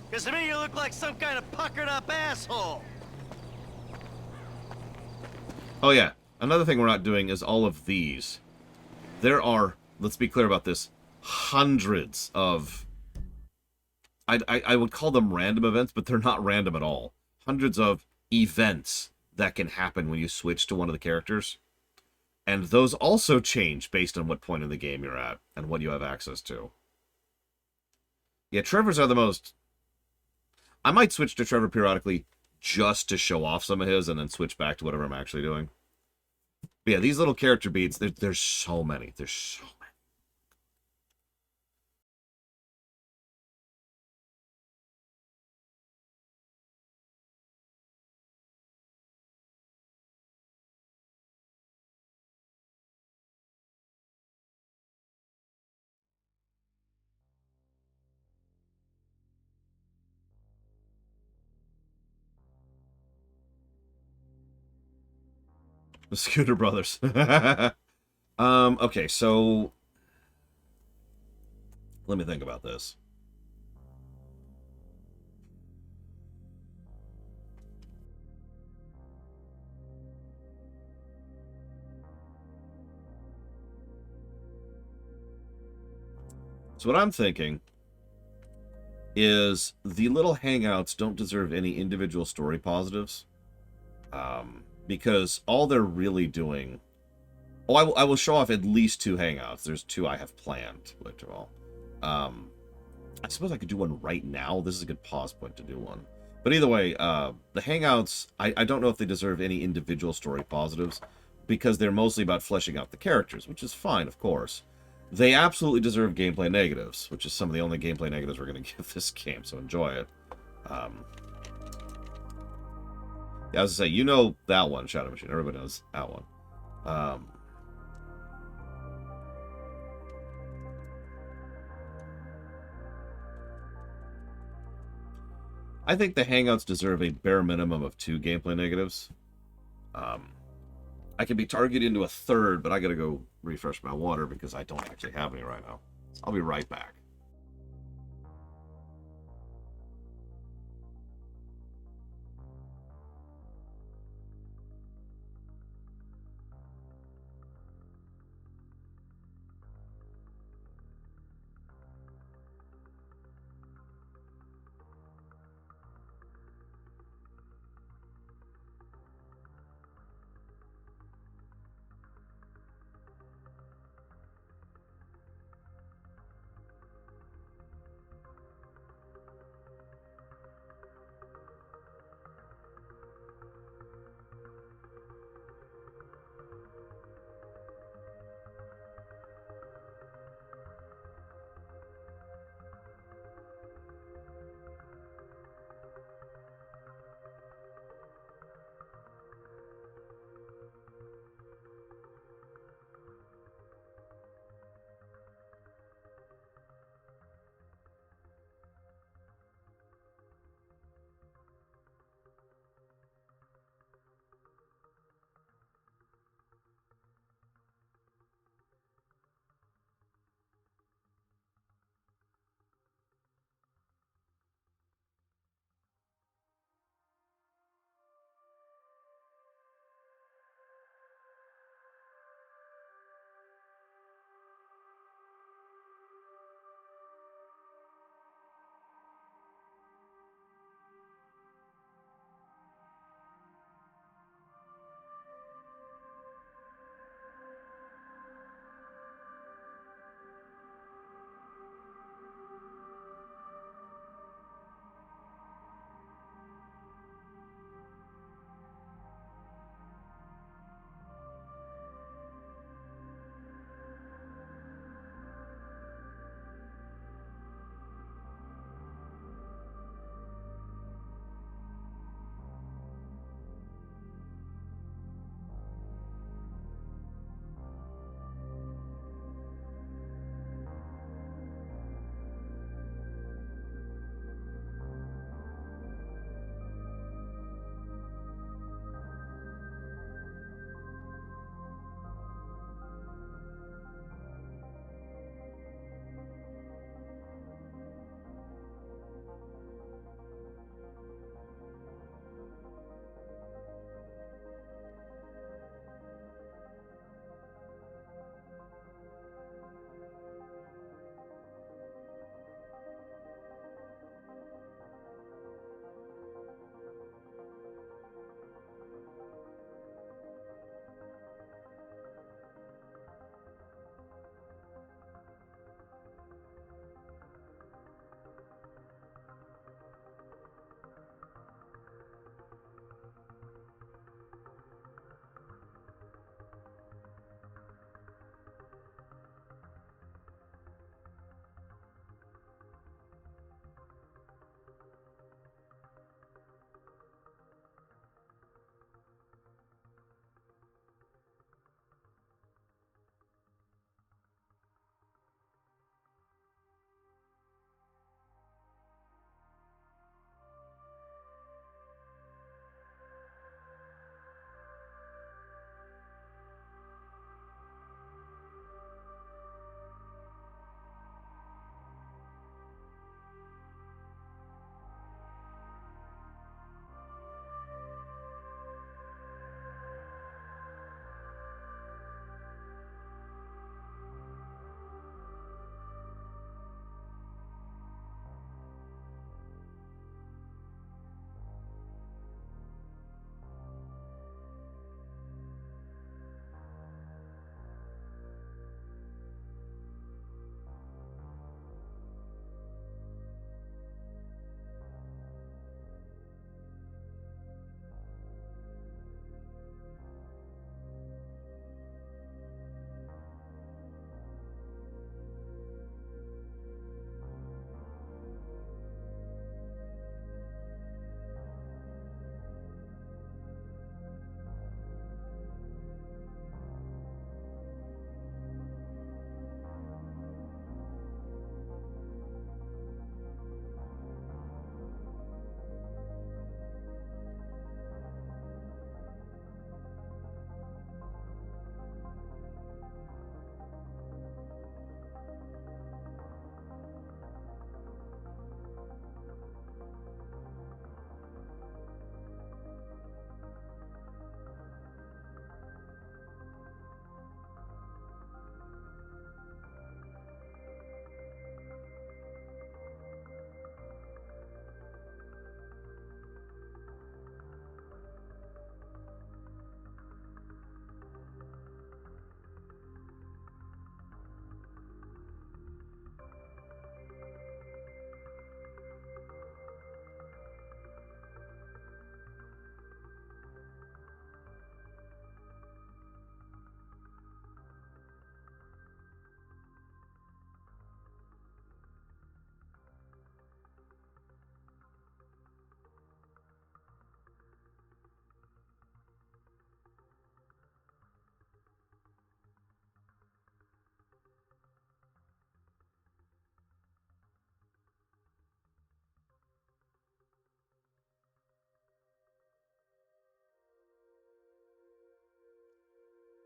Because to me you look like some kind of puckered up asshole. Oh yeah, another thing we're not doing is all of these. There are, let's be clear about this, hundreds of... I would call them random events, but they're not random at all. Hundreds of events that can happen when you switch to one of the characters. And those also change based on what point in the game you're at and what you have access to. Yeah, Trevor's are the most... I might switch to Trevor periodically just to show off some of his and then switch back to whatever I'm actually doing. But yeah, these little character beats, there's so many. There's so many. The Scooter Brothers. Okay, so... let me think about this. So what I'm thinking is the little hangouts don't deserve any individual story positives. Because all they're really doing... Oh, I will show off at least 2 hangouts. There's 2 I have planned, literally. I suppose I could do one right now. This is a good pause point to do one. But either way, the hangouts, I don't know if they deserve any individual story positives, because they're mostly about fleshing out the characters, which is fine, of course. They absolutely deserve gameplay negatives, which is some of the only gameplay negatives we're going to give this game, so enjoy it. Yeah, as I say, you know that one, Shadow Machine. Everybody knows that one. I think the Hangouts deserve a bare minimum of 2 gameplay negatives. I can be targeted into a 3rd, but I gotta go refresh my water because I don't actually have any right now. I'll be right back.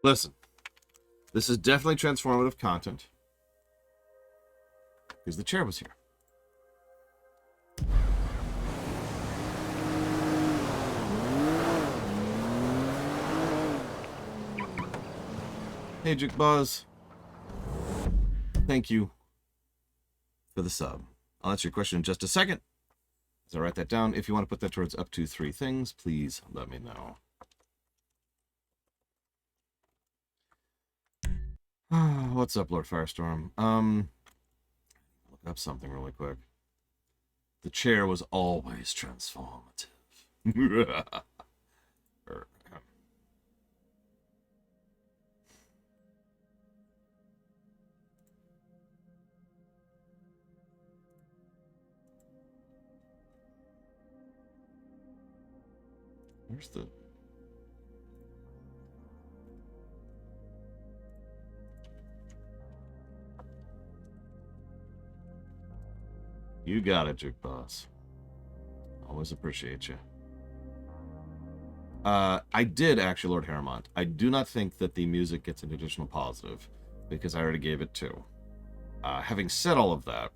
Listen, this is definitely transformative content. Because the chair was here. Hey, Juke Buzz. Thank you for the sub. I'll answer your question in just a second. As I write that down, if you want to put that towards up to 3 things, please let me know. What's up, Lord Firestorm? Look up something really quick. The chair was always transformative. Where's the... You got it, Juke Boss. Always appreciate you. I did, actually, Lord Harrimont. I do not think that the music gets an additional positive, because I already gave it 2. Having said all of that,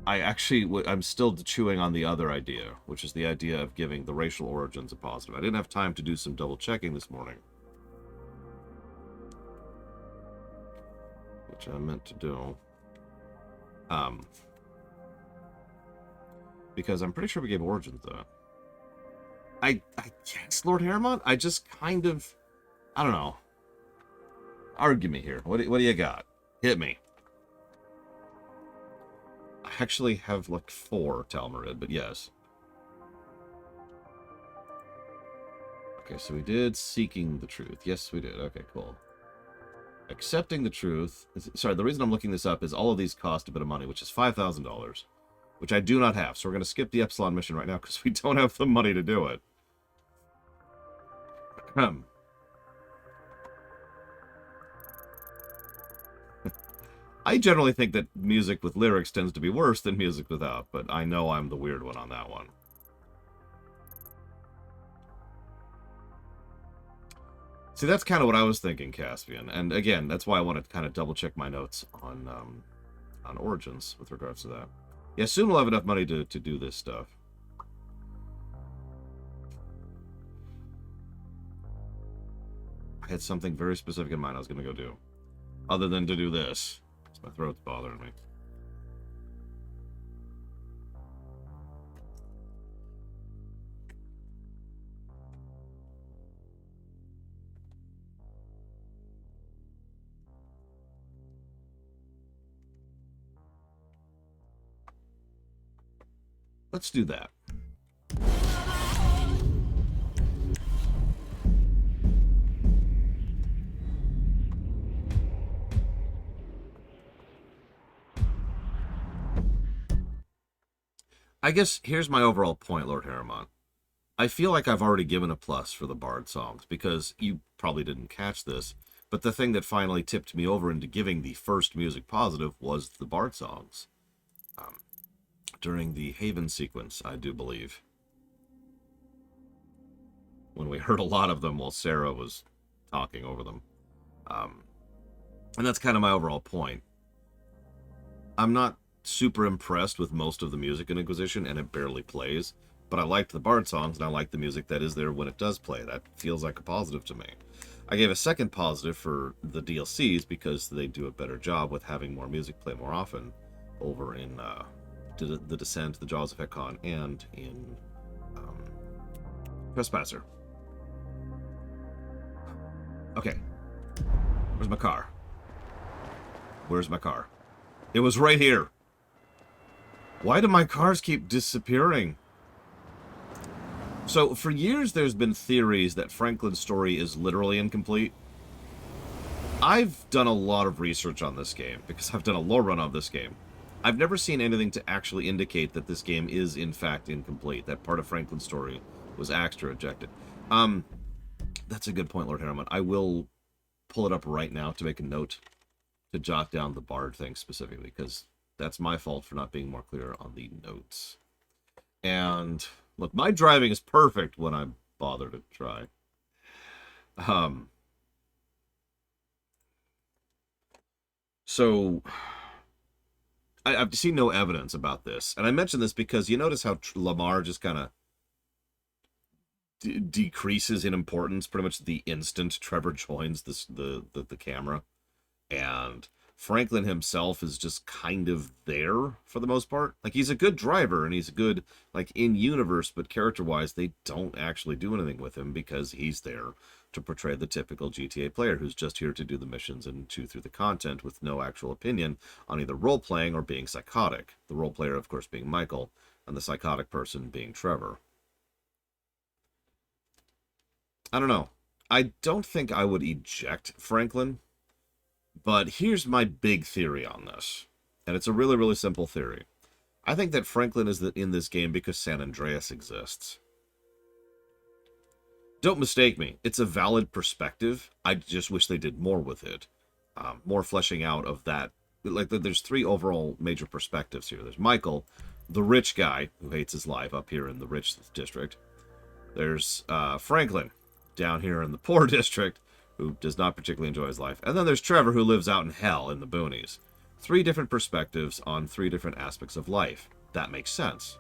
I'm still chewing on the other idea, which is the idea of giving the racial origins a positive. I didn't have time to do some double checking this morning, which I meant to do. Because I'm pretty sure we gave origins though. I guess, Lord Harrimont, I just kind of, I don't know. Argue me here. What do you got? Hit me. I actually have like 4 Talmarid, but yes. Okay, so we did Seeking the Truth. Yes, we did. Okay, cool. Accepting the Truth. Sorry, the reason I'm looking this up is all of these cost a bit of money, which is $5,000, which I do not have. So we're going to skip the Epsilon mission right now because we don't have the money to do it. I generally think that music with lyrics tends to be worse than music without, but I know I'm the weird one on that one. See, that's kind of what I was thinking, Caspian. And again, that's why I want to kind of double check my notes on Origins with regards to that. Yeah, soon we'll have enough money to do this stuff. I had something very specific in mind I was going to go do. Other than to do this. My throat's bothering me. Let's do that. I guess here's my overall point, Lord Harrimont. I feel like I've already given a plus for the Bard songs, because you probably didn't catch this, but the thing that finally tipped me over into giving the first music positive was the Bard songs. During the Haven sequence, I do believe. When we heard a lot of them while Sarah was talking over them. And that's kind of my overall point. I'm not super impressed with most of the music in Inquisition, and it barely plays, but I liked the Bard songs, and I like the music that is there when it does play. That feels like a positive to me. I gave a second positive for the DLCs because they do a better job with having more music play more often over in The Descent, The Jaws of Hekon, and in Trespasser. Okay. Where's my car? Where's my car? It was right here. Why do my cars keep disappearing? So, for years there's been theories that Franklin's story is literally incomplete. I've done a lot of research on this game, because I've done a lore run on this game. I've never seen anything to actually indicate that this game is, in fact, incomplete. That part of Franklin's story was axed or ejected. That's a good point, Lord Harriman. I will pull it up right now to make a note to jot down the Bard thing specifically, because that's my fault for not being more clear on the notes. And, look, my driving is perfect when I bother to try. So I've seen no evidence about this, and I mention this because you notice how Lamar just kind of decreases in importance pretty much the instant Trevor joins the camera, and Franklin himself is just kind of there for the most part. Like, he's a good driver and he's good, like, in universe, but character-wise, they don't actually do anything with him because he's there to portray the typical GTA player who's just here to do the missions and chew through the content with no actual opinion on either role-playing or being psychotic. The role player, of course, being Michael, and the psychotic person being Trevor. I don't know. I don't think I would eject Franklin. But here's my big theory on this, and it's a really, really simple theory. I think that Franklin is in this game because San Andreas exists. Don't mistake me, it's a valid perspective. I just wish they did more with it. More fleshing out of that. Like, there's three overall major perspectives here. There's Michael, the rich guy who hates his life up here in the rich district. There's Franklin down here in the poor district, who does not particularly enjoy his life. And then there's Trevor, who lives out in hell in the boonies. Three different perspectives on three different aspects of life. That makes sense.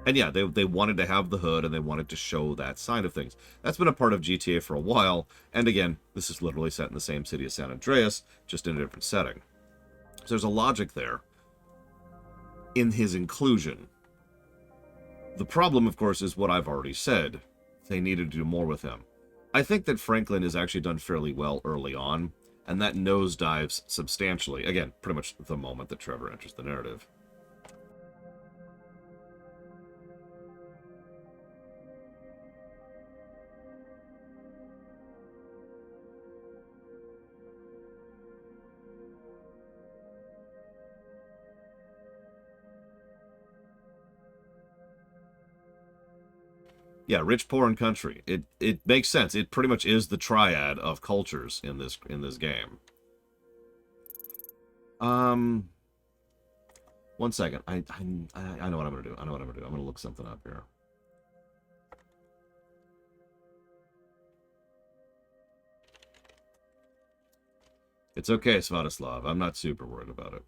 And yeah, they wanted to have the hood, and they wanted to show that side of things. That's been a part of GTA for a while, and again, this is literally set in the same city as San Andreas, just in a different setting. So there's a logic there in his inclusion. The problem, of course, is what I've already said. They needed to do more with him. I think that Franklin is actually done fairly well early on, and that nosedives substantially. Again, pretty much the moment that Trevor enters the narrative. Yeah, rich, poor, and country. It makes sense. It pretty much is the triad of cultures in this game. One second. I know what I'm gonna do. I know what I'm gonna do. I'm gonna look something up here. It's okay, Svatoslav. I'm not super worried about it.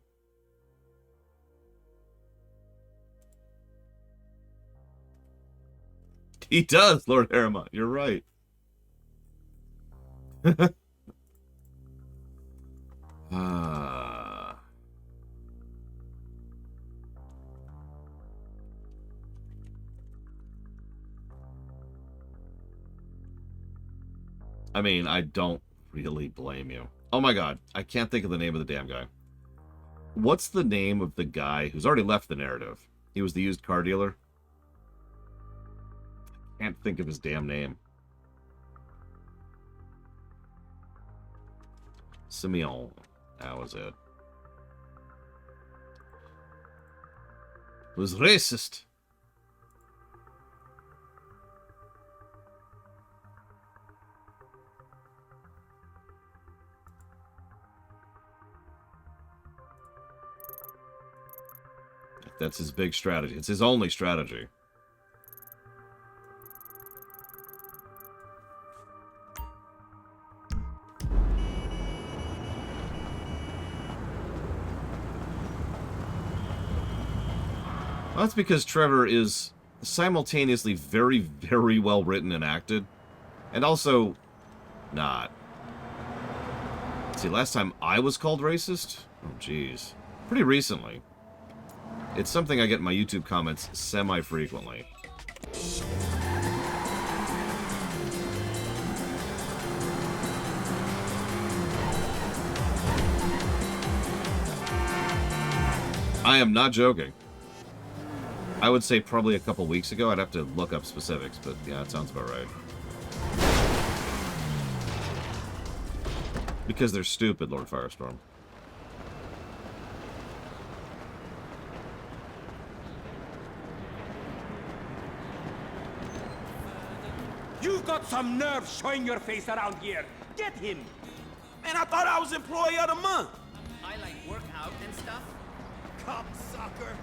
He does, Lord Harriman. You're right. I mean, I don't really blame you. Oh my god, I can't think of the name of the damn guy. What's the name of the guy who's already left the narrative? He was the used car dealer? Can't think of his damn name. Simeon. That was it. It was racist. That's his big strategy. It's his only strategy. Well, that's because Trevor is simultaneously very, very well written and acted, and also not. See, last time I was called racist? Oh, jeez. Pretty recently. It's something I get in my YouTube comments semi-frequently. I am not joking. I would say probably a couple weeks ago. I'd have to look up specifics, but yeah, it sounds about right. Because they're stupid, Lord Firestorm. You've got some nerve showing your face around here. Get him! Man, I thought I was Employee of the Month. I like work out and stuff. Cocksucker!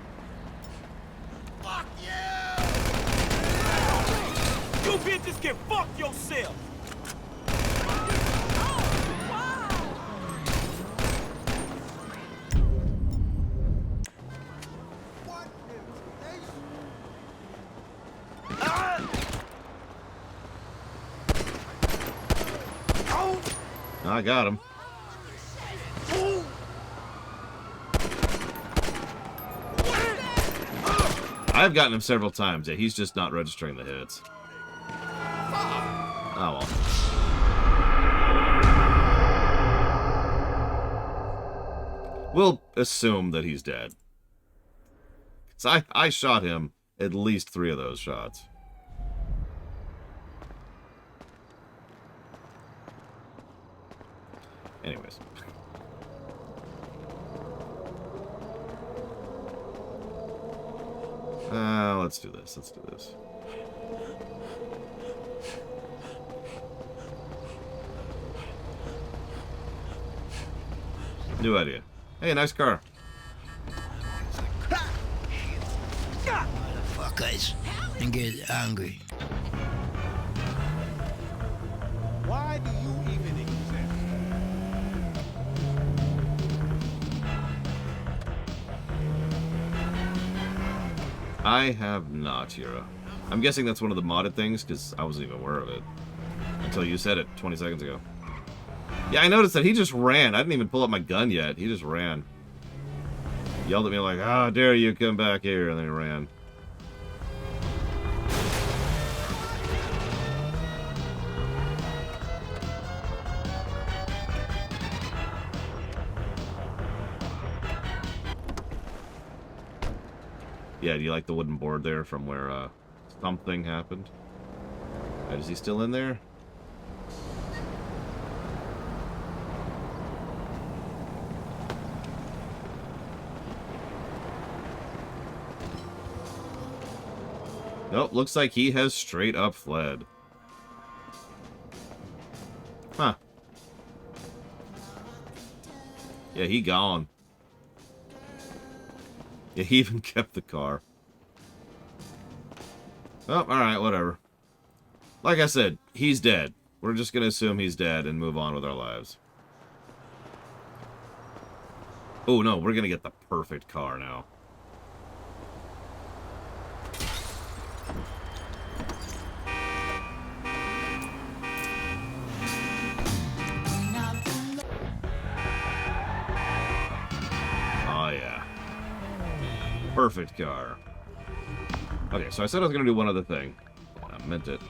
Fuck you! You bitches can fuck yourself! I got him. I've gotten him several times. Yeah, he's just not registering the hits. Oh well. We'll assume that he's dead. 'Cause I shot him at least 3 of those shots. Anyways. Let's do this. Let's do this. New idea. Hey, nice car. Fuckers. And get angry. Why do you even exist? I have not, Hira. I'm guessing that's one of the modded things, because I wasn't even aware of it. Until you said it 20 seconds ago. Yeah, I noticed that he just ran. I didn't even pull up my gun yet. He just ran. Yelled at me like, how dare you come back here, and then he ran. Yeah, do you like the wooden board there from where something happened? Is he still in there? Nope, looks like he has straight up fled. Huh. Yeah, he gone. Yeah, he even kept the car. Oh, alright, whatever. Like I said, he's dead. We're just gonna assume he's dead and move on with our lives. Oh no, we're gonna get the perfect car now. Oh yeah. Perfect car. Okay, so I said I was gonna do one other thing. I meant it.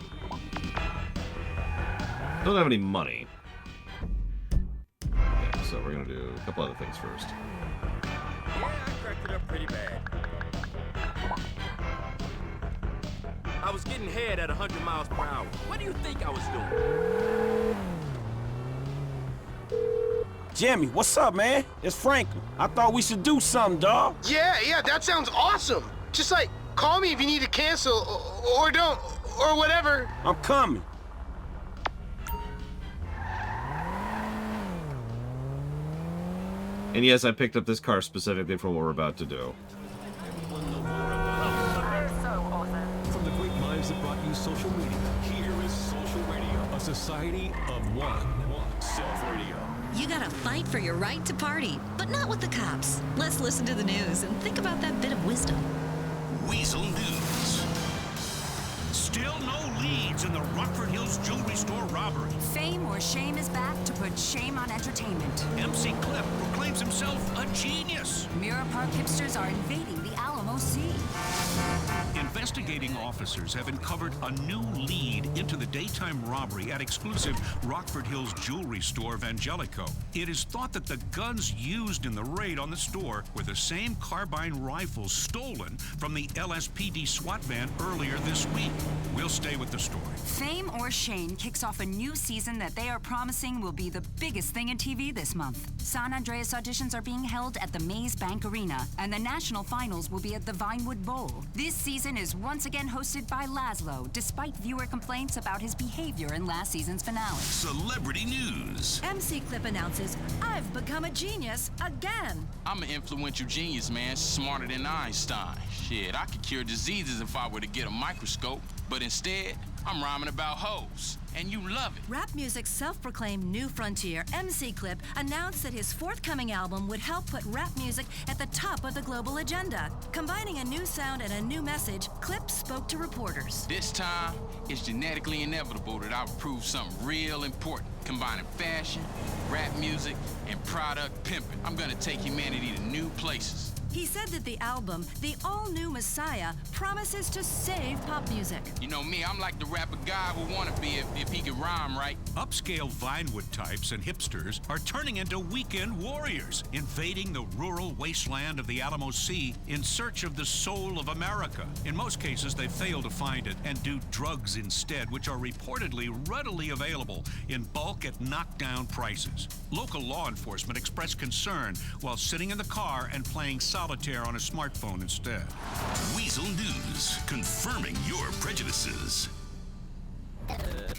Don't have any money. Okay, so we're gonna do a couple other things first. Yeah, I cracked it up pretty bad. I was getting head at 100 miles per hour. What do you think I was doing? Jimmy, what's up, man? It's Franklin. I thought we should do something, dawg. Yeah, that sounds awesome. Just like, call me if you need to cancel, or don't, or whatever. I'm coming. And yes, I picked up this car specifically for what we're about to do. From the great minds that brought you social media, here is Social Radio, a society of one. Self-radio. You gotta fight for your right to party, but not with the cops. Let's listen to the news and think about that bit of wisdom. Weasel News. Still no leads in the Rockford Hills jewelry store robbery. Fame or shame is back to put shame on entertainment. MC Clip proclaims himself a genius. Mirror Park hipsters are invading the Alamo Sea. Investigating officers have uncovered a new lead into the daytime robbery at exclusive Rockford Hills jewelry store Vangelico. It is thought that the guns used in the raid on the store were the same carbine rifles stolen from the LSPD SWAT van earlier this week. We'll stay with the story. Fame or Shame kicks off a new season that they are promising will be the biggest thing in TV this month. San Andreas auditions are being held at the Maze Bank Arena, and the national finals will be at the Vinewood Bowl. This season is once again hosted by Laszlo, despite viewer complaints about his behavior in last season's finale. Celebrity News. MC Clip announces, I've become a genius again. I'm an influential genius, man, smarter than Einstein. Shit, I could cure diseases if I were to get a microscope, but instead, I'm rhyming about hoes, and you love it. Rap music's self-proclaimed new frontier, MC Clip, announced that his forthcoming album would help put rap music at the top of the global agenda. Combining a new sound and a new message, Clip spoke to reporters. This time, it's genetically inevitable that I'll prove something real important. Combining fashion, rap music, and product pimping. I'm gonna take humanity to new places. He said that the album, the all-new Messiah, promises to save pop music. You know me, I'm like the rapper guy would want to be if he could rhyme right. Upscale Vinewood types and hipsters are turning into weekend warriors, invading the rural wasteland of the Alamo Sea in search of the soul of America. In most cases, they fail to find it and do drugs instead, which are reportedly readily available in bulk at knockdown prices. Local law enforcement expressed concern while sitting in the car and playing solitaire on a smartphone instead. Weasel News, confirming your prejudices.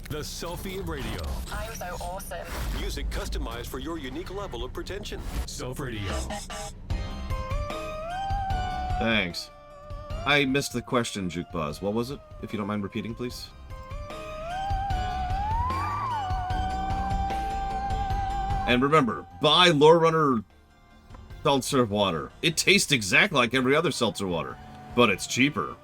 The Selfie Radio. I'm so awesome. Music customized for your unique level of pretension. Self Radio. Thanks. I missed the question, Jukebuzz. What was it? If you don't mind repeating, please. And remember, buy Lore Runner seltzer water. It tastes exactly like every other seltzer water, but it's cheaper.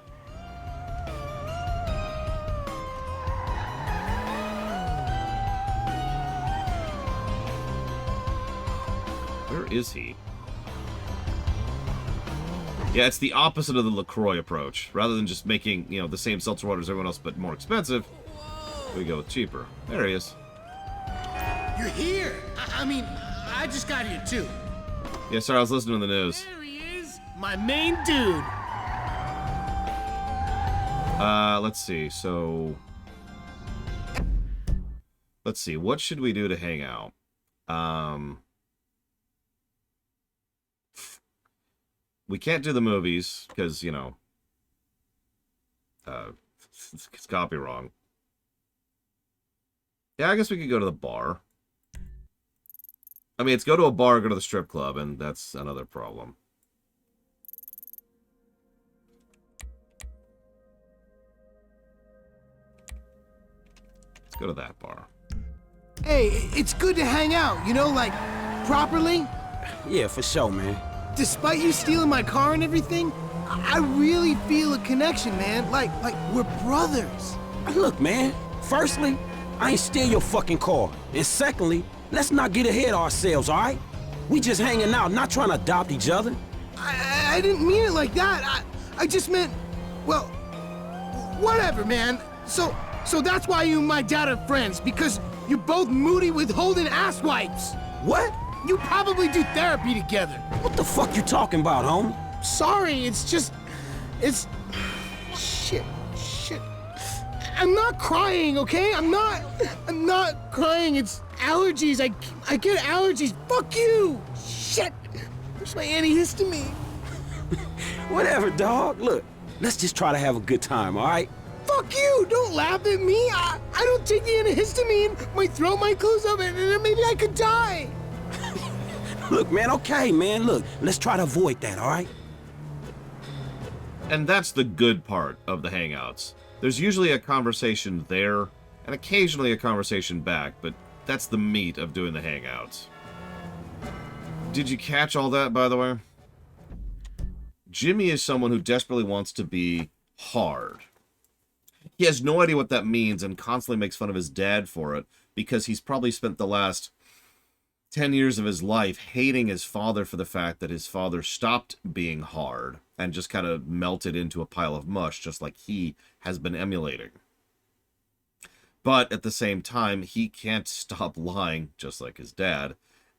Where is he? Yeah, it's the opposite of the LaCroix approach. Rather than just making, you know, the same seltzer water as everyone else, but more expensive, we go with cheaper. There he is. You're here! I mean, I just got here too. Yeah, sorry, I was listening to the news. There he is! My main dude! Let's see, so... Let's see, what should we do to hang out? We can't do the movies, because, you know... it's copy wrong. Yeah, I guess we could go to the bar. I mean, it's go to a bar, go to the strip club, and that's another problem. Let's go to that bar. Hey, it's good to hang out, you know, like, properly. Yeah, for sure, man. Despite you stealing my car and everything, I really feel a connection, man. Like we're brothers. Look, man, firstly, I ain't steal your fucking car. And secondly, let's not get ahead of ourselves, all right? We just hanging out, not trying to adopt each other. I didn't mean it like that. I just meant, well, whatever, man. So that's why you and my dad are friends, because you're both moody withholding ass wipes. What? You probably do therapy together. What the fuck you talking about, homie? Sorry, it's just, it's, shit. I'm not crying, okay? I'm not crying. It's allergies. I get allergies. Fuck you. Shit. Where's my antihistamine? Whatever, dog. Look, let's just try to have a good time, all right? Fuck you. Don't laugh at me. I don't take the antihistamine. My throat might close up and then maybe I could die. Look, man, okay, man. Look, let's try to avoid that, all right? And that's the good part of the hangouts. There's usually a conversation there, and occasionally a conversation back, but that's the meat of doing the hangouts. Did you catch all that, by the way? Jimmy is someone who desperately wants to be hard. He has no idea what that means and constantly makes fun of his dad for it, because he's probably spent the last 10 years of his life hating his father for the fact that his father stopped being hard and just kind of melted into a pile of mush, just like he has been emulating. But at the same time, he can't stop lying, just like his dad.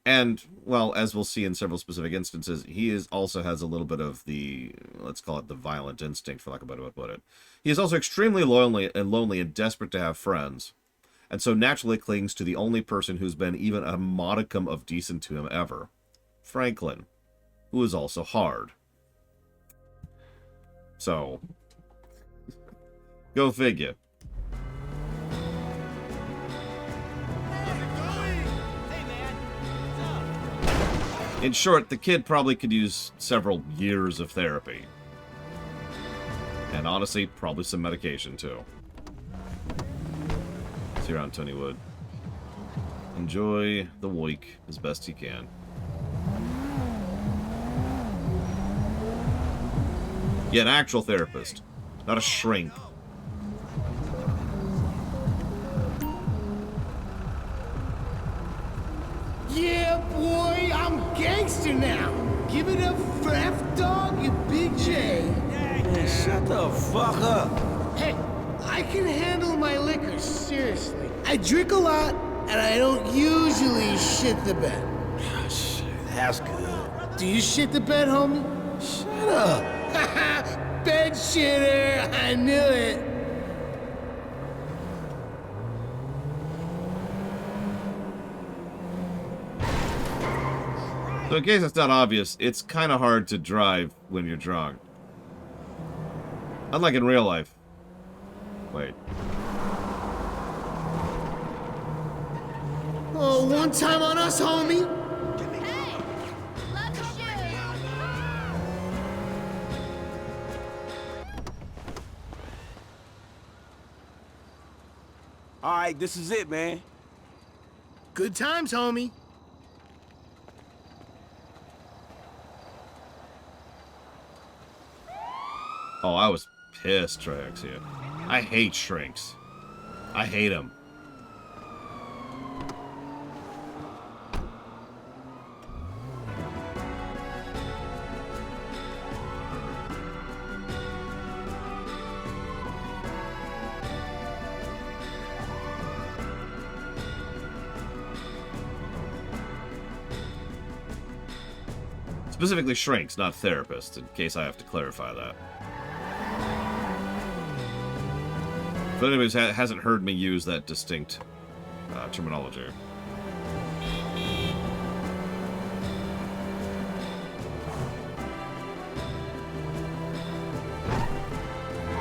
And, well, as we'll see in several specific instances, he also has a little bit of the, let's call it the violent instinct, for lack of a better way to put it. He is also extremely lonely and desperate to have friends, and so naturally clings to the only person who's been even a modicum of decent to him ever, Franklin, who is also hard. So, go figure. In short, the kid probably could use several years of therapy. And honestly, probably some medication too. See you around Tonywood. Enjoy the week as best you can. Yeah, an actual therapist, not a shrink. Yeah, boy, I'm gangster now. Give it up for F-Dog and Big J. Man, shut the fuck up. Hey, I can handle my liquor, seriously. I drink a lot, and I don't usually shit the bed. Shit, that's good. Do you shit the bed, homie? Shut up. Bed shitter, I knew it. So in case it's not obvious, it's kind of hard to drive when you're drunk. Unlike in real life. Wait. Oh, one time on us, homie. Hey, let's shoot. All right, this is it, man. Good times, homie. Oh, I was pissed, Triaxia. I hate shrinks. I hate them. Specifically shrinks, not therapists, in case I have to clarify that. If anybody hasn't heard me use that distinct terminology.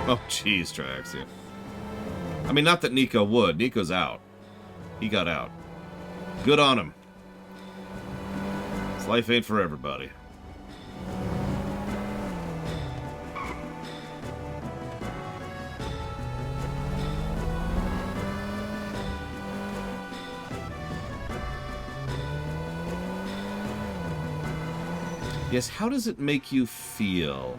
Oh, jeez, Triaxia. I mean, not that Nico would. Nico's out. He got out. Good on him. This life ain't for everybody. Yes, how does it make you feel?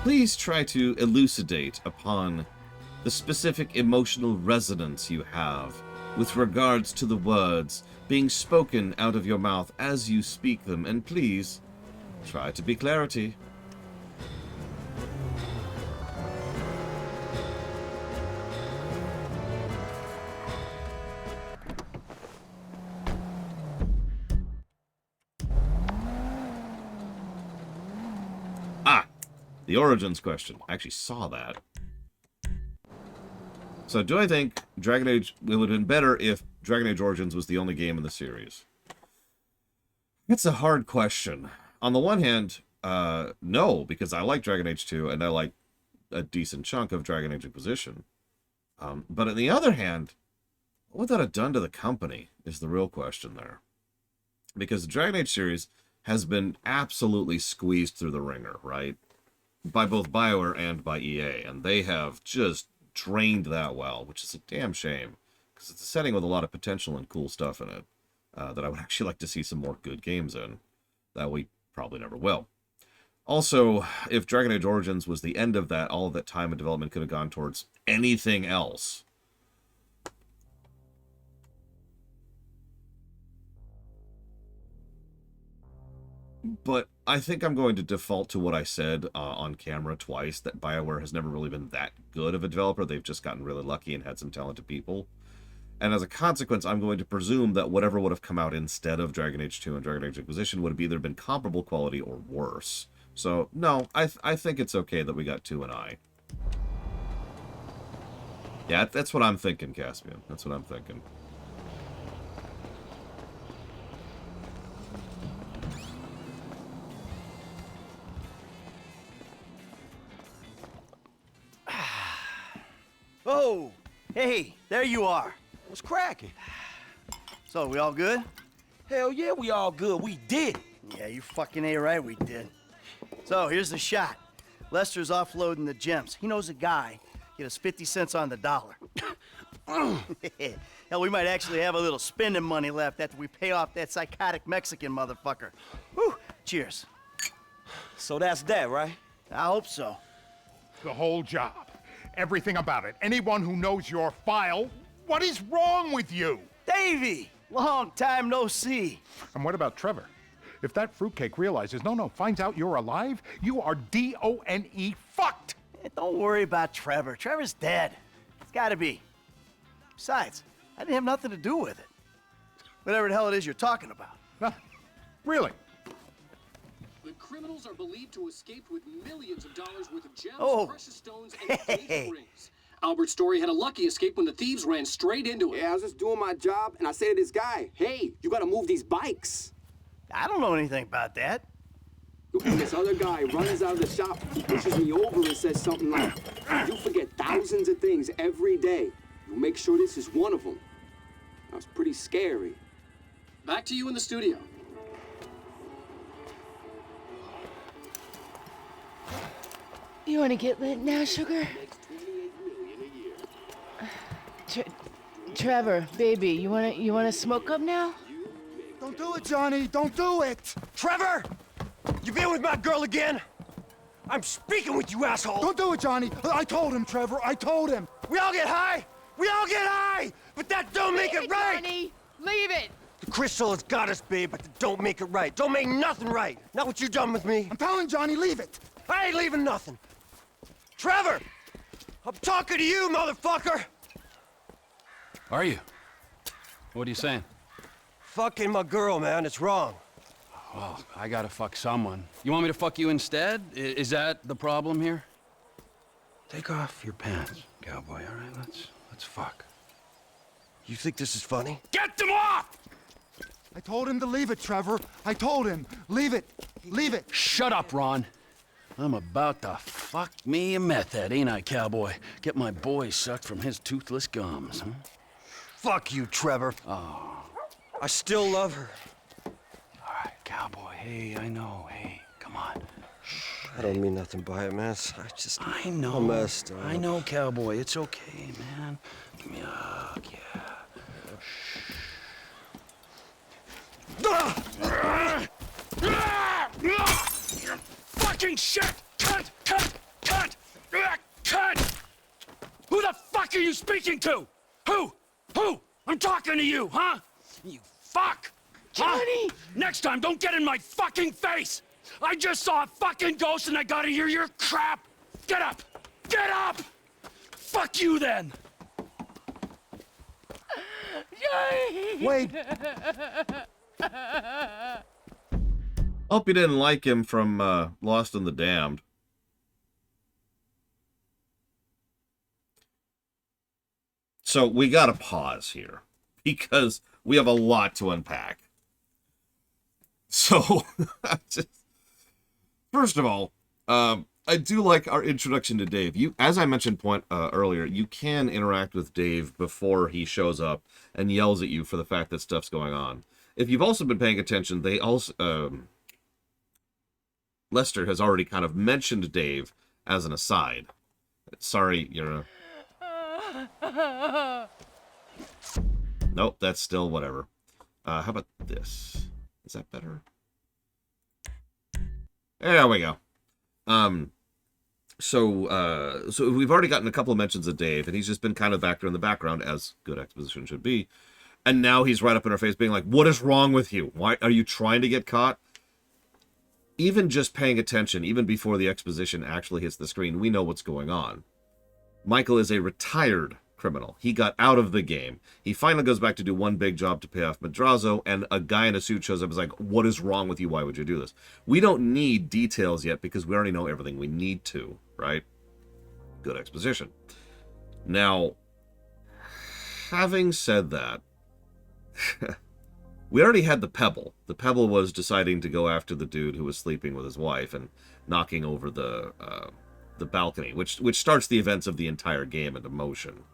Please try to elucidate upon the specific emotional resonance you have with regards to the words being spoken out of your mouth as you speak them, and please try to be clarity. The Origins question. I actually saw that. So, do I think Dragon Age... It would have been better if Dragon Age Origins was the only game in the series? It's a hard question. On the one hand, no, because I like Dragon Age 2, and I like a decent chunk of Dragon Age Inquisition. But on the other hand, what would that have done to the company is the real question there. Because the Dragon Age series has been absolutely squeezed through the ringer, right? By both BioWare and by EA, and they have just drained that well, which is a damn shame, because it's a setting with a lot of potential and cool stuff in it that I would actually like to see some more good games in, that we probably never will. Also, if Dragon Age Origins was the end of that, all of that time and development could have gone towards anything else. But I think I'm going to default to what I said on camera twice, that BioWare has never really been that good of a developer. They've just gotten really lucky and had some talented people. And as a consequence, I'm going to presume that whatever would have come out instead of Dragon Age 2 and Dragon Age Inquisition would have either been comparable quality or worse. So, no, I think it's okay that we got 2 and I. Yeah, that's what I'm thinking, Caspian. That's what I'm thinking. Oh, hey, there you are. What's cracking? So, we all good? Hell yeah, we all good. We did it. Yeah, you fucking A right, we did. So, here's the shot. Lester's offloading the gems. He knows a guy. Get us 50 cents on the dollar. Hell, we might actually have a little spending money left after we pay off that psychotic Mexican motherfucker. Whew. Cheers. So that's that, right? I hope so. The whole job. Everything about it. Anyone who knows your file, what is wrong with you? Davey! Long time no see. And what about Trevor? If that fruitcake realizes, finds out you're alive, you are D-O-N-E fucked! Don't worry about Trevor. Trevor's dead. It's gotta be. Besides, I didn't have nothing to do with it. Whatever the hell it is you're talking about. Really? The criminals are believed to have escaped with millions of dollars worth of gems, precious stones, and engagement rings. Albert Story had a lucky escape when the thieves ran straight into him. Yeah, I was just doing my job, and I say to this guy, hey, you gotta move these bikes. I don't know anything about that. And this other guy runs out of the shop, pushes me over and says something like, you forget thousands of things every day. You make sure this is one of them. That was pretty scary. Back to you in the studio. You want to get lit now, sugar? Trevor, baby, you wanna smoke up now? Don't do it, Johnny. Don't do it. Trevor! You been with my girl again? I'm speaking with you, asshole. Don't do it, Johnny. I told him, Trevor. I told him. We all get high. We all get high. But that don't make it right. Johnny, leave it. The crystal has got us, babe, but that don't make it right. Don't make nothing right. Not what you done with me. I'm telling Johnny, leave it. I ain't leaving nothing. Trevor! I'm talking to you, motherfucker! Are you? What are you saying? Fucking my girl, man. It's wrong. Well, I gotta fuck someone. You want me to fuck you instead? Is that the problem here? Take off your pants, cowboy, all right? Let's fuck. You think this is funny? Get them off! I told him to leave it, Trevor. I told him. Leave it. Leave it. Shut up, Ron. I'm about to fuck me a meth head, ain't I, cowboy? Get my boy sucked from his toothless gums, huh? Fuck you, Trevor. Oh. I still love her. All right, cowboy. Hey, I know. Hey, come on. I don't mean nothing by it, man. I know. I'm messed up. I know, cowboy. It's okay, man. Give me a hug, yeah. Fucking shit! Cut! Who the fuck are you speaking to? Who? I'm talking to you, huh? You fuck! Johnny! Huh? Next time, don't get in my fucking face! I just saw a fucking ghost and I gotta hear your crap! Get up! Get up! Fuck you then! Johnny! Wait! Hope you didn't like him from Lost in the Damned. So we gotta pause here because we have a lot to unpack. So, first of all, I do like our introduction to Dave. As I mentioned earlier, you can interact with Dave before he shows up and yells at you for the fact that stuff's going on. If you've also been paying attention, they also Lester has already kind of mentioned Dave as an aside. Sorry, you're Nope, that's still whatever. How about this? Is that better? There we go. So we've already gotten a couple of mentions of Dave, and he's just been kind of back there in the background, as good exposition should be. And now he's right up in our face being like, what is wrong with you? Why are you trying to get caught? Even just paying attention, even before the exposition actually hits the screen, we know what's going on. Michael is a retired criminal. He got out of the game. He finally goes back to do one big job to pay off Madrazo, and a guy in a suit shows up and is like, what is wrong with you? Why would you do this? We don't need details yet because we already know everything we need to, right? Good exposition. Now, having said that, we already had the Pebble. The Pebble was deciding to go after the dude who was sleeping with his wife and knocking over the balcony, which starts the events of the entire game into motion.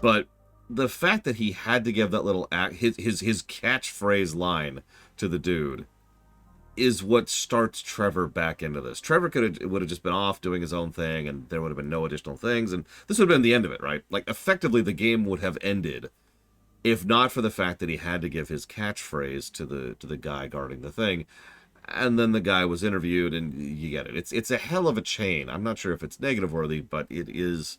But the fact that he had to give that little his catchphrase line to the dude is what starts Trevor back into this. Trevor would have just been off doing his own thing, and there would have been no additional things, and this would have been the end of it, right? Like, effectively, the game would have ended if not for the fact that he had to give his catchphrase to the guy guarding the thing, and then the guy was interviewed, and you get it. It's a hell of a chain. I'm not sure if it's negative worthy, but it is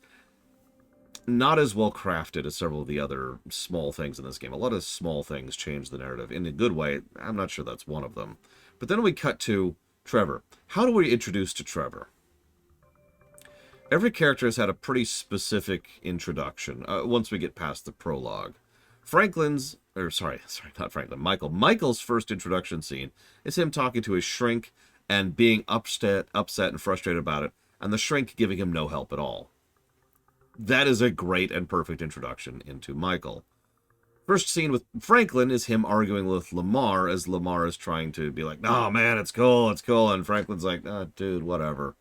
not as well crafted as several of the other small things in this game. A lot of small things change the narrative in a good way. I'm not sure that's one of them. But then we cut to Trevor. How do we introduce to Trevor? Every character has had a pretty specific introduction once we get past the prologue. Michael's first introduction scene is him talking to his shrink and being upset and frustrated about it, and the shrink giving him no help at all. That is a great and perfect introduction into Michael. First scene with Franklin is him arguing with Lamar as Lamar is trying to be like, "No, man, it's cool. And Franklin's like, "Oh, dude, whatever."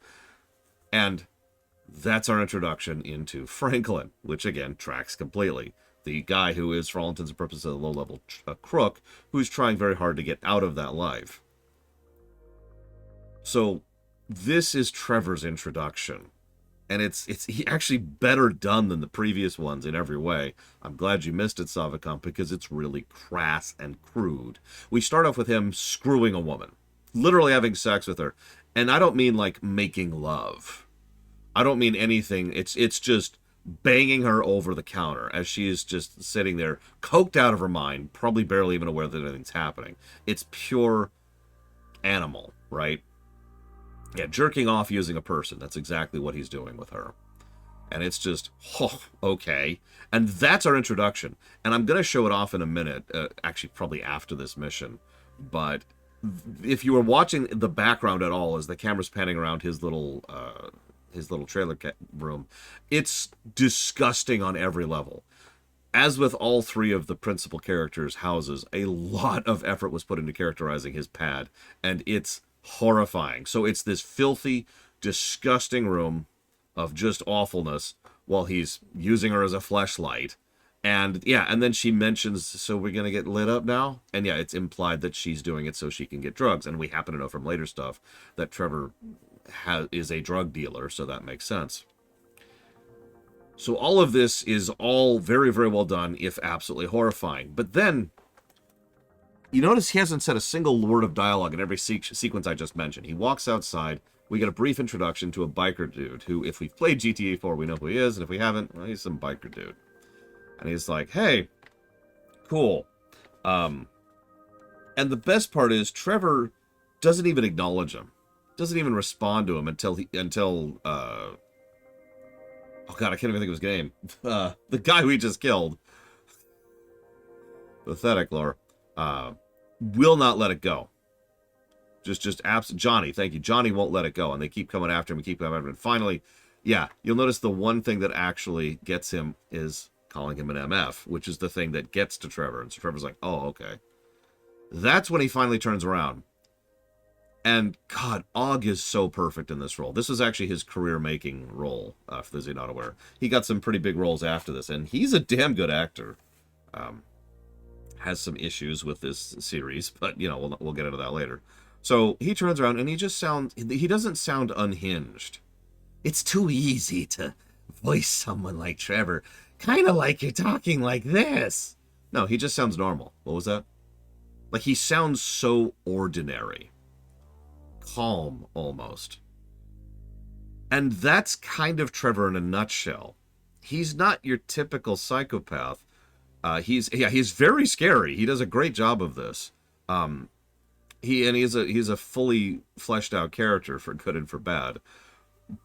And that's our introduction into Franklin, which again tracks completely. The guy who is, for all intents and purposes, a low-level crook who's trying very hard to get out of that life. So this is Trevor's introduction. And it's actually better done than the previous ones in every way. I'm glad you missed it, Savicom, because it's really crass and crude. We start off with him screwing a woman. Literally having sex with her. And I don't mean like making love. I don't mean anything. It's just banging her over the counter as she is just sitting there, coked out of her mind, probably barely even aware that anything's happening. It's pure animal, right? Yeah, jerking off using a person. That's exactly what he's doing with her. And it's just, oh, okay. And that's our introduction. And I'm going to show it off in a minute, actually probably after this mission. But if you were watching the background at all as the camera's panning around his little trailer room, it's disgusting on every level. As with all three of the principal characters' houses, a lot of effort was put into characterizing his pad, and it's horrifying. So it's this filthy, disgusting room of just awfulness while he's using her as a fleshlight. And yeah, and then she mentions, so we're going to get lit up now? And yeah, it's implied that she's doing it so she can get drugs. And we happen to know from later stuff that Trevor is a drug dealer, so that makes sense. So all of this is all very, very well done, if absolutely horrifying. But then you notice he hasn't said a single word of dialogue in every sequence I just mentioned. He walks outside. We get a brief introduction to a biker dude who, if we've played GTA 4, we know who he is. And if we haven't, well, he's some biker dude. And he's like, hey, cool. And the best part is Trevor doesn't even acknowledge him. Doesn't even respond to him until oh God, I can't even think of his name. The guy we just killed. Pathetic, Laura. Will not let it go. Johnny, thank you. Johnny won't let it go, and they keep coming after him and keep coming after him. And finally, yeah, you'll notice the one thing that actually gets him is calling him an MF, which is the thing that gets to Trevor. And so Trevor's like, oh, okay. That's when he finally turns around. And God, Og is so perfect in this role. This is actually his career-making role, for those who are not aware. He got some pretty big roles after this, and he's a damn good actor. Has some issues with this series, but, you know, we'll get into that later. So he turns around, and he doesn't sound unhinged. It's too easy to voice someone like Trevor, kind of like you're talking like this. No, he just sounds normal. What was that? Like, he sounds so ordinary. Calm, almost. And that's kind of Trevor in a nutshell. He's not your typical psychopath. He's very scary. He does a great job of this. He's a fully fleshed out character for good and for bad.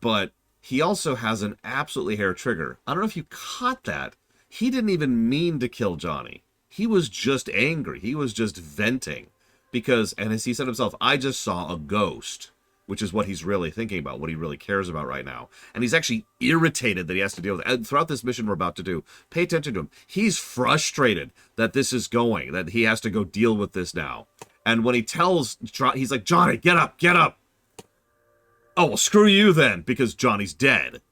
But he also has an absolutely hair trigger. I don't know if you caught that. He didn't even mean to kill Johnny. He was just angry. He was just venting. Because, and as he said himself, I just saw a ghost, which is what he's really thinking about, what he really cares about right now. And he's actually irritated that he has to deal with it. And throughout this mission we're about to do, pay attention to him. He's frustrated that this is going, that he has to go deal with this now. And when he tells, he's like, Johnny, get up, get up. Oh, well, screw you then, because Johnny's dead.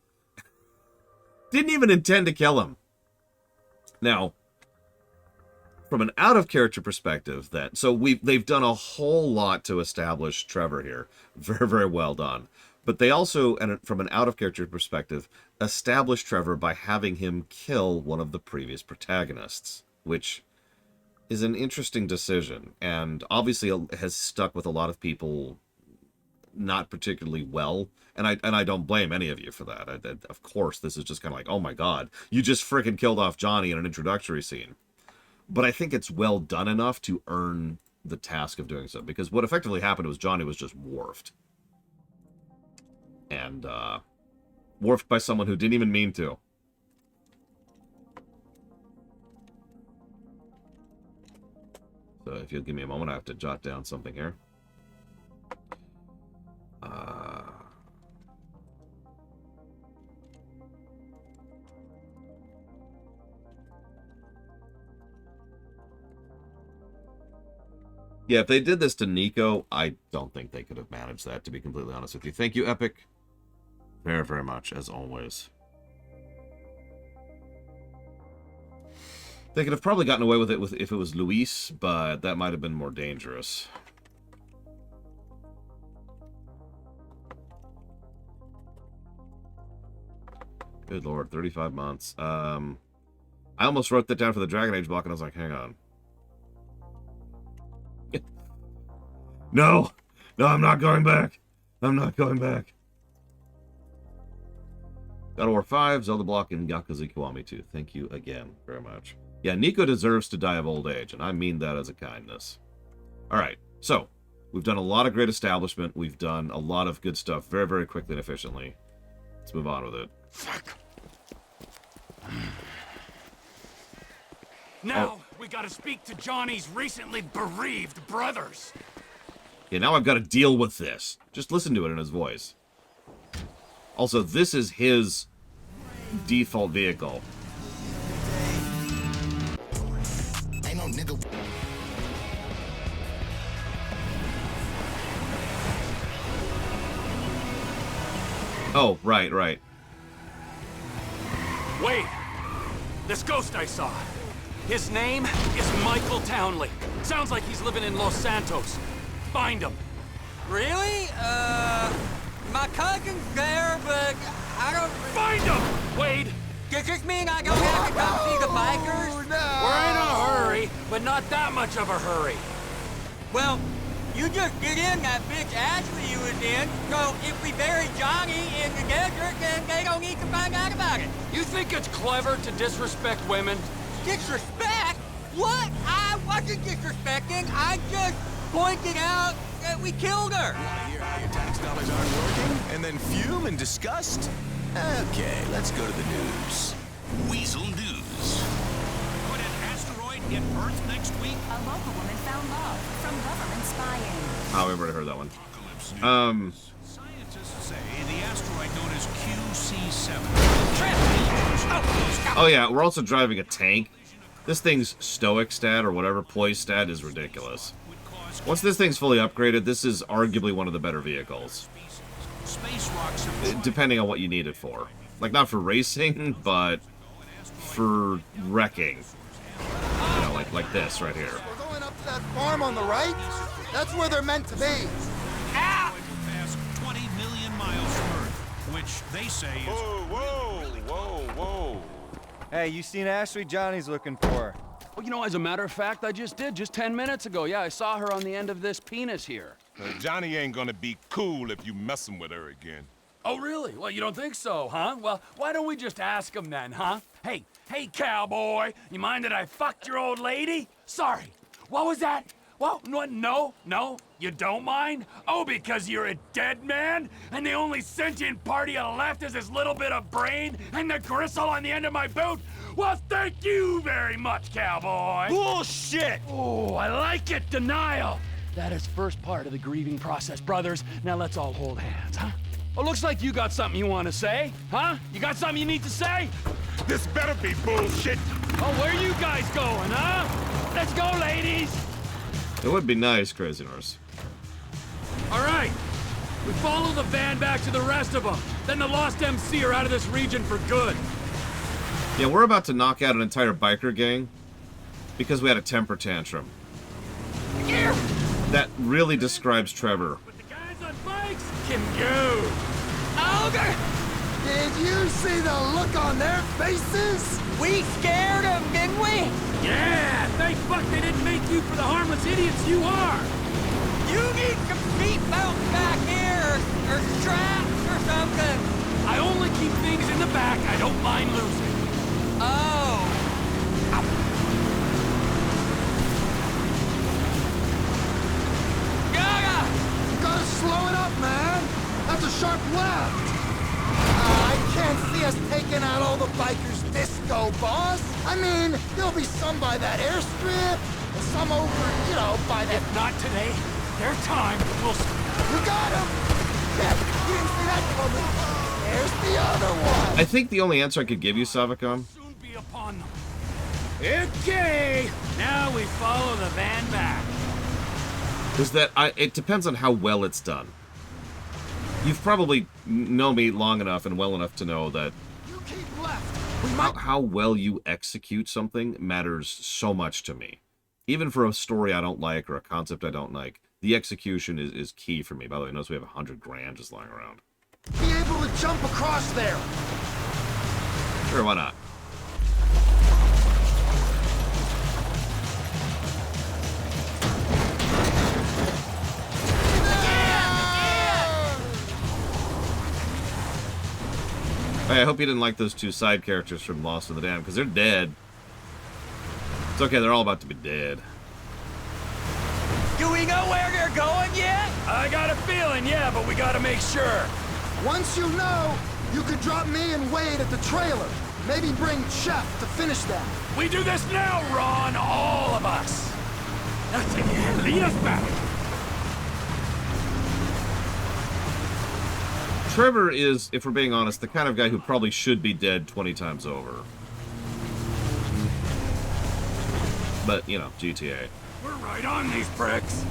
Didn't even intend to kill him. Now, from an out-of-character perspective, they've done a whole lot to establish Trevor here. Very, very well done. But they also, and from an out-of-character perspective, established Trevor by having him kill one of the previous protagonists, which is an interesting decision, and obviously has stuck with a lot of people not particularly well, and I don't blame any of you for that. Of course, this is just kind of like, oh my god, you just freaking killed off Johnny in an introductory scene. But I think it's well done enough to earn the task of doing so, because what effectively happened was Johnny was just wharfed. And, wharfed by someone who didn't even mean to. So if you'll give me a moment, I have to jot down something here. Yeah, if they did this to Nico, I don't think they could have managed that, to be completely honest with you. Thank you, Epic. Very, very much, as always. They could have probably gotten away with it if it was Luis, but that might have been more dangerous. Good lord, 35 months. I almost wrote that down for the Dragon Age block, and I was like, hang on. No! No, I'm not going back! I'm not going back. God of War 5, Zelda block, and Yakuza Kiwami 2. Thank you again very much. Yeah, Nico deserves to die of old age, and I mean that as a kindness. Alright, so, we've done a lot of great establishment. We've done a lot of good stuff very, very quickly and efficiently. Let's move on with it. Fuck. Now, we gotta speak to Johnny's recently bereaved brothers. Yeah, now I've got to deal with this. Just listen to it in his voice. Also, this is his default vehicle. Ain't no nigga. Oh, right. Wait! This ghost I saw. His name is Michael Townley. Sounds like he's living in Los Santos. Find him. Really? My cousin's there, but I don't... Find him! Wade! Does this mean I don't have to come see the bikers? No. We're in a hurry, but not that much of a hurry. Well, you just get in that bitch Ashley you was in, so if we bury Johnny in the desert, then they don't need to find out about it. You think it's clever to disrespect women? Disrespect? What? I wasn't disrespecting. I just pointed out that we killed her. Want to hear how your tax dollars aren't working? And then fume in disgust? Okay, let's go to the news. Weasel News. Could an asteroid hit Earth next week? A local woman found love from government spying. Oh, we've already heard that one. Scientists say the asteroid known as QC7. Oh yeah, we're also driving a tank. This thing's stoic stat or whatever, poise stat is ridiculous. Once this thing's fully upgraded, this is arguably one of the better vehicles. Depending on what you need it for. Like, not for racing, but for wrecking. You know, like this right here. We're going up to that farm on the right? That's where they're meant to be. Past 20 million miles from Earth, which they say is... Whoa. Hey, you seen Ashley? Johnny's looking for her. Well, you know, as a matter of fact, I just did, just 10 minutes ago. Yeah, I saw her on the end of this penis here. Johnny ain't gonna be cool if you messing with her again. Oh, really? Well, you don't think so, huh? Well, why don't we just ask him then, huh? Hey, cowboy, you mind that I fucked your old lady? Sorry, what was that? Well, no, you don't mind? Oh, because you're a dead man? And the only sentient part you left is this little bit of brain and the gristle on the end of my boot? Well, thank you very much, cowboy. Bullshit! Oh, I like it, denial. That is first part of the grieving process, brothers. Now let's all hold hands, huh? Well, looks like you got something you want to say, huh? You got something you need to say? This better be bullshit! Oh, where you guys going, huh? Let's go, ladies! It would be nice, Crazy Norse. All right. We follow the van back to the rest of them. Then the Lost MC are out of this region for good. Yeah, we're about to knock out an entire biker gang. Because we had a temper tantrum. That really describes Trevor. Can go. Ogre! Did you see the look on their faces? We scared them, didn't we? Yeah, thank fuck they didn't make you for the harmless idiots you are. You need some seatbelts back here, or straps or something. I only keep things in the back I don't mind losing. Oh. You gotta slow it up, man. That's a sharp left. I can't see us taking out all the bikers this go, boss. I mean, there'll be some by that airstrip, and some over, you know, by that... If not today, their time will... You got him! Yeah, you didn't see that coming. There's the other one. I think the only answer I could give you, Savicom, be upon them. Okay, now we follow the van back. is that it depends on how well it's done. You've probably known me long enough and well enough to know that how well you execute something matters so much to me. Even for a story I don't like or a concept I don't like, the execution is key for me. By the way, notice we have 100 grand just lying around. Be able to jump across there. Sure, why not? Hey, I hope you didn't like those two side characters from Lost in the Dam, because they're dead. It's okay, they're all about to be dead. Do we know where they're going yet? I got a feeling, yeah, but we gotta make sure. Once you know, you could drop me and Wade at the trailer. Maybe bring Chef to finish them. We do this now, Ron, all of us. That's it, lead us back. Trevor is, if we're being honest, the kind of guy who probably should be dead 20 times over. But, you know, GTA. We're right on these bricks.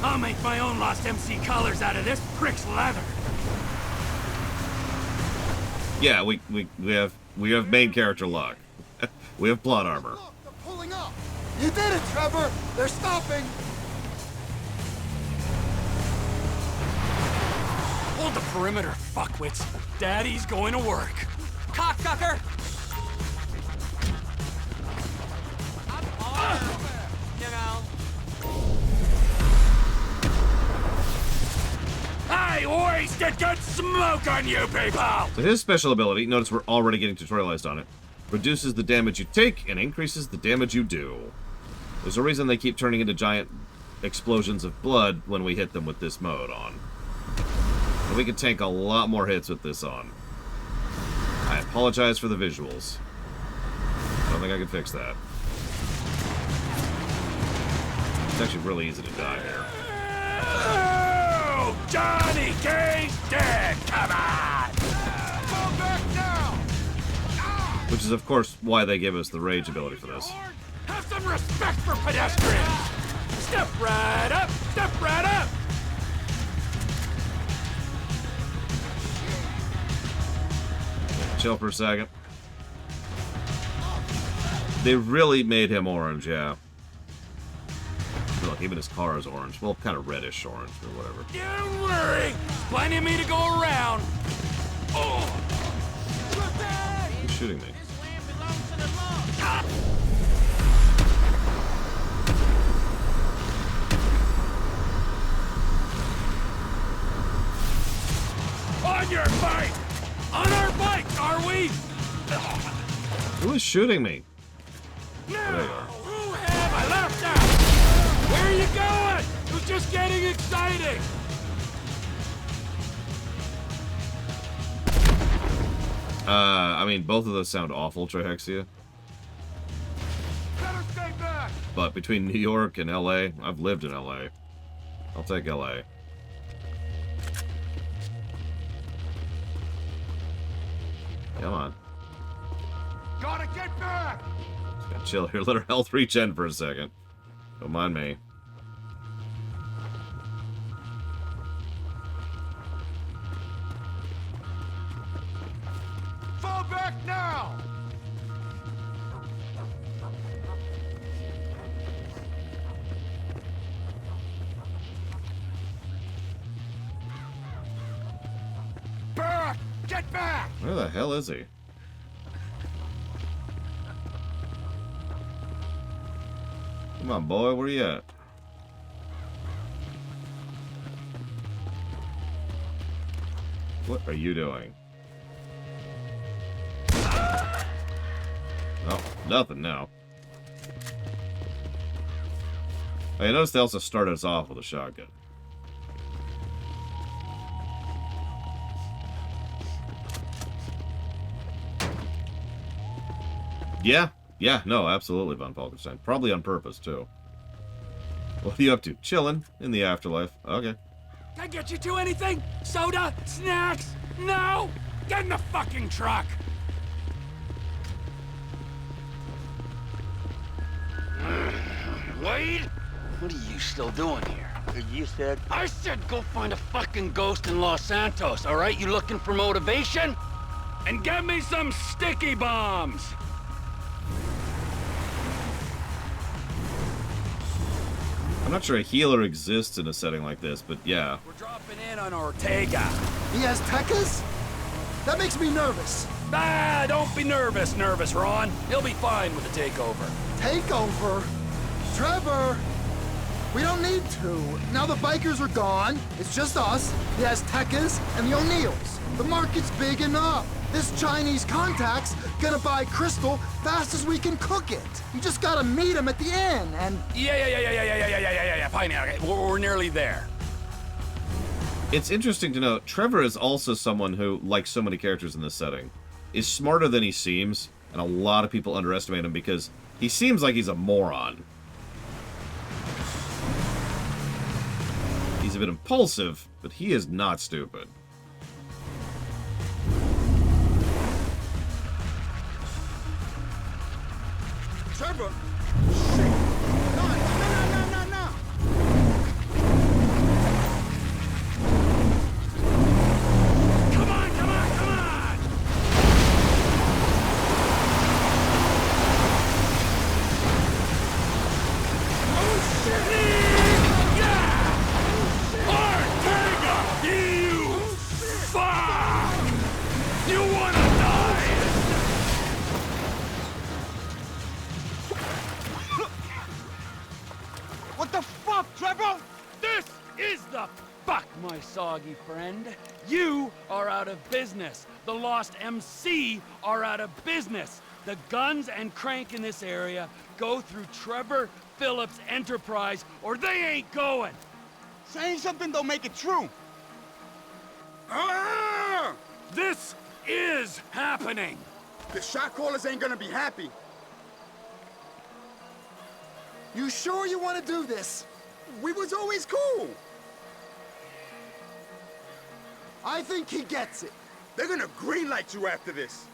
I'll make my own Lost MC collars out of this prick's leather. Yeah, we have main character luck. We have plot armor. They're pulling up. You did it, Trevor. They're stopping. Hold the perimeter, fuckwits. Daddy's going to work. Cocksucker! You know. I wasted good smoke on you people! So his special ability, notice we're already getting tutorialized on it, reduces the damage you take and increases the damage you do. There's a reason they keep turning into giant explosions of blood when we hit them with this mode on. And we can tank a lot more hits with this on. I apologize for the visuals. I don't think I can fix that. It's actually really easy to die here. Oh, Johnny K's dead! Come on! Fall back now! Which is, of course, why they give us the rage ability for this. Have some respect for pedestrians! Step right up! Step right up! Chill for a second. They really made him orange, yeah. Look, even his car is orange. Well, kind of reddish orange, or whatever. Don't worry! Plenty of me to go around. Oh! He's shooting me. On your bike! On our bike, are we? Who is shooting me? No! Oh, there you are. Who have I left out? Where are you going? It was just getting exciting! I mean, both of those sound awful, Trihexia. Better stay back. But between New York and LA, I've lived in LA. I'll take LA. Come on. Gotta get back. Just gotta chill here. Let her health regen for a second. Don't mind me. Fall back now! Back! Get back! Where the hell is he? Come on, boy, where you at? What are you doing? Oh, nothing now. I noticed they also started us off with a shotgun. Yeah, no, absolutely, Von Falkenstein. Probably on purpose, too. What are you up to? Chilling in the afterlife. Okay. Can I get you to anything? Soda? Snacks? No? Get in the fucking truck! Wade? What are you still doing here? You said... I said go find a fucking ghost in Los Santos, alright? You looking for motivation? And get me some sticky bombs! I'm not sure a healer exists in a setting like this, but yeah. We're dropping in on Ortega. He has techas? That makes me nervous. Ah, don't be nervous, Ron. He'll be fine with the takeover. Takeover? Trevor! We don't need to. Now the bikers are gone. It's just us, the Aztecas, and the O'Neills. The market's big enough. This Chinese contact's gonna buy crystal fast as we can cook it. You just gotta meet him at the inn and... Yeah. Fine, okay. We're nearly there. It's interesting to note, Trevor is also someone who, like so many characters in this setting, is smarter than he seems, and a lot of people underestimate him because he seems like he's a moron. He's a bit impulsive, but he is not stupid. Trevor! Shit! No! Come on! Oh, shit! Ortega! You fuck! You wanna die? What the fuck, Trevor? This is the fuck, my soggy friend. You are out of business. The Lost MC are out of business. The guns and crank in this area go through Trevor Phillips Enterprise, or they ain't going. Saying something don't make it true. This is happening. The shot callers ain't gonna be happy. You sure you want to do this? We was always cool. I think he gets it. They're gonna greenlight you after this.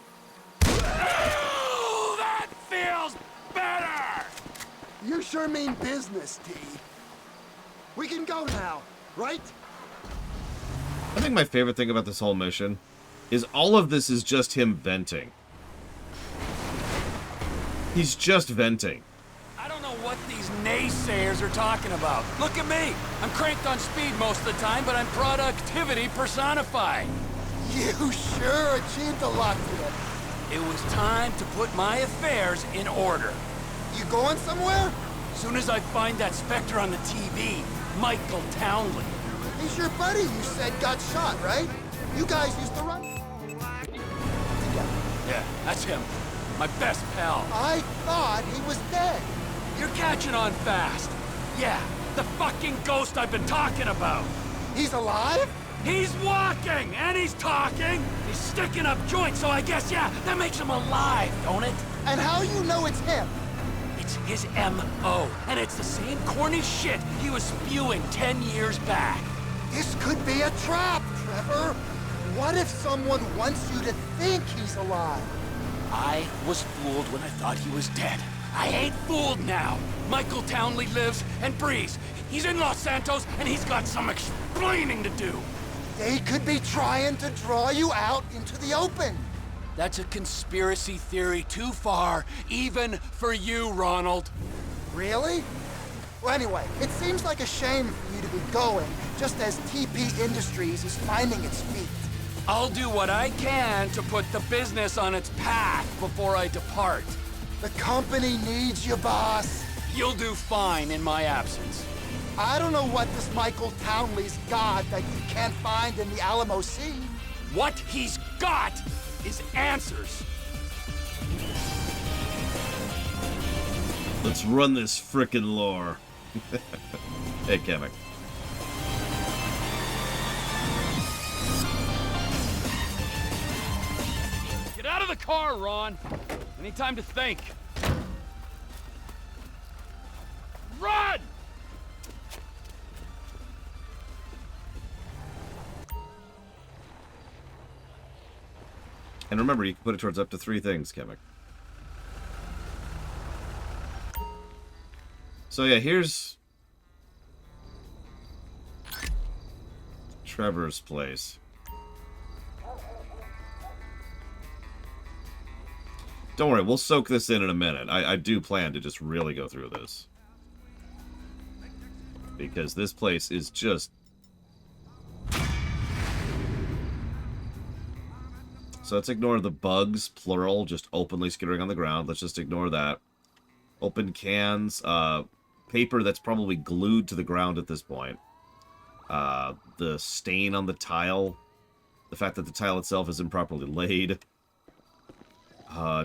Oh, that feels better! You sure mean business, T. We can go now, right? I think my favorite thing about this whole mission is all of this is just him venting. He's just venting. I don't know what these naysayers are talking about. Look at me. I'm cranked on speed most of the time, but I'm productivity personified. You sure achieved a lot today. It was time to put my affairs in order. You going somewhere? Soon as I find that Spectre on the TV, Michael Townley. He's your buddy you said got shot, right? You guys used to run together. Yeah, that's him. My best pal. I thought he was dead. You're catching on fast. Yeah, the fucking ghost I've been talking about. He's alive? He's walking, and he's talking. He's sticking up joints, so I guess, yeah, that makes him alive, don't it? And how you know it's him? It's his M.O., and it's the same corny shit he was spewing 10 years back. This could be a trap, Trevor. What if someone wants you to think he's alive? I was fooled when I thought he was dead. I ain't fooled now. Michael Townley lives and breathes. He's in Los Santos, and he's got some explaining to do. They could be trying to draw you out into the open. That's a conspiracy theory too far, even for you, Ronald. Really? Well, anyway, it seems like a shame for you to be going, just as TP Industries is finding its feet. I'll do what I can to put the business on its path before I depart. The company needs you, boss. You'll do fine in my absence. I don't know what this Michael Townley's got that you can't find in the Alamo Sea. What he's got is answers. Let's run this frickin' lore. Hey, Kamek. Get out of the car, Ron. Any time to think. Run! And remember, you can put it towards up to 3 things, Kamek. So yeah, here's Trevor's place. Don't worry, we'll soak this in a minute. I do plan to just really go through this. Because this place is just... So let's ignore the bugs, plural, just openly skittering on the ground. Let's just ignore that. Open cans, paper that's probably glued to the ground at this point. The stain on the tile. The fact that the tile itself is improperly laid.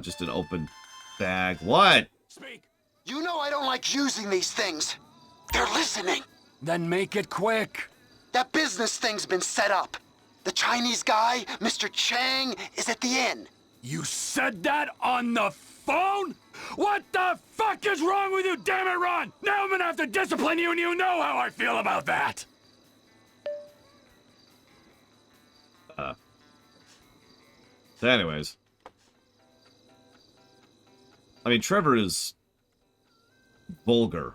Just an open bag. What? Speak. You know I don't like using these things. They're listening. Then make it quick. That business thing's been set up. The Chinese guy, Mr. Chang, is at the inn. You said that on the phone? What the fuck is wrong with you, damn it, Ron? Now I'm gonna have to discipline you, and you know how I feel about that. So anyways. I mean, Trevor is vulgar,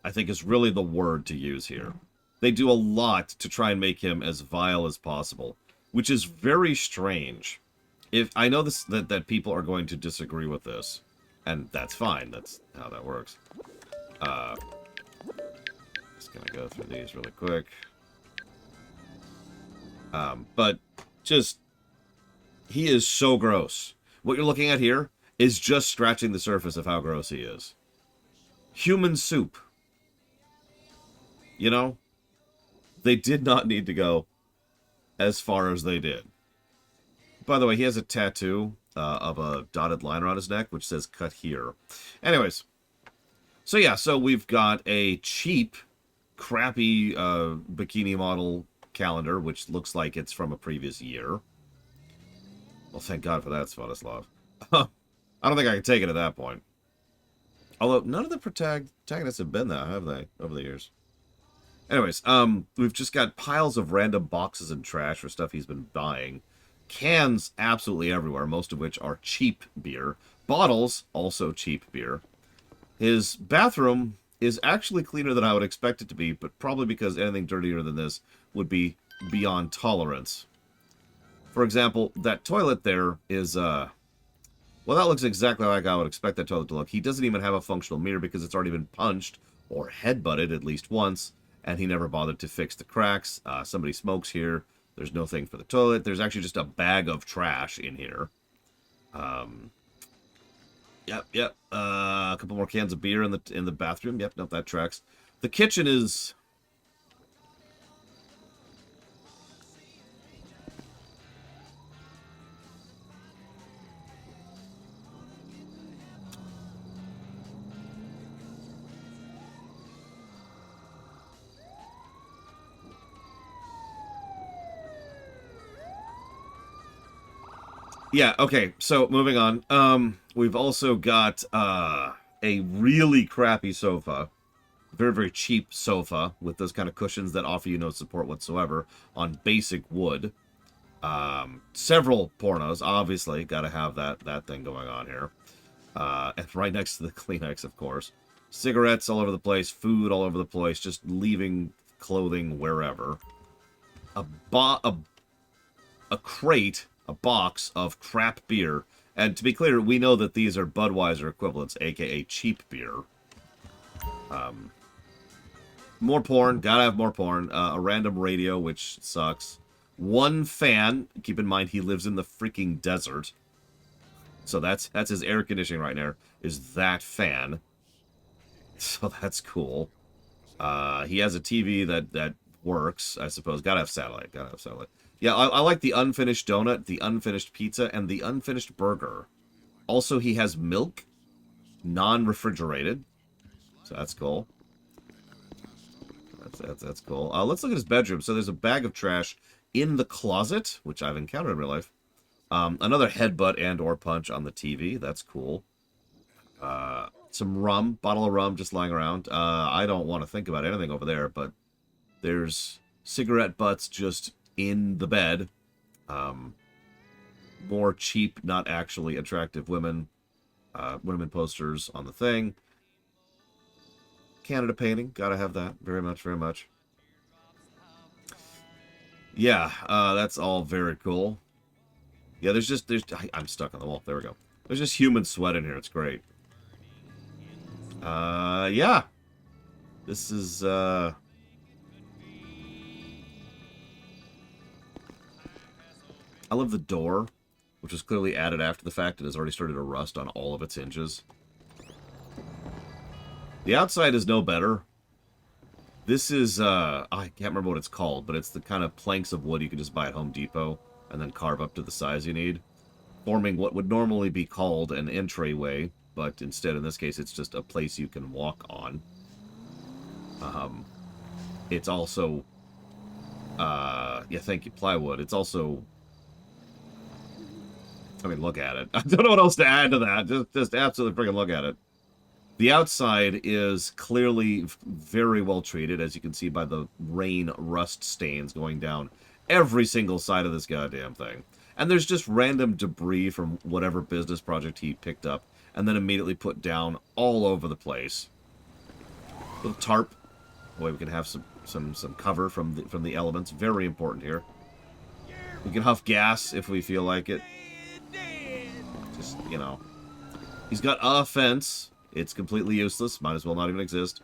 I think is really the word to use here. They do a lot to try and make him as vile as possible, which is very strange. If I know this that people are going to disagree with this, and that's fine. That's how that works. Just gonna go through these really quick. But just he is so gross. What you're looking at here is just scratching the surface of how gross he is. Human soup. You know? They did not need to go as far as they did. By the way, he has a tattoo of a dotted line around his neck, which says, cut here. Anyways. So yeah, so we've got a cheap, crappy bikini model calendar, which looks like it's from a previous year. Well, thank God for that, Svatoslav. I don't think I can take it at that point. Although, none of the protagonists have been that, have they, over the years? Anyways, we've just got piles of random boxes and trash for stuff he's been buying. Cans absolutely everywhere, most of which are cheap beer. Bottles, also cheap beer. His bathroom is actually cleaner than I would expect it to be, but probably because anything dirtier than this would be beyond tolerance. For example, that toilet there is, well, that looks exactly like I would expect that toilet to look. He doesn't even have a functional mirror because it's already been punched or headbutted at least once, and he never bothered to fix the cracks. Somebody smokes here. There's no thing for the toilet. There's actually just a bag of trash in here. Yep. A couple more cans of beer in the bathroom. Yep, nope, that tracks. The kitchen is... Yeah, okay, so moving on. We've also got a really crappy sofa. Very, very cheap sofa with those kind of cushions that offer you no support whatsoever on basic wood. Several pornos, obviously. Got to have that thing going on here. And right next to the Kleenex, of course. Cigarettes all over the place, food all over the place, just leaving clothing wherever. A crate a box of crap beer. And to be clear, we know that these are Budweiser equivalents, aka cheap beer. More porn, gotta have more porn. A random radio, which sucks. One fan, keep in mind he lives in the freaking desert. So that's his air conditioning right there, is that fan. So that's cool. He has a TV that works, I suppose. Gotta have satellite, Yeah, I like the unfinished donut, the unfinished pizza, and the unfinished burger. Also, he has milk, non-refrigerated. So that's cool. That's cool. Let's look at his bedroom. So there's a bag of trash in the closet, which I've encountered in real life. Another headbutt and or punch on the TV. That's cool. Some rum, bottle of rum just lying around. I don't want to think about anything over there, but there's cigarette butts just in the bed. More cheap, not actually attractive women. Women posters on the thing. Canada painting, gotta have that. Very much, very much. Yeah, that's all very cool. Yeah, I'm stuck on the wall. There we go. There's just human sweat in here. It's great. Yeah. This is, I love the door, which was clearly added after the fact. It has already started to rust on all of its hinges. The outside is no better. This is, I can't remember what it's called, but it's the kind of planks of wood you can just buy at Home Depot and then carve up to the size you need, forming what would normally be called an entryway, but instead, in this case, it's just a place you can walk on. It's also, yeah, thank you, plywood. It's also, I mean, look at it. I don't know what else to add to that. Just absolutely freaking look at it. The outside is clearly very well treated, as you can see by the rain rust stains going down every single side of this goddamn thing. And there's just random debris from whatever business project he picked up and then immediately put down all over the place. Little tarp. Boy, we can have some cover from the elements. Very important here. We can huff gas if we feel like it. Just, you know. He's got a fence. It's completely useless. Might as well not even exist.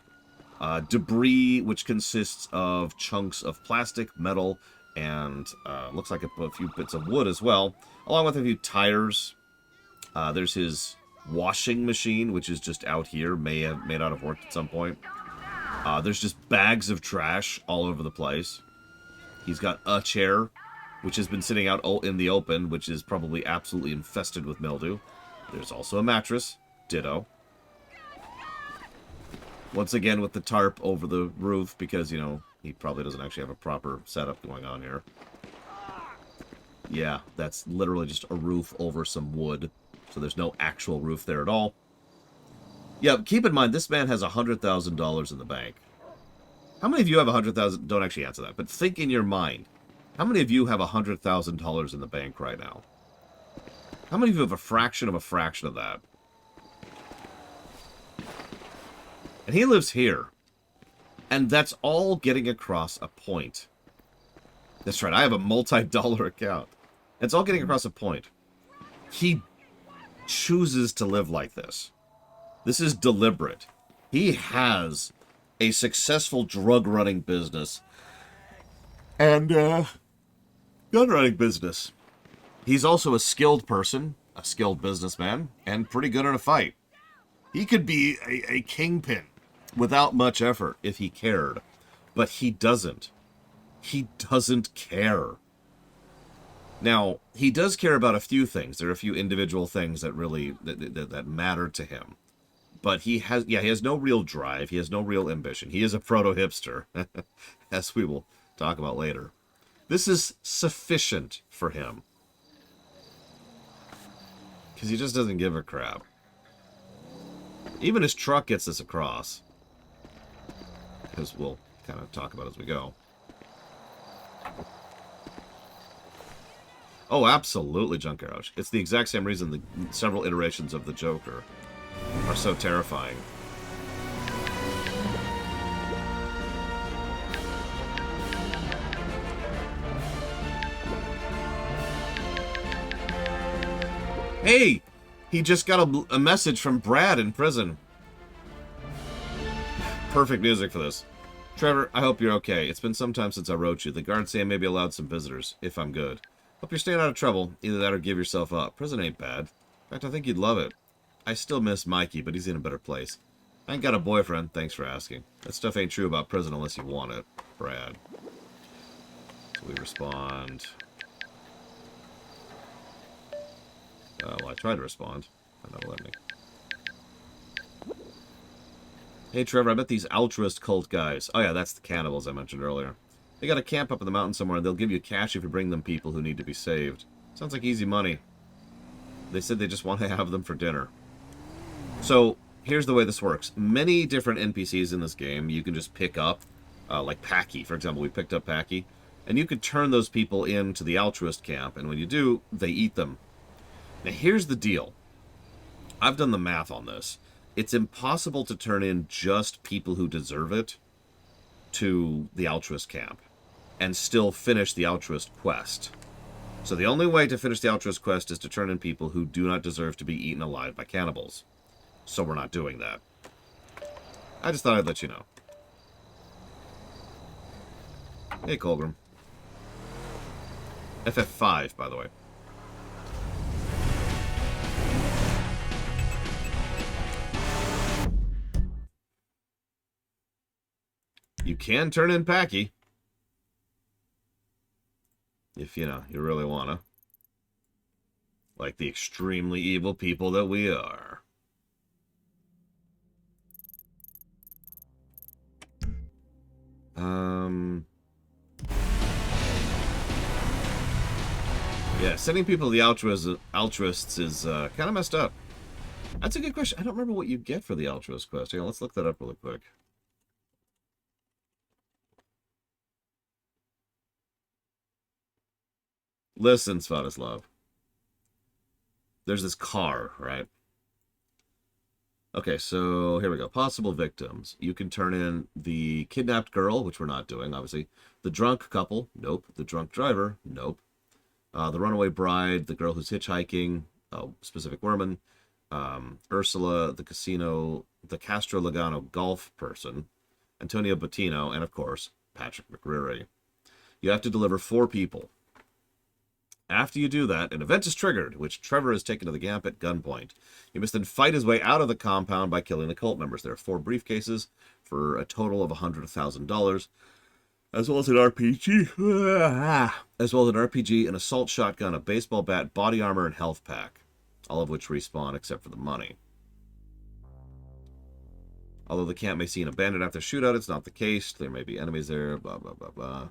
Debris, which consists of chunks of plastic, metal, and looks like a few bits of wood as well, along with a few tires. There's his washing machine, which is just out here. May not have worked at some point. There's just bags of trash all over the place. He's got a chair, which has been sitting out in the open, which is probably absolutely infested with mildew. There's also a mattress. Ditto. Once again with the tarp over the roof because, you know, he probably doesn't actually have a proper setup going on here. Yeah, that's literally just a roof over some wood. So there's no actual roof there at all. Yeah, keep in mind, this man has $100,000 in the bank. How many of you have $100,000? Don't actually answer that, but think in your mind. How many of you have $100,000 in the bank right now? How many of you have a fraction of that? And he lives here. And that's all getting across a point. That's right, I have a multi-dollar account. It's all getting across a point. He chooses to live like this. This is deliberate. He has a successful drug-running business. And, gun-running business. He's also a skilled person, a skilled businessman, and pretty good in a fight. He could be a kingpin without much effort if he cared. But he doesn't. He doesn't care. Now, he does care about a few things. There are a few individual things that really that matter to him. But he has no real drive. He has no real ambition. He is a proto-hipster, as we will talk about later. This is sufficient for him. Because he just doesn't give a crap. Even his truck gets this across. Because we'll kind of talk about it as we go. Oh, absolutely, Junk Garage. It's the exact same reason the several iterations of the Joker are so terrifying. Hey! He just got a message from Brad in prison. Perfect music for this. Trevor, I hope you're okay. It's been some time since I wrote you. The guards say I may be allowed some visitors, if I'm good. Hope you're staying out of trouble. Either that or give yourself up. Prison ain't bad. In fact, I think you'd love it. I still miss Mikey, but he's in a better place. I ain't got a boyfriend. Thanks for asking. That stuff ain't true about prison unless you want it. Brad. So we respond. Well, I tried to respond. I never let me. Hey, Trevor, I met these altruist cult guys. Oh, yeah, that's the cannibals I mentioned earlier. They got a camp up in the mountain somewhere, and they'll give you cash if you bring them people who need to be saved. Sounds like easy money. They said they just want to have them for dinner. So, here's the way this works. Many different NPCs in this game you can just pick up. Like Packy, for example. We picked up Packy. And you could turn those people into the altruist camp, and when you do, they eat them. Now, here's the deal. I've done the math on this. It's impossible to turn in just people who deserve it to the altruist camp and still finish the altruist quest. So the only way to finish the altruist quest is to turn in people who do not deserve to be eaten alive by cannibals. So we're not doing that. I just thought I'd let you know. Hey, Colgrim. FF5, by the way. You can turn in Packy. If, you really want to. Like the extremely evil people that we are. Yeah, sending people to the altruists is kind of messed up. That's a good question. I don't remember what you get for the altruist quest. Hang on, let's look that up really quick. Listen, Svatoslav. There's this car, right? Okay, so here we go. Possible victims. You can turn in the kidnapped girl, which we're not doing, obviously. The drunk couple. Nope. The drunk driver. Nope. The runaway bride. The girl who's hitchhiking. Specific woman. Ursula. The casino. The Castro Lagano golf person. Antonio Bottino. And, of course, Patrick McReary. You have to deliver 4 people. After you do that, an event is triggered, which Trevor is taken to the camp at gunpoint. He must then fight his way out of the compound by killing the cult members. There are 4 briefcases for a total of $100,000, as well as an RPG, an assault shotgun, a baseball bat, body armor, and health pack, all of which respawn except for the money. Although the camp may seem abandoned after shootout, it's not the case. There may be enemies there, blah, blah, blah, blah.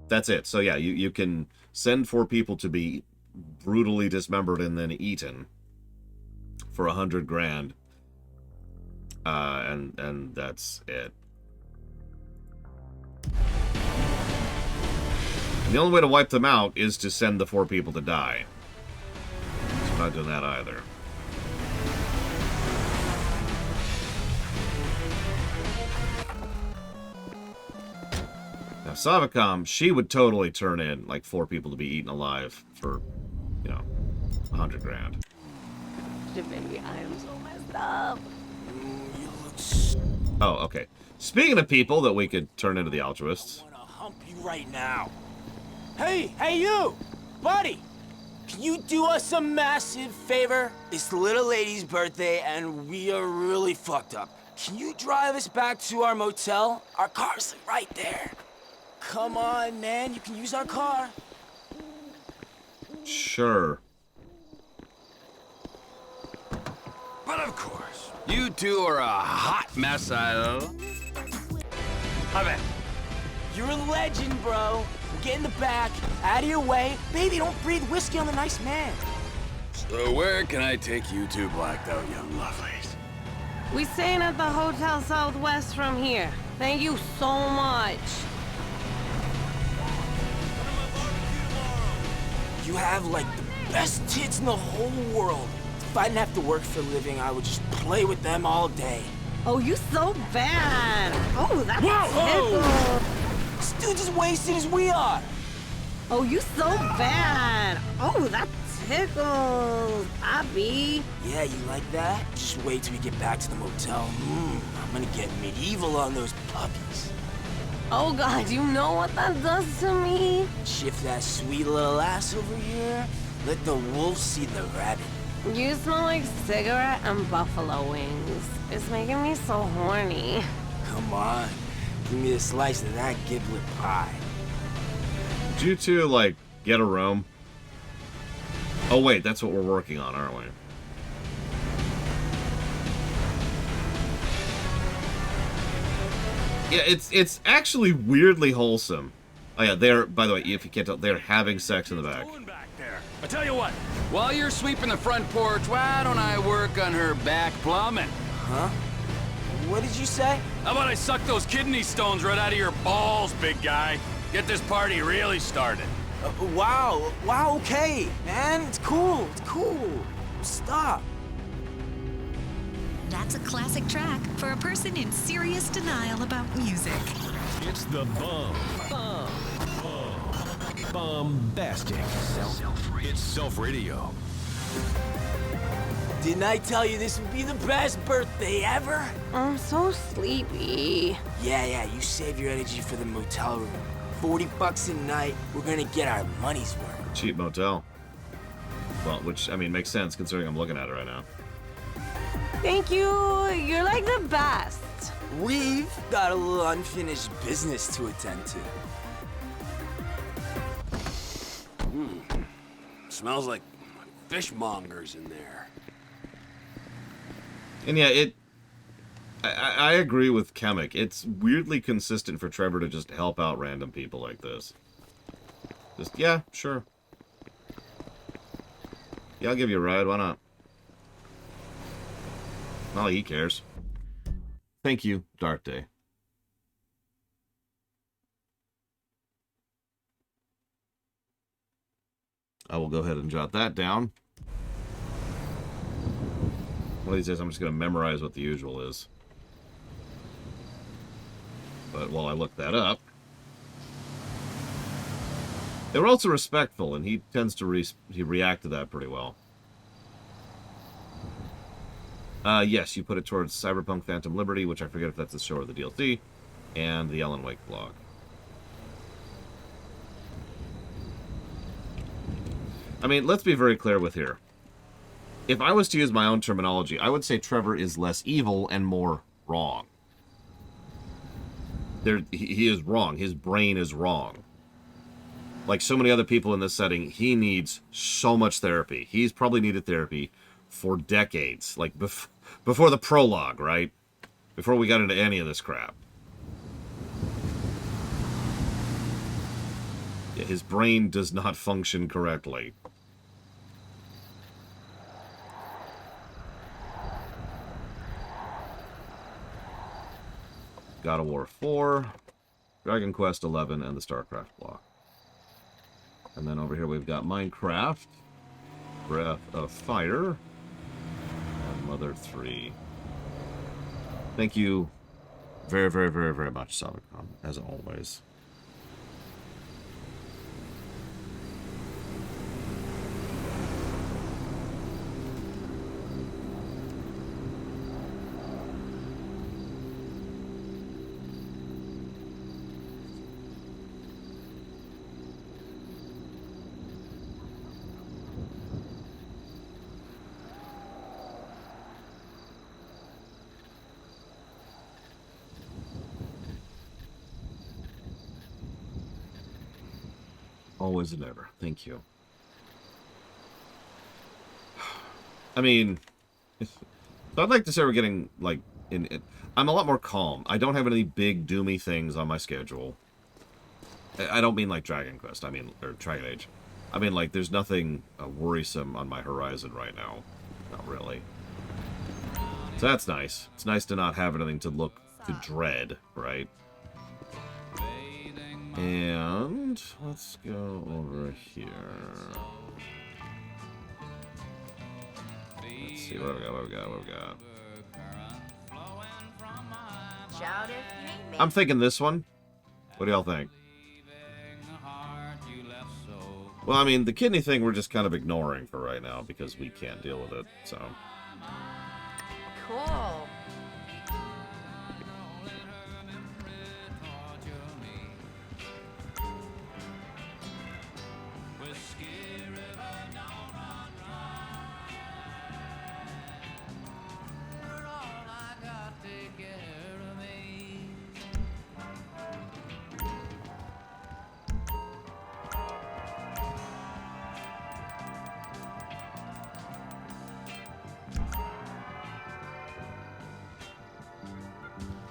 That's it. So yeah, you can send 4 people to be brutally dismembered and then eaten for $100,000, and that's it. And the only way to wipe them out is to send the 4 people to die. So we're not doing that either. Now, Savicom, she would totally turn in like 4 people to be eaten alive for, $100,000. Baby, I am so messed up. Oh, okay. Speaking of people that we could turn into the altruists. I wanna hump you right now. Hey, you! Buddy! Can you do us a massive favor? It's the little lady's birthday and we are really fucked up. Can you drive us back to our motel? Our car's right there. Come on, man. You can use our car. Sure. But of course, you two are a hot mess, I bet. You're a legend, bro. We'll get in the back, out of your way. Baby, don't breathe whiskey on the nice man. So where can I take you two blacked out young lovelies? We staying at the Hotel Southwest from here. Thank you so much. You have, like, the best tits in the whole world. If I didn't have to work for a living, I would just play with them all day. Oh, you so bad. Oh, that's Whoa! This dude's as wasted as we are. Oh, you so bad. Oh, that tickles, Abby. Yeah, you like that? Just wait till we get back to the motel. I'm gonna get medieval on those puppies. Oh God, you know what that does to me? Shift that sweet little ass over here. Let the wolf see the rabbit. You smell like cigarette and buffalo wings. It's making me so horny. Come on, give me a slice of that giblet pie. Did you two, like, get a room? Oh wait, that's what we're working on, aren't we? Yeah, it's actually weirdly wholesome. Oh yeah, they're, by the way, if you can't tell, they're having sex in the back. I tell you what, while you're sweeping the front porch, why don't I work on her back plumbing? Huh? What did you say? How about I suck those kidney stones right out of your balls, big guy? Get this party really started. Wow, okay, man, it's cool, Stop. That's a classic track for a person in serious denial about music. It's the bombastic. It's Self Radio. Didn't I tell you this would be the best birthday ever? I'm so sleepy. Yeah, you save your energy for the motel room. $40 a night, we're gonna get our money's worth. Cheap motel. Well, which, I mean, makes sense considering I'm looking at it right now. Thank you. You're like the best. We've got a little unfinished business to attend to. Smells like fishmongers in there. And yeah, I agree with Chemic. It's weirdly consistent for Trevor to just help out random people like this. Just, yeah, sure. Yeah, I'll give you a ride, why not? Not like he cares. Thank you, Dark Day. I will go ahead and jot that down. One of these days I'm just going to memorize what the usual is. But while I look that up... They were also respectful, and he tends to react to that pretty well. Yes, you put it towards Cyberpunk Phantom Liberty, which I forget if that's the show or the DLC, and the Alan Wake blog. I mean, let's be very clear with here. If I was to use my own terminology, I would say Trevor is less evil and more wrong. He is wrong. His brain is wrong. Like so many other people in this setting, he needs so much therapy. He's probably needed therapy for decades. Like, before the prologue, right? Before we got into any of this crap. Yeah, his brain does not function correctly. God of War 4, Dragon Quest 11, and the StarCraft block. And then over here we've got Minecraft, Breath of Fire, and Mother 3. Thank you very, very, very, very much, Savicon, as always. Always and ever. Thank you. I mean, I'd like to say we're getting, like, I'm a lot more calm. I don't have any big doomy things on my schedule. I don't mean like Dragon Quest, or Dragon Age. I mean, like, there's nothing worrisome on my horizon right now. Not really. So that's nice. It's nice to not have anything to dread, right? And let's go over here. Let's see what we got. I'm thinking this one. What do y'all think? Well, I mean, the kidney thing we're just kind of ignoring for right now because we can't deal with it, so... Cool.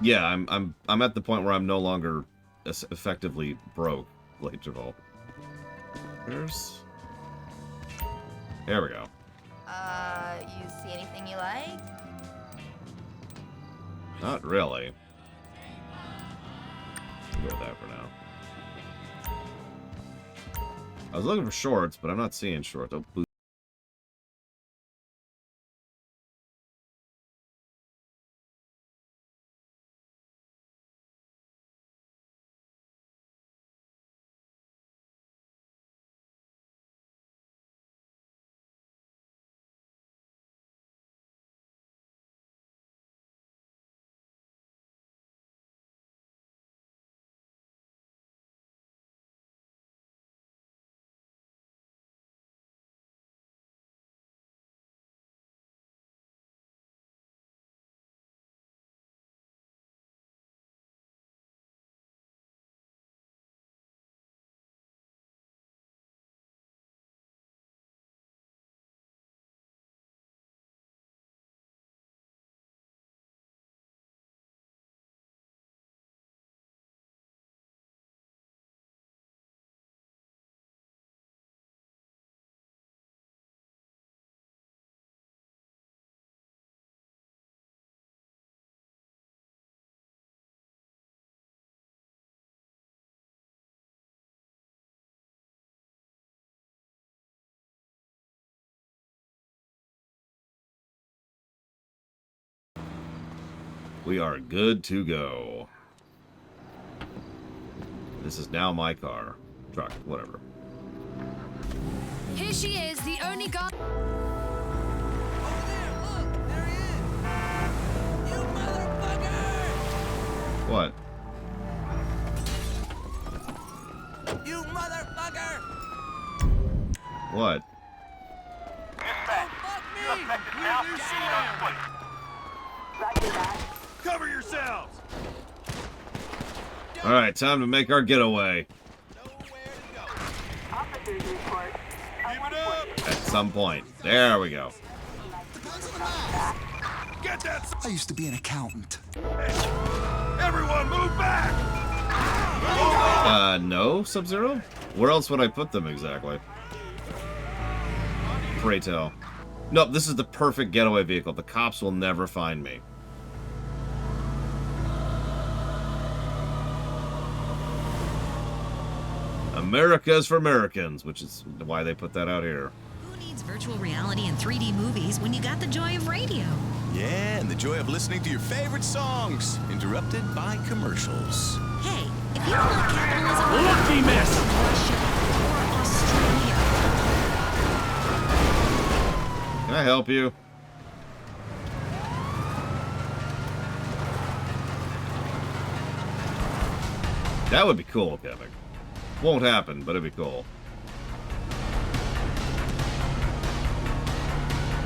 Yeah, I'm at the point where I'm no longer effectively broke, like Javal. There we go. You see anything you like? Not really. I'll go with that for now. I was looking for shorts, but I'm not seeing shorts. Oh, boo. We are good to go. This is now my car. Truck, whatever. Here she is, the only girl. What? You motherfucker! What? Cover yourselves! Alright, time to make our getaway. At some point. There we go. Get that! I used to be an accountant. Everyone, move back! No, Sub-Zero? Where else would I put them exactly? Pray tell. Nope, this is the perfect getaway vehicle. The cops will never find me. America's for Americans, which is why they put that out here. Who needs virtual reality and 3D movies when you got the joy of radio? Yeah, and the joy of listening to your favorite songs, interrupted by commercials. Hey, if you don't want capitalism, Lucky miss! Russia or Australia. Can I help you? That would be cool, Kevin. Won't happen, but it'd be cool.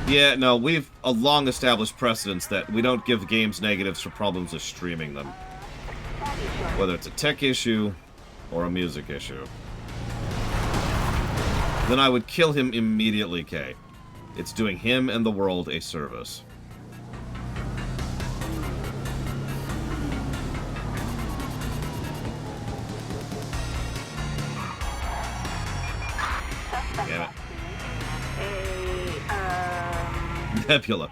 Yeah, no, we've a long established precedence that we don't give games negatives for problems of streaming them. Whether it's a tech issue or a music issue. Then I would kill him immediately, Kay. It's doing him and the world a service. Damn it. Nebula.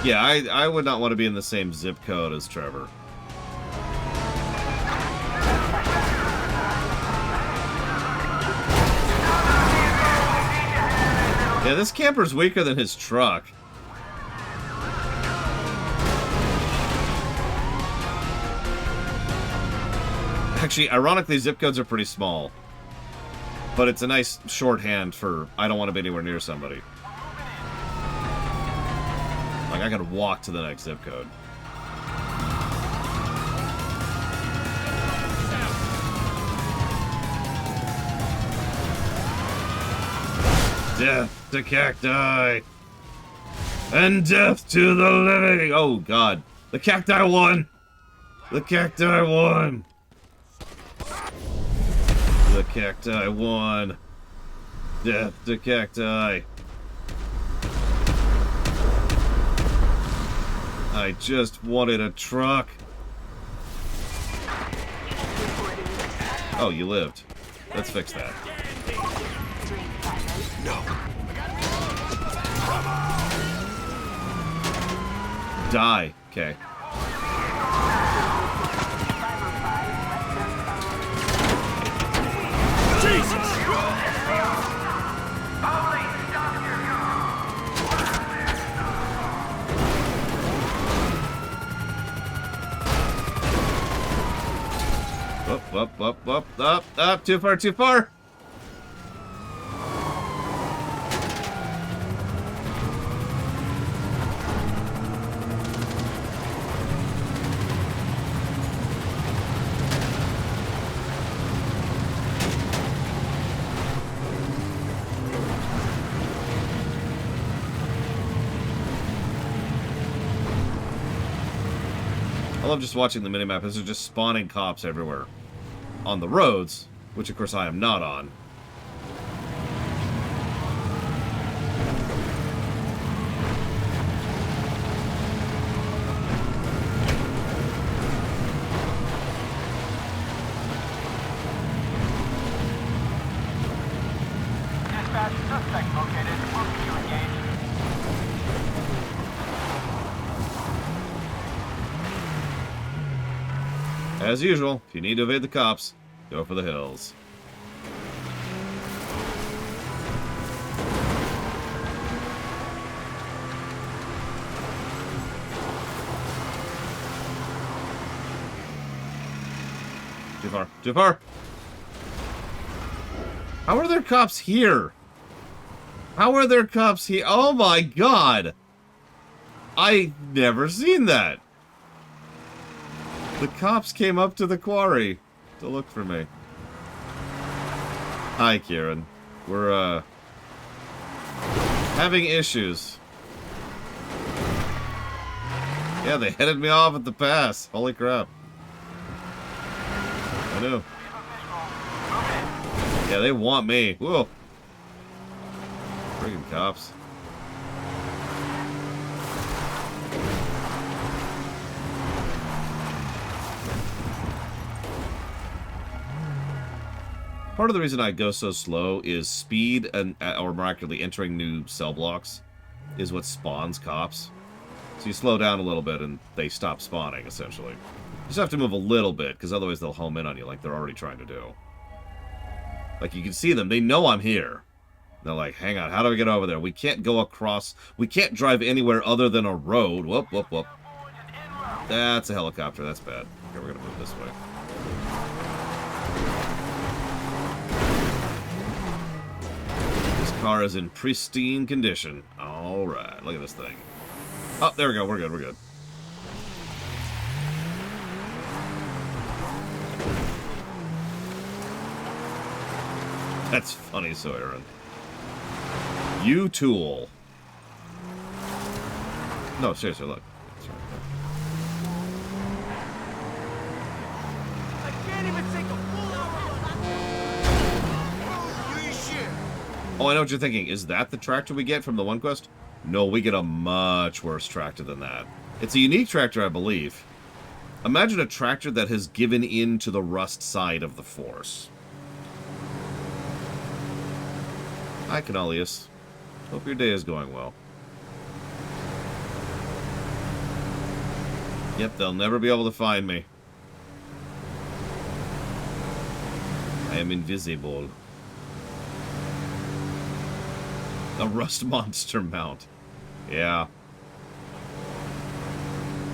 Yeah, I would not want to be in the same zip code as Trevor. Yeah, this camper's weaker than his truck. Actually, ironically, zip codes are pretty small. But it's a nice shorthand for I don't want to be anywhere near somebody. Like, I gotta walk to the next zip code. Death to cacti! And death to the living! Oh, God. The cacti won! The cacti won! The cacti won! Death to cacti! I just wanted a truck. Oh, you lived. Let's fix that. No. Die. Okay. Jesus! Up, too far, too far! I love just watching the minimap. These are just spawning cops everywhere. On the roads, which of course I am not on. Dispatch, suspect located. We'll be you engaged. As usual, if you need to evade the cops, go for the hills. Too far. Too far! How are there cops here? How are there cops here? Oh my god! I've never seen that! The cops came up to the quarry to look for me. Hi, Kieran. We're, having issues. Yeah, they headed me off at the pass. Holy crap. I know. Yeah, they want me. Whoa. Friggin' cops. Part of the reason I go so slow is speed and or miraculously entering new cell blocks is what spawns cops. So you slow down a little bit and they stop spawning, essentially. You just have to move a little bit, because otherwise they'll home in on you like they're already trying to do. Like, you can see them. They know I'm here. They're like, hang on, how do we get over there? We can't go across. We can't drive anywhere other than a road. Whoop, whoop, whoop. That's a helicopter. That's bad. Okay, we're going to move this way. This car is in pristine condition. All right, look at this thing. Oh, there we go. We're good. We're good. That's funny, Sawyer. U-Tool. No, seriously, look. It's right there. I can't even take a full hour. Oh, I know what you're thinking. Is that the tractor we get from the one quest? No, we get a much worse tractor than that. It's a unique tractor, I believe. Imagine a tractor that has given in to the rust side of the Force. Hi, Canalius. Hope your day is going well. Yep, they'll never be able to find me. I am invisible. A rust monster mount. Yeah.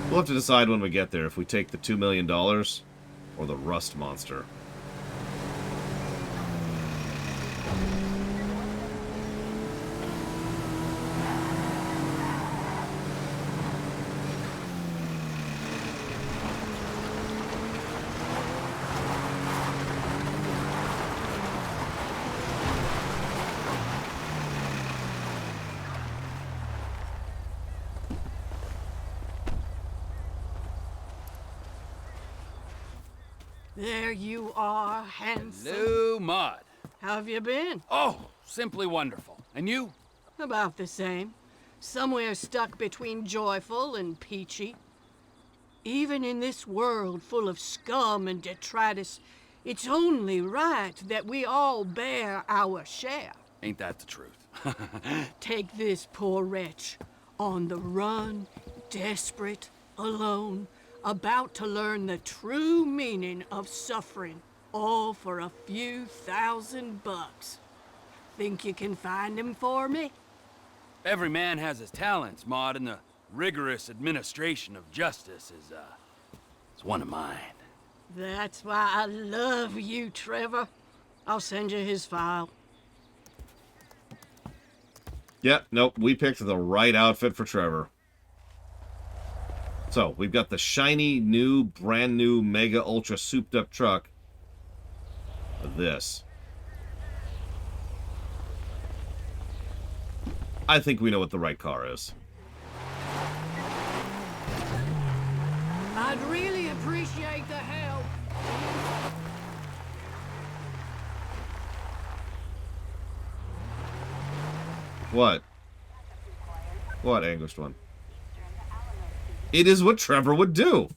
We'll have to decide when we get there if we take the $2 million or the rust monster. There you are, handsome. Hello, Maud. How have you been? Oh, simply wonderful. And you? About the same. Somewhere stuck between joyful and peachy. Even in this world full of scum and detritus, it's only right that we all bear our share. Ain't that the truth? Take this poor wretch, on the run, desperate, alone, about to learn the true meaning of suffering, all for a few $1,000. Think you can find him for me? Every man has his talents, Maud, and the rigorous administration of justice is one of mine. That's why I love you, Trevor. I'll send you his file. Yep, nope, we picked the right outfit for Trevor. So, we've got the shiny, new, brand new, mega, ultra souped up truck. This. I think we know what the right car is. I'd really appreciate the help. What? What, anguished one? It is what Trevor would do.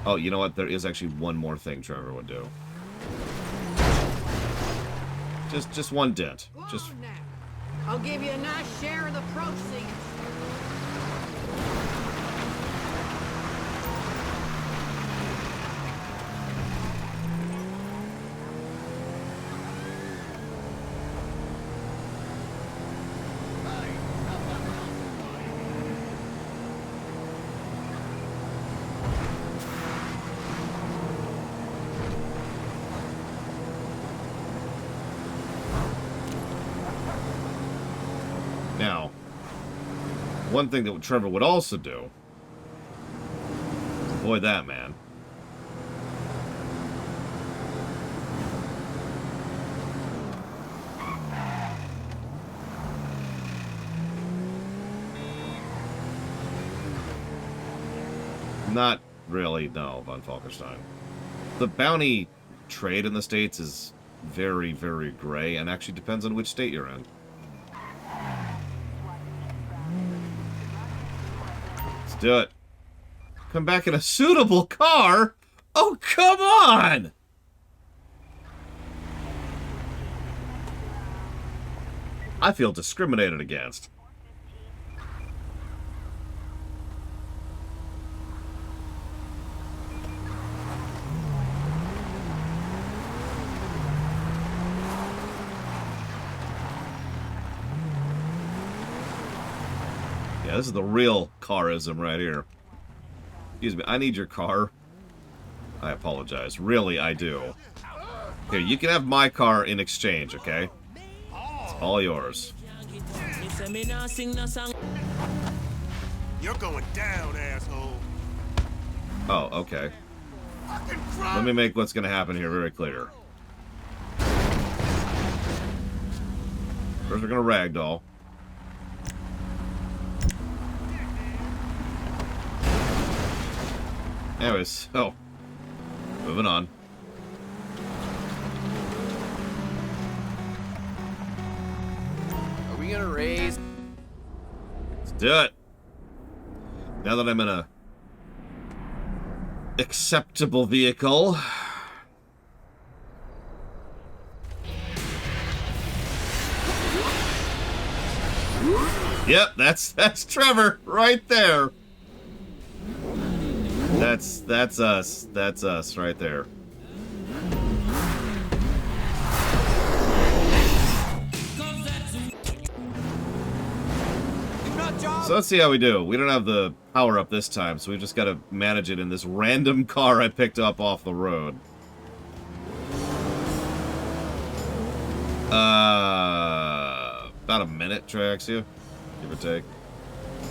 Oh, you know what? There is actually one more thing Trevor would do. Just one dent. Just. I'll give you a nice share of the proceeds. Now, one thing that Trevor would also do, avoid that, man. Not really, no, von Falkenstein. The bounty trade in the States is very, very gray, and actually depends on which state you're in. Let's do it. Come back in a suitable car? Oh, come on! I feel discriminated against. Yeah, this is the real carism right here. Excuse me, I need your car. I apologize. Really, I do. Here, you can have my car in exchange, okay? It's all yours. You're going down, asshole. Oh, okay. Let me make what's going to happen here very clear. First, we're going to ragdoll. Anyways, so, moving on. Are we gonna raise? Let's do it. Now that I'm in a acceptable vehicle. Yep, that's Trevor right there. That's us. That's us right there. So let's see how we do. We don't have the power up this time, so we just got to manage it in this random car I picked up off the road. About a minute, Triaxia, give or take.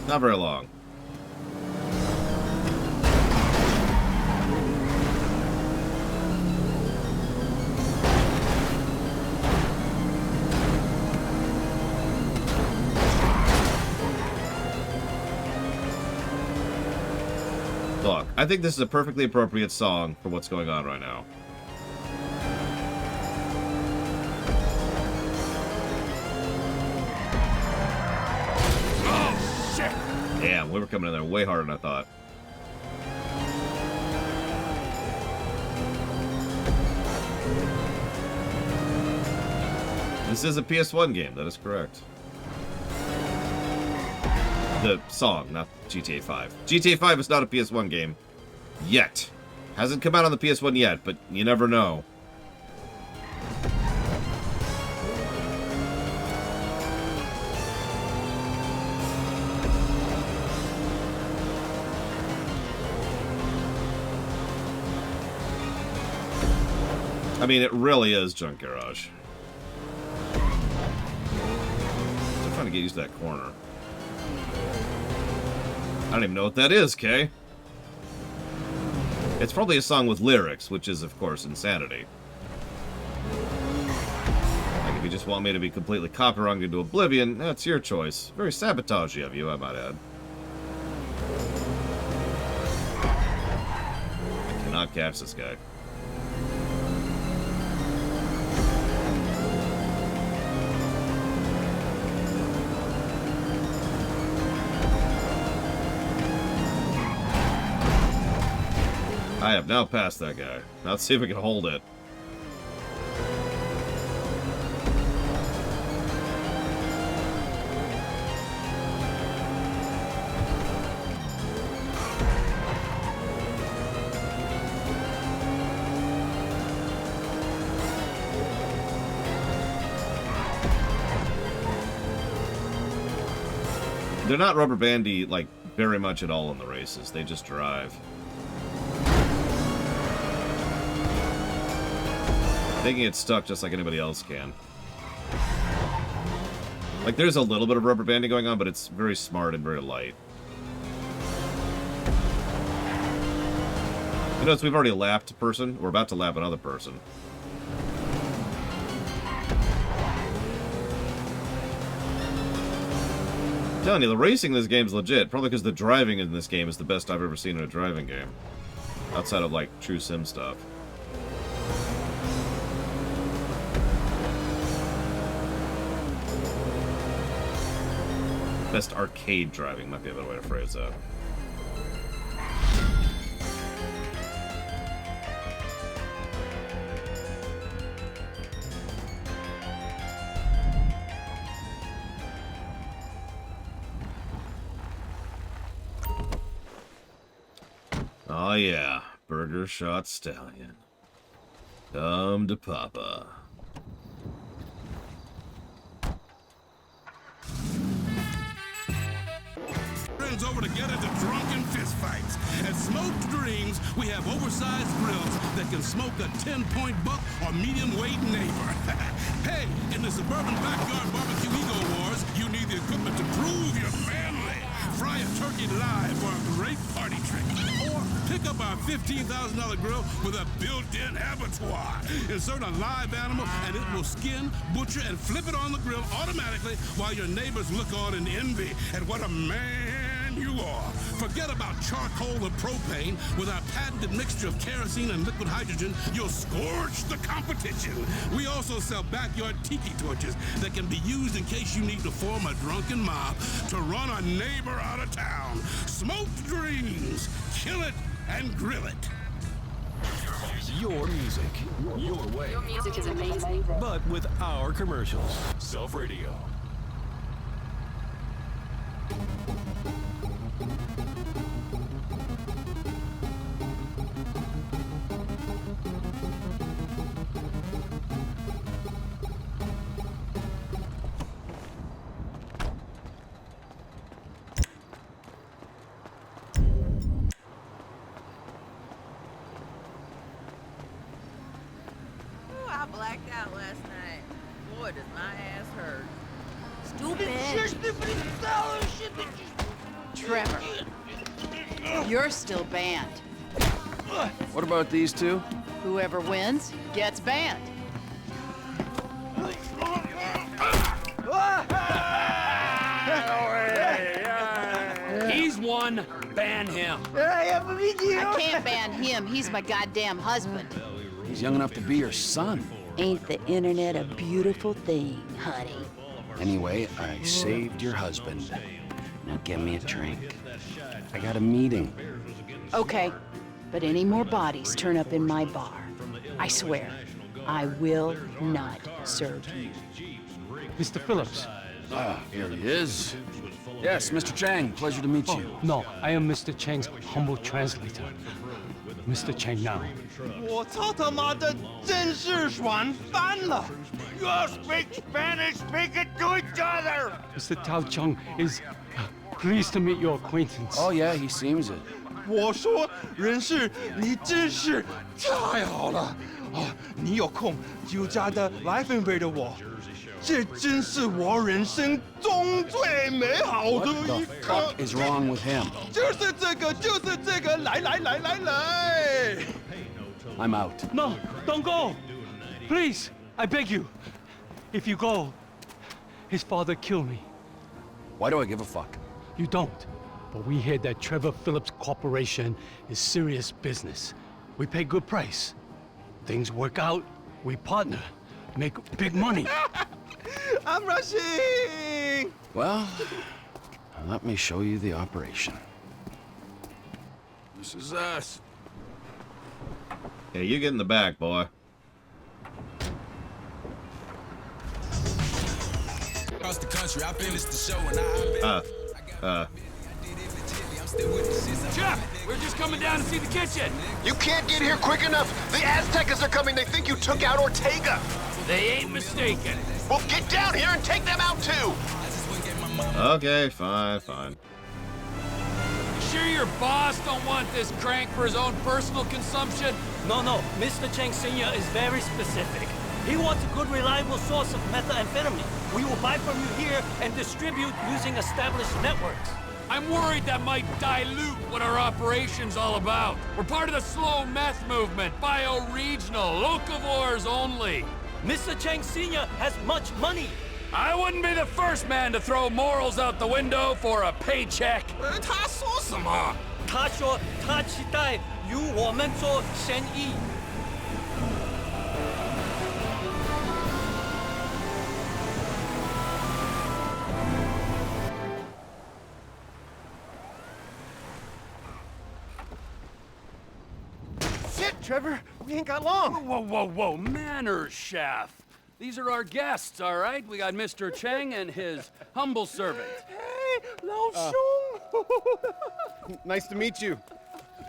Not very long. Look, I think this is a perfectly appropriate song for what's going on right now. Oh, shit! Damn, we were coming in there way harder than I thought. This is a PS1 game, that is correct. The song, not GTA 5. GTA 5 is not a PS1 game. Yet. Hasn't come out on the PS1 yet, but you never know. I mean, it really is Junk Garage. Still trying to get used to that corner. I don't even know what that is, Kay. It's probably a song with lyrics, which is, of course, insanity. Like, if you just want me to be completely copywronged into oblivion, that's your choice. Very sabotagey of you, I might add. I cannot catch this guy. I have now passed that guy. Now let's see if we can hold it. They're not rubber bandy, like, very much at all in the races. They just drive. They can get stuck just like anybody else can. Like, there's a little bit of rubber banding going on, but it's very smart and very light. You notice we've already lapped a person. We're about to lap another person. I'm telling you, the racing in this game is legit. Probably because the driving in this game is the best I've ever seen in a driving game. Outside of, like, true sim stuff. Best arcade driving might be a better way to phrase that. Oh yeah, Burger Shot Stallion. Come to Papa. Over to get into drunken fistfights. At Smoked Dreams, we have oversized grills that can smoke a 10-point buck or medium-weight neighbor. Hey, in the suburban backyard barbecue ego wars, you need the equipment to prove you're manly. Fry a turkey live for a great party trick. Or pick up our $15,000 grill with a built-in abattoir. Insert a live animal and it will skin, butcher, and flip it on the grill automatically while your neighbors look on in envy. And what a man you are. Forget about charcoal or propane. With our patented mixture of kerosene and liquid hydrogen, you'll scorch the competition. We also sell backyard tiki torches that can be used in case you need to form a drunken mob to run a neighbor out of town. Smoked Dreams. Kill it and grill it. Your music, your way. Your music is amazing. But with our commercials. Self Radio. boy, does my ass hurt. Stupid. Trevor, you're still banned. What about these two? Whoever wins gets banned. He's one. Ban him. I can't ban him. He's my goddamn husband. He's young enough to be your son. Ain't the internet a beautiful thing, honey? Anyway, I saved your husband. Now get me a drink. I got a meeting. Okay, but any more bodies turn up in my bar, I swear, I will not serve you. Mr. Phillips. Ah, here he is. Yes, Mr. Chang, pleasure to meet you. No, I am Mr. Chang's humble translator. Mr. Chang now. 我操他妈的，真是爽翻了 ！You all speak Spanish, speak it to each other. Mr. Tao Chung is pleased to meet your acquaintance. Oh yeah, he seems it. 我说人事，你真是太好了啊！你有空就加的来分配的我，这真是我人生中最美好的一 What 刻。 the fuck is wrong with him? 就是这个，就是这个，来来来来来。 I'm out. No, don't go. Please, I beg you. If you go, his father killed me. Why do I give a fuck? You don't. But we hear that Trevor Phillips Corporation is serious business. We pay good price. Things work out, we partner, make big money. I'm rushing. Well, let me show you the operation. This is us. Yeah, you get in the back, boy. Across the country, I finished the show and Jeff, we're just coming down to see the kitchen. You can't get here quick enough. The Aztecas are coming. They think you took out Ortega. They ain't mistaken. Well, get down here and take them out too. Okay, fine. You sure your boss don't want this crank for his own personal consumption? No, Mr. Chang Sr. is very specific. He wants a good, reliable source of methamphetamine. We will buy from you here and distribute using established networks. I'm worried that might dilute what our operation's all about. We're part of the slow meth movement, bioregional, locavores only. Mr. Chang Sr. has much money. I wouldn't be the first man to throw morals out the window for a paycheck. 他说什么？他说他期待与我们做生意。Shit, Trevor, we ain't got long. Whoa, manners, chef. These are our guests, all right? We got Mr. Chang and his humble servant. Hey, Lao Shung. Nice to meet you.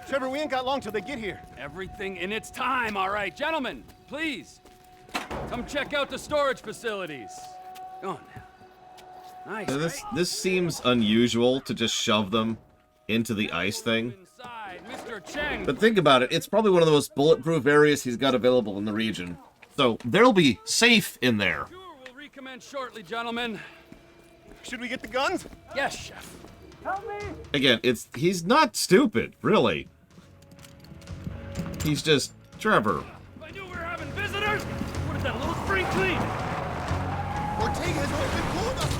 Trevor, we ain't got long till they get here. Everything in its time, all right. Gentlemen, please, come check out the storage facilities. Go on now. Nice, So right? this seems unusual to just shove them into the ice thing. Mr. Chang. But think about it, it's probably one of the most bulletproof areas he's got available in the region. So they'll be safe in there. We'll recommence shortly, gentlemen. Should we get the guns? Yes, chef. Help me! Again, he's not stupid, really. He's just Trevor. I knew we were having visitors. What is that, little spring clean? Ortega has opened pulled us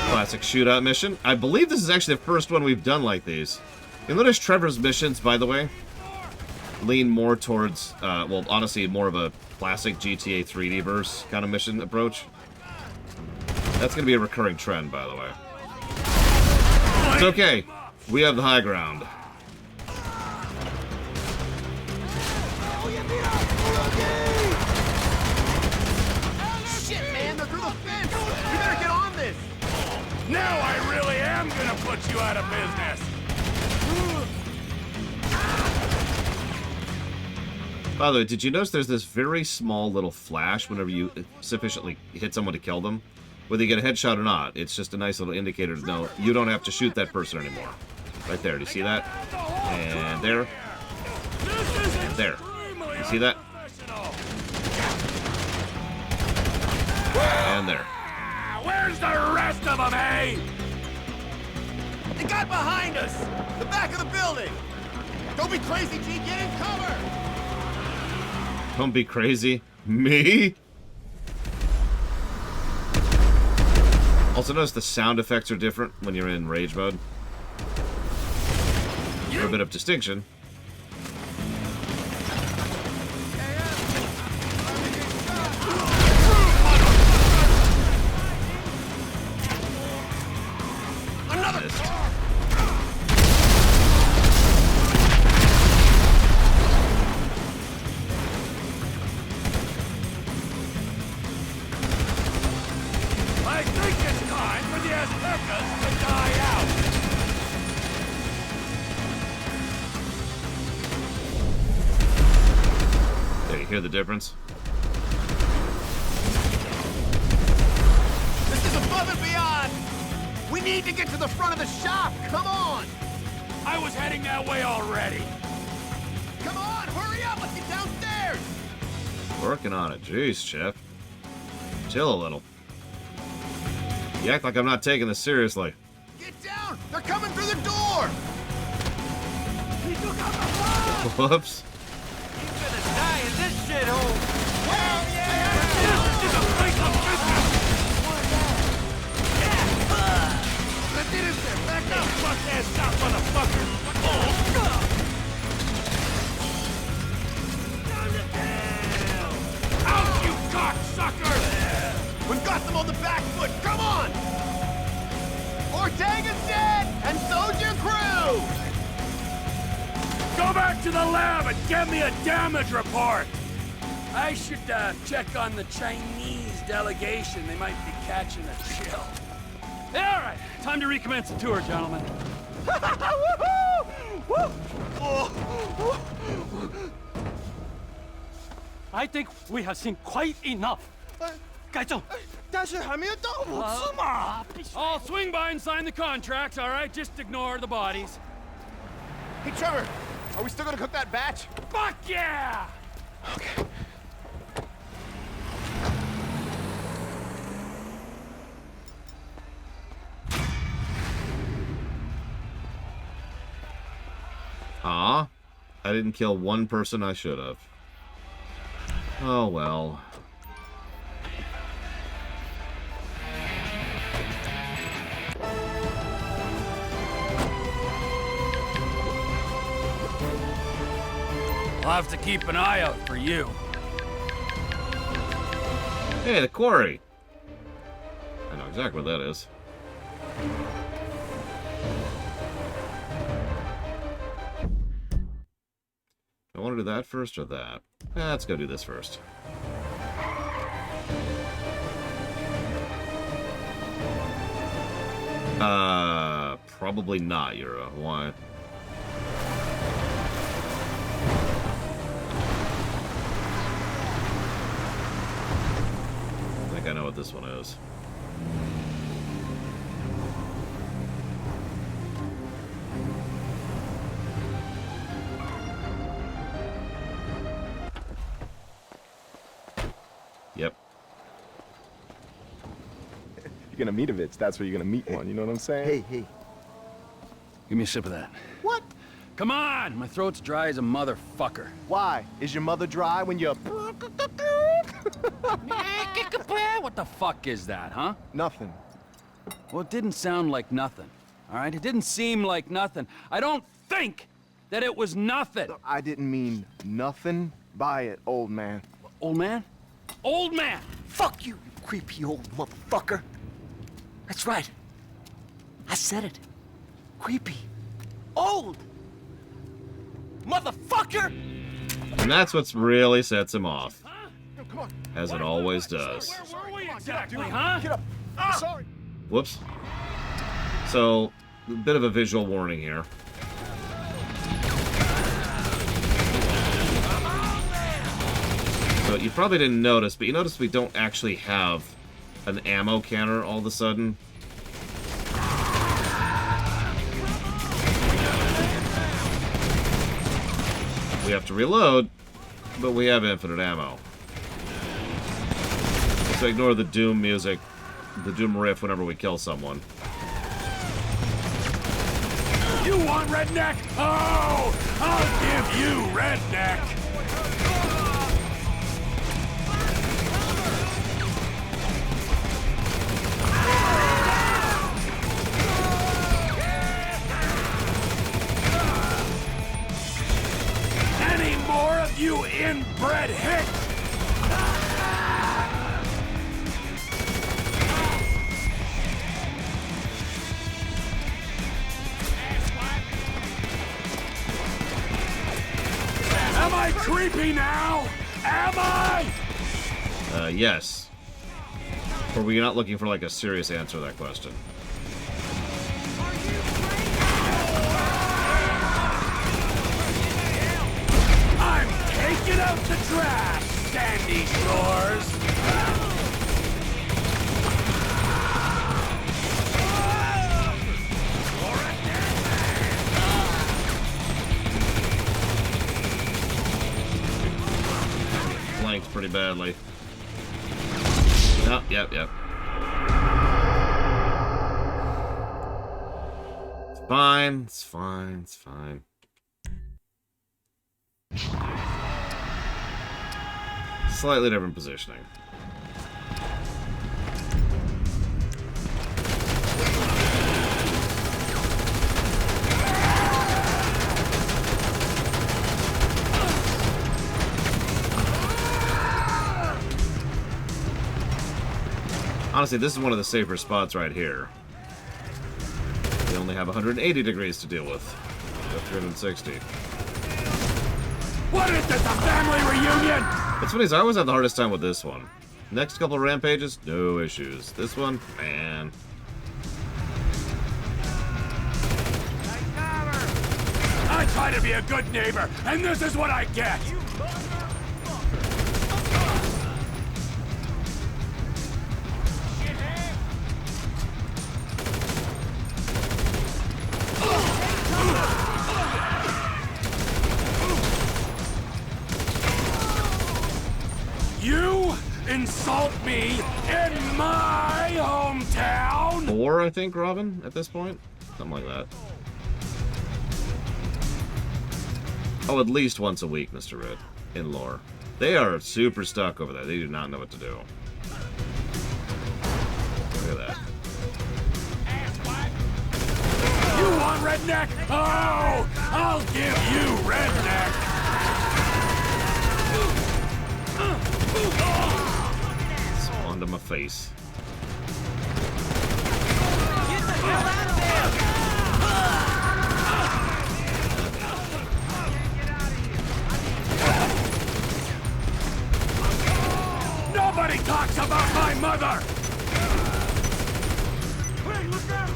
Classic shootout mission. I believe this is actually the first one we've done like these. You'll notice Trevor's missions, by the way, lean more towards, well, honestly, more of a classic GTA 3D verse kind of mission approach. That's going to be a recurring trend, by the way. It's okay. We have the high ground. Shit, man, they're through the fence. We better get on this. Now I really am gonna put you out of business. By the way, did you notice there's this very small little flash whenever you sufficiently hit someone to kill them? Whether you get a headshot or not, it's just a nice little indicator to know you don't have to shoot that person anymore. Right there, do you see that? And there. And there. You see that? And there. Where's the rest of them, eh? They got behind us! The back of the building! Don't be crazy, G. Get in cover! Don't be crazy. Me? Also notice the sound effects are different when you're in rage mode. For a bit of distinction. Missed. I think it's time for the Aztecas to die out. There, you hear the difference? This is above and beyond! We need to get to the front of the shop! Come on! I was heading that way already. Come on, hurry up! Let's get downstairs! Working on it. Jeez, Chef. Chill a little. You act like I'm not taking this seriously. Get down! They're coming through the door! Whoops. He's gonna die in this shithole! Hell yeah! This is a place of business! Let's get in there! Back Now, up! fuck ass stop, motherfucker! Out, you cocksucker! We've got them on the back foot! Come on! Ortega's dead! And so's your crew! Go back to the lab and get me a damage report! I should check on the Chinese delegation. They might be catching a chill. Yeah, all right. Time to recommence the tour, gentlemen. I think we have seen quite enough. 改正，但是还没有到5次嘛。 I'll swing by and sign the contracts, all right? Just ignore the bodies. Hey, Trevor! Are we still gonna cook that batch? Fuck yeah! Okay. Aw. I didn't kill one person I should have. Oh well. I'll have to keep an eye out for you. Hey, the quarry. I know exactly what that is. I want to do that first or that? Let's go do this first. Probably not, Euro. Why? I think I know what this one is. Yep. You're gonna meet a bitch, that's where you're gonna meet one, you know what I'm saying? Hey. Give me a sip of that. What? Come on! My throat's dry as a motherfucker. Why? Is your mother dry when you're... What the fuck is that, huh? Nothing. Well, it didn't sound like nothing, all right? It didn't seem like nothing. I don't think that it was nothing. I didn't mean nothing by it, old man. Old man? Old man! Fuck you, you creepy old motherfucker. That's right. I said it. Creepy. Old. Motherfucker! And that's what really sets him off. Come on. As it always does. Where were we exactly, huh? Get up. Sorry. Whoops. So, a bit of a visual warning here. So you probably didn't notice, but you notice we don't actually have an ammo canner all of a sudden. We have to reload, But we have infinite ammo. So ignore the Doom music, the Doom riff whenever we kill someone. You want redneck? Oh, I'll give you redneck. Any more of you inbred hicks? Am I creepy now? Am I? Yes. Or were you not looking for, like, a serious answer to that question? I'm taking out the trash, Sandy Shores. Flanked pretty badly. Oh, yep. It's fine, it's fine, it's fine. Slightly different positioning. Honestly, this is one of the safer spots right here. We only have 180 degrees to deal with. Not 360. What is this, a family reunion? What's funny is I always have the hardest time with this one. Next couple of rampages, no issues. This one, man. I try to be a good neighbor, and this is what I get. You insult me in my hometown? 4, I think, Robin, at this point? Something like that. Oh, at least once a week, Mr. Red, in lore. They are super stuck over there. They do not know what to do. Look at that. You want redneck? Oh, I'll give you redneck. Spawned in my face. Get the hell out of there! Nobody talks about my mother! Hey, look out!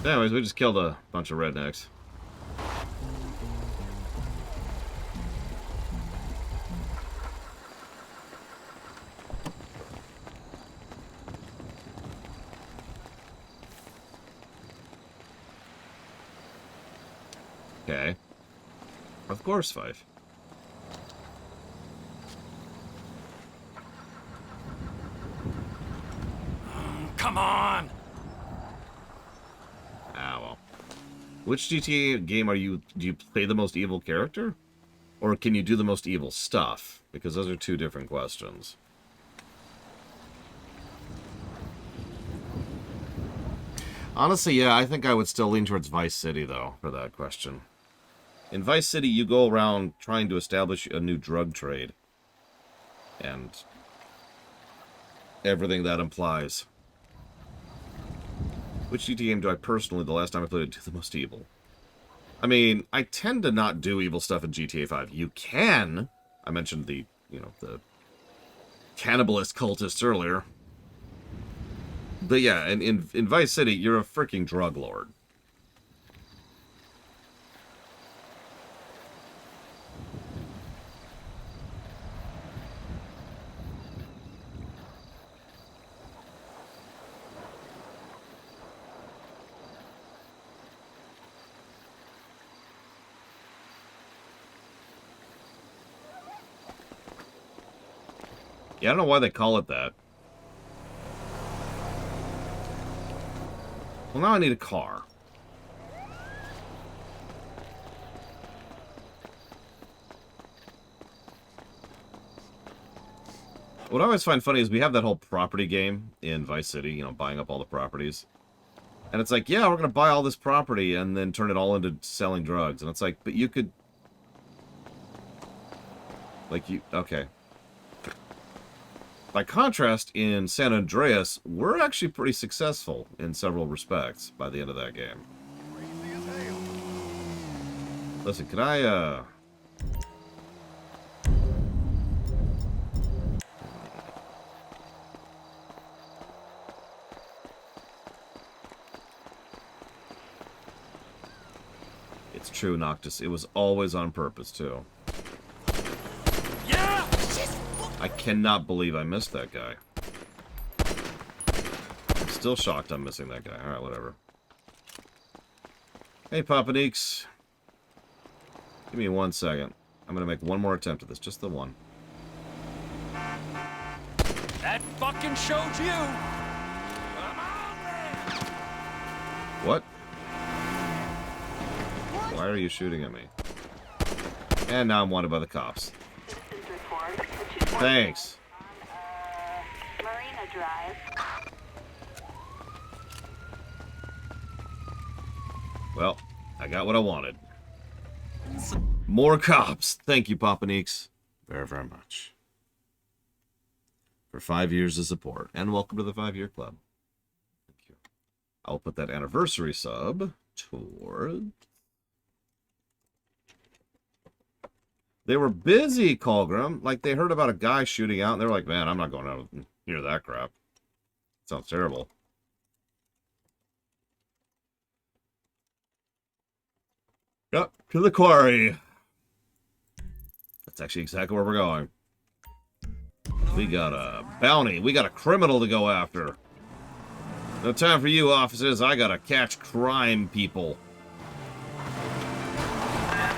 Anyways, we just killed a bunch of rednecks. Okay. Of course, Fife. Come on! Ah, well. Which GTA game do you play the most evil character? Or can you do the most evil stuff? Because those are two different questions. Honestly, yeah, I think I would still lean towards Vice City, though, for that question. In Vice City, you go around trying to establish a new drug trade. And everything that implies. Which GTA game do I personally, the last time I played it, do the most evil? I mean, I tend to not do evil stuff in GTA 5. You can. I mentioned the, the cannibalist cultists earlier. But yeah, in Vice City, you're a freaking drug lord. Yeah, I don't know why they call it that. Well, now I need a car. What I always find funny is we have that whole property game in Vice City, you know, buying up all the properties. And it's like, yeah, we're going to buy all this property and then turn it all into selling drugs. And it's like, but you could... Like, you... Okay. By contrast, in San Andreas, we're actually pretty successful in several respects by the end of that game. Listen, can I, It's true, Noctis. It was always on purpose, too. Yeah! I cannot believe I missed that guy. I'm still shocked I'm missing that guy. Alright, whatever. Hey, Papaneeks. Give me 1 second. I'm gonna make one more attempt at this. Just the one. That fucking showed you! What? Why are you shooting at me? And now I'm wanted by the cops. Thanks. Marina Drive. Well, I got what I wanted. More cops. Thank you, Papaneeks. Very, very much. For 5 years of support. And welcome to the 5-year club. Thank you. I'll put that anniversary sub toward... They were busy, Colgrim. Like, they heard about a guy shooting out, and they were like, man, I'm not going out near that crap. Sounds terrible. Yep, to the quarry. That's actually exactly where we're going. We got a bounty. We got a criminal to go after. No time for you, officers. I gotta catch crime people.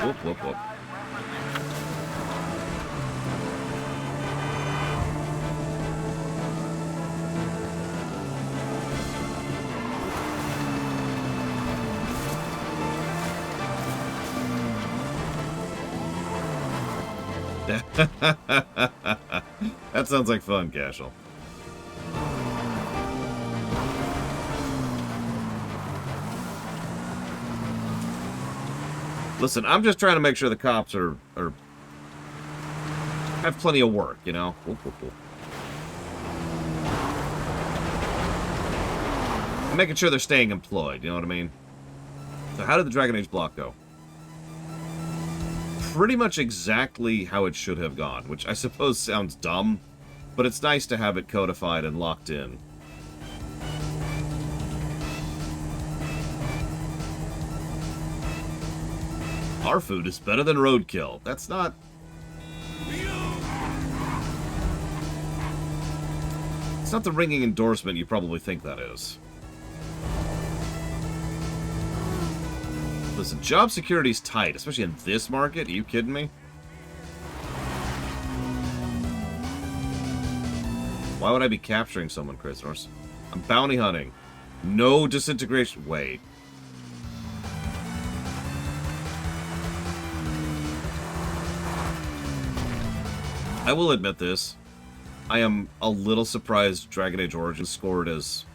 Whoop, whoop, whoop. That sounds like fun, Cashel. Listen, I'm just trying to make sure the cops are have plenty of work, you know? Whoop, whoop, whoop. I'm making sure they're staying employed, you know what I mean? So how did the Dragon Age block go? Pretty much exactly how it should have gone, which I suppose sounds dumb, but it's nice to have it codified and locked in. Our food is better than roadkill. That's not... It's not the ringing endorsement you probably think that is. Listen, job security's tight, especially in this market. Are you kidding me? Why would I be capturing someone, Chris? I'm bounty hunting. No disintegration. Wait. I will admit this. I am a little surprised Dragon Age Origins scored as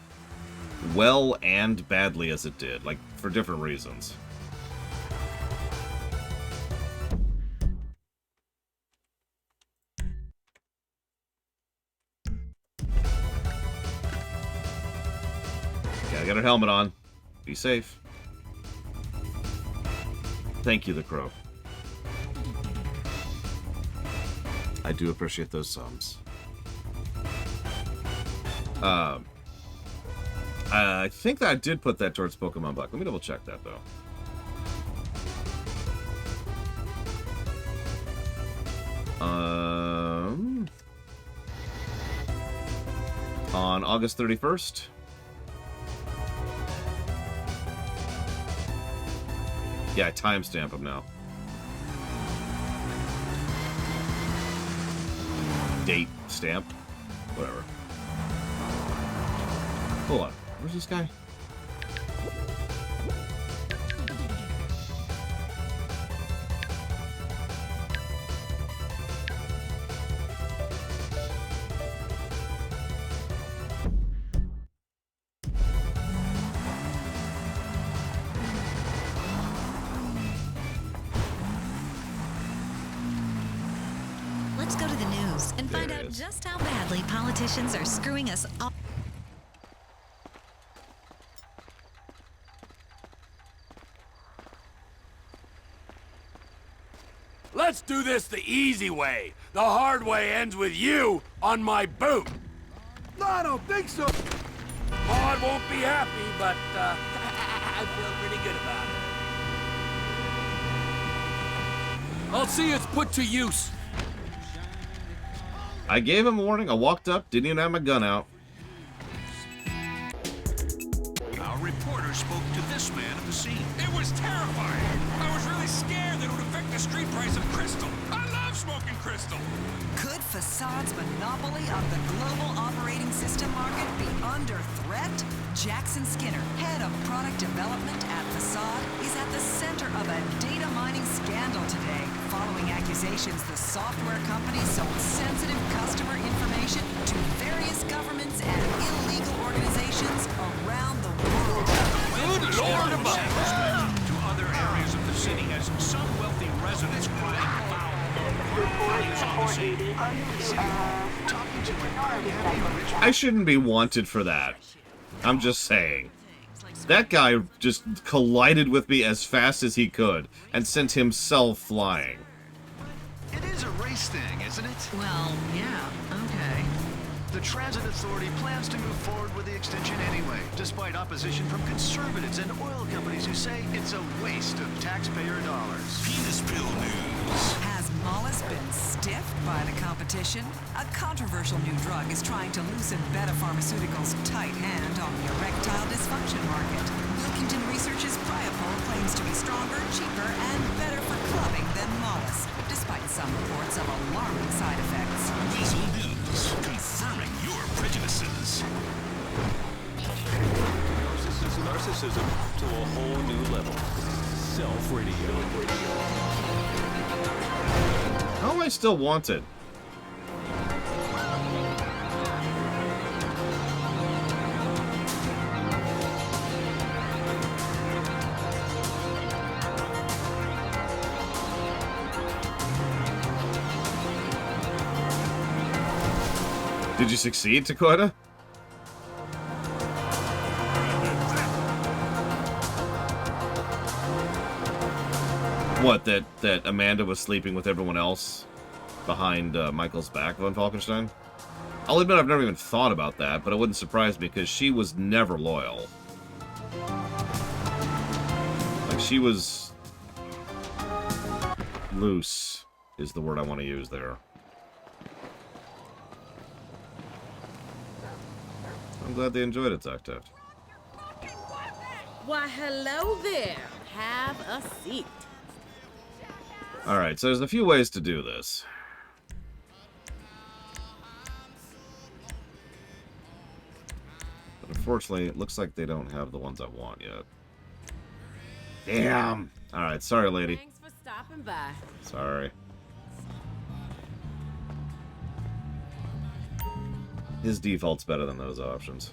well and badly as it did. Like, for different reasons. Gotta get her helmet on. Be safe. Thank you, the Crow. I do appreciate those sums. I think that I did put that towards Pokemon Black. Let me double check that, though. On August 31st. Yeah, I timestamp them now. Date stamp. Whatever. Hold on. Where's this guy? Let's go to the news and find out just how badly politicians are screwing us all. Let's do this the easy way. The hard way ends with you on my boot. No, I don't think so. Maud won't be happy, but I feel pretty good about it. I'll see it's put to use. I gave him a warning. I walked up, didn't even have my gun out. Our reporter spoke to this man at the scene. It was terrifying. I was really scared that it would affect the street price of crystal. I love smoking crystal. Could Facades' monopoly on the global operating system market be under threat? Jackson Skinner, head of product development at Facade, is at the center of a data mining scandal today, following accusations the software company sold sensitive customer information to various governments and illegal organizations around the world. Good Lord above! To other areas of the city as some wealthy residents crying foul. I shouldn't be wanted for that. I'm just saying. That guy just collided with me as fast as he could and sent himself flying. It is a race thing, isn't it? Well, yeah, okay. The Transit Authority plans to move forward with the extension anyway, despite opposition from conservatives and oil companies who say it's a waste of taxpayer dollars. Penis pill news. Has Mollis been stiffed by the competition? A controversial new drug is trying to loosen Beta Pharmaceuticals' tight hand on the erectile dysfunction market. Wilkington Research's Priapol claims to be stronger, cheaper, and better for clubbing than Mollis, despite some reports of alarming side effects. Weasel News, confirming your prejudices. Narcissism to a whole new level. Self-radio. How am I still wanted? Did you succeed, Dakota? What, that Amanda was sleeping with everyone else behind Michael's back von Falkenstein? I'll admit I've never even thought about that, but it wouldn't surprise me because she was never loyal. Like, she was loose, is the word I want to use there. I'm glad they enjoyed it, Octet. Why, hello there. Have a seat. Alright, so there's a few ways to do this. But unfortunately, it looks like they don't have the ones I want yet. Damn! Alright, sorry, lady. Thanks for stopping by. Sorry. His default's better than those options.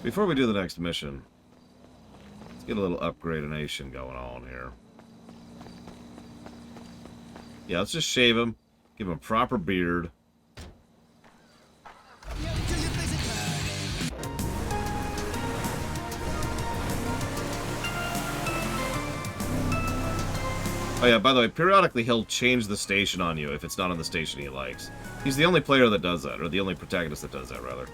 Before we do the next mission, let's get a little upgradation going on here. Yeah, let's just shave him. Give him a proper beard. Oh yeah, by the way, periodically he'll change the station on you if it's not on the station he likes. He's the only player that does that, or the only protagonist that does that, rather.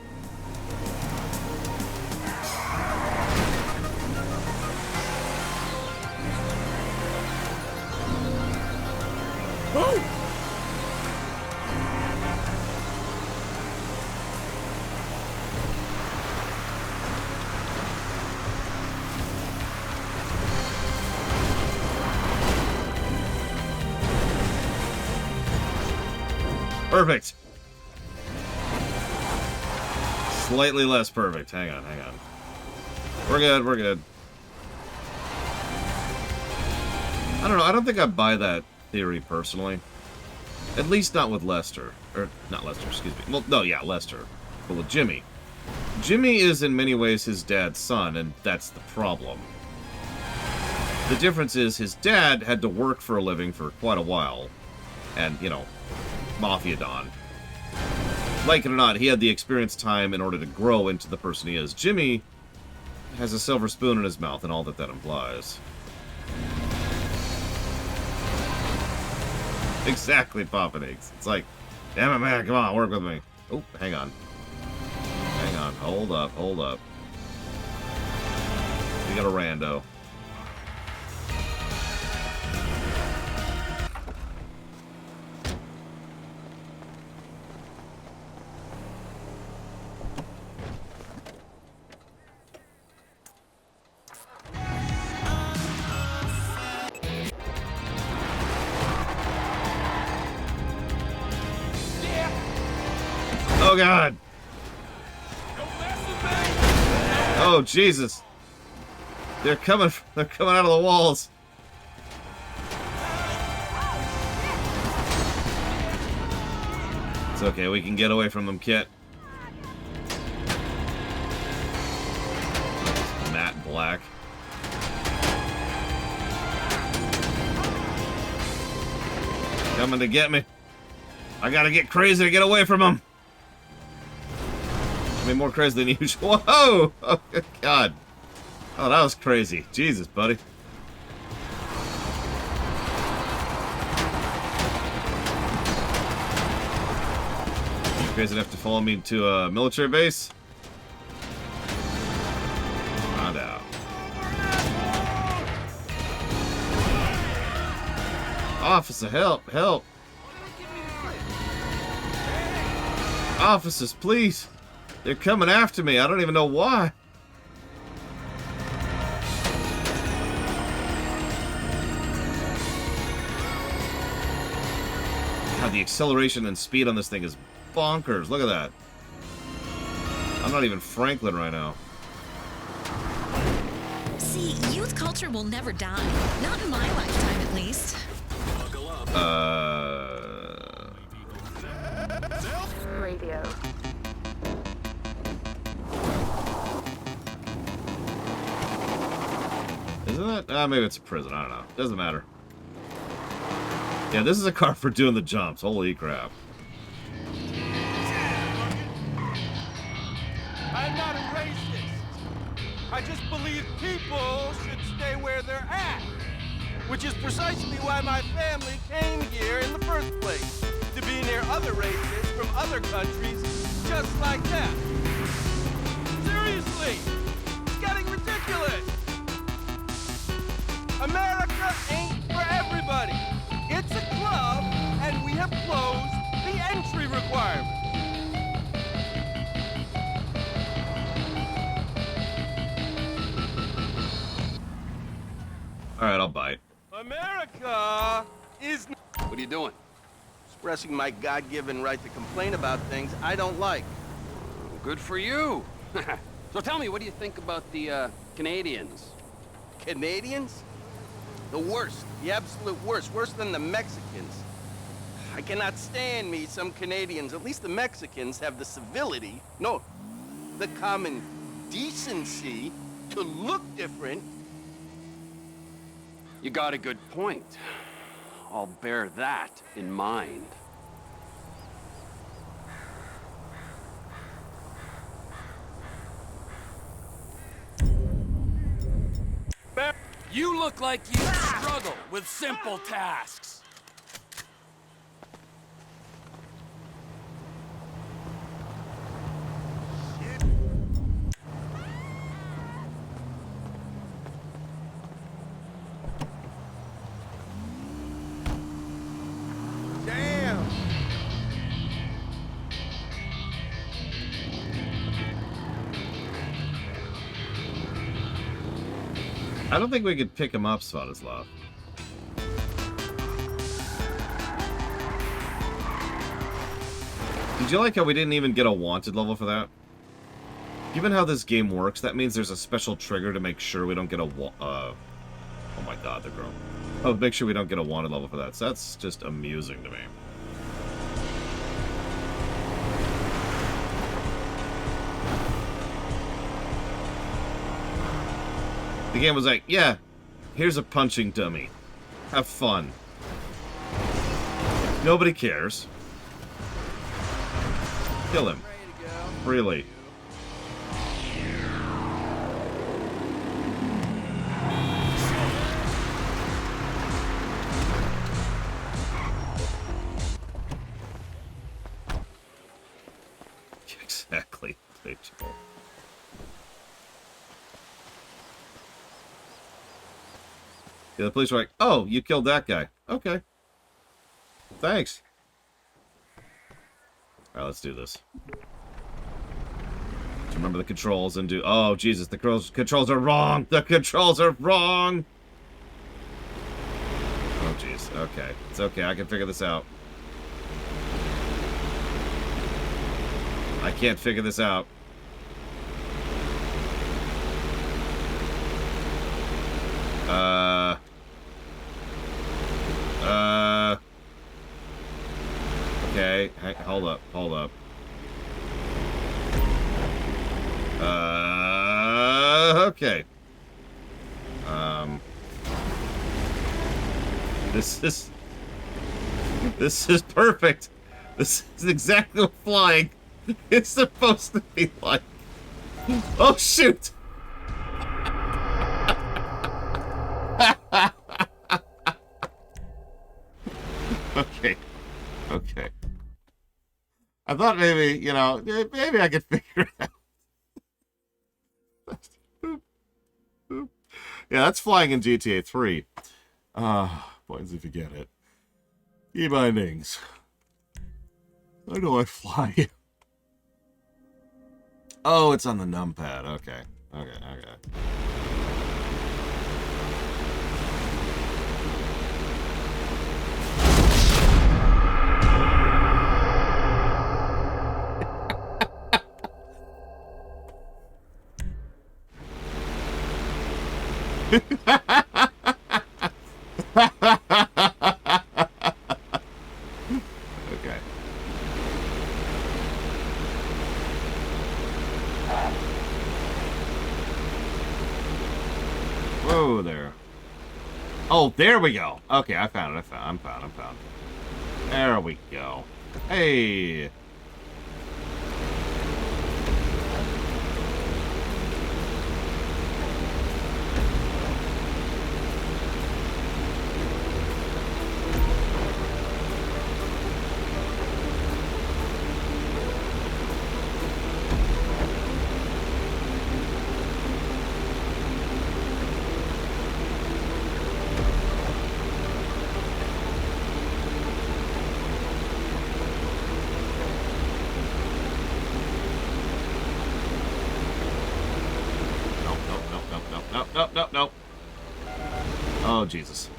Oh! Perfect. Slightly less perfect. Hang on, hang on. We're good, we're good. I don't know, I don't think I buy that theory personally. At least not with Lester. Or, not Lester, excuse me. Well, no, yeah, Lester. But with Jimmy. Jimmy is in many ways his dad's son, and that's the problem. The difference is his dad had to work for a living for quite a while. And, you know, Mafia Don. Like it or not, he had the experience time in order to grow into the person he is. Jimmy has a silver spoon in his mouth and all that that implies. Exactly, Poppin' Eggs. It's like, damn it, man, come on, work with me. Oh, hang on. Hang on, hold up, hold up. We got a rando. Oh God! Oh Jesus! They're coming out of the walls. It's okay, we can get away from them, Kit. Matte black. Coming to get me. I gotta get crazy to get away from them. I mean, more crazy than usual. Whoa! Oh, good God. Oh, that was crazy. Jesus, buddy. You crazy enough to follow me to a military base? Find out. Officer, help! Help! Officers, please! They're coming after me. I don't even know why. God, the acceleration and speed on this thing is bonkers. Look at that. I'm not even Franklin right now. See, youth culture will never die. Not in my lifetime, at least. Radio. Isn't it? Maybe it's a prison. I don't know. Doesn't matter. Yeah, this is a car for doing the jumps. Holy crap. I'm not a racist. I just believe people should stay where they're at. Which is precisely why my family came here in the first place. To be near other races from other countries just like that. Seriously! It's getting ridiculous! America ain't for everybody. It's a club, and we have closed the entry requirement. Alright, I'll bite. America is... What are you doing? Expressing my God-given right to complain about things I don't like. Good for you. So tell me, what do you think about the Canadians? Canadians? The worst. The absolute worst. Worse than the Mexicans. I cannot stand me some Canadians. At least the Mexicans have the civility, no, the common decency to look different. You got a good point. I'll bear that in mind. You look like you struggle with simple tasks. Damn! I don't think we could pick him up, Svatoslav. Did you like how we didn't even get a wanted level for that? Given how this game works, that means there's a special trigger to make sure we don't get a oh my god, the girl. Oh, make sure we don't get a wanted level for that. So that's just amusing to me. The game was like, yeah, here's a punching dummy. Have fun. Nobody cares. Kill him. Freely. Exactly. Yeah, the police were like, oh, you killed that guy. Okay. Thanks. Alright, let's do this. Just remember the controls and do... Oh, Jesus, the controls are wrong! The controls are wrong! Oh, jeez. Okay. It's okay. I can figure this out. I can't figure this out. Okay. Hey, hold up. Hold up. Okay. This is perfect. This is exactly what flying is supposed to be like. Oh, shoot! Okay. Okay. I thought maybe, you know, maybe I could figure it out. Yeah, that's flying in GTA 3. Points if you get it. Key bindings. How do I fly? Oh, it's on the numpad. Okay. Okay, okay. Okay. Whoa there. Oh, there we go. Okay, I found it. I'm found. There we go. Hey. Nope. Oh, Jesus.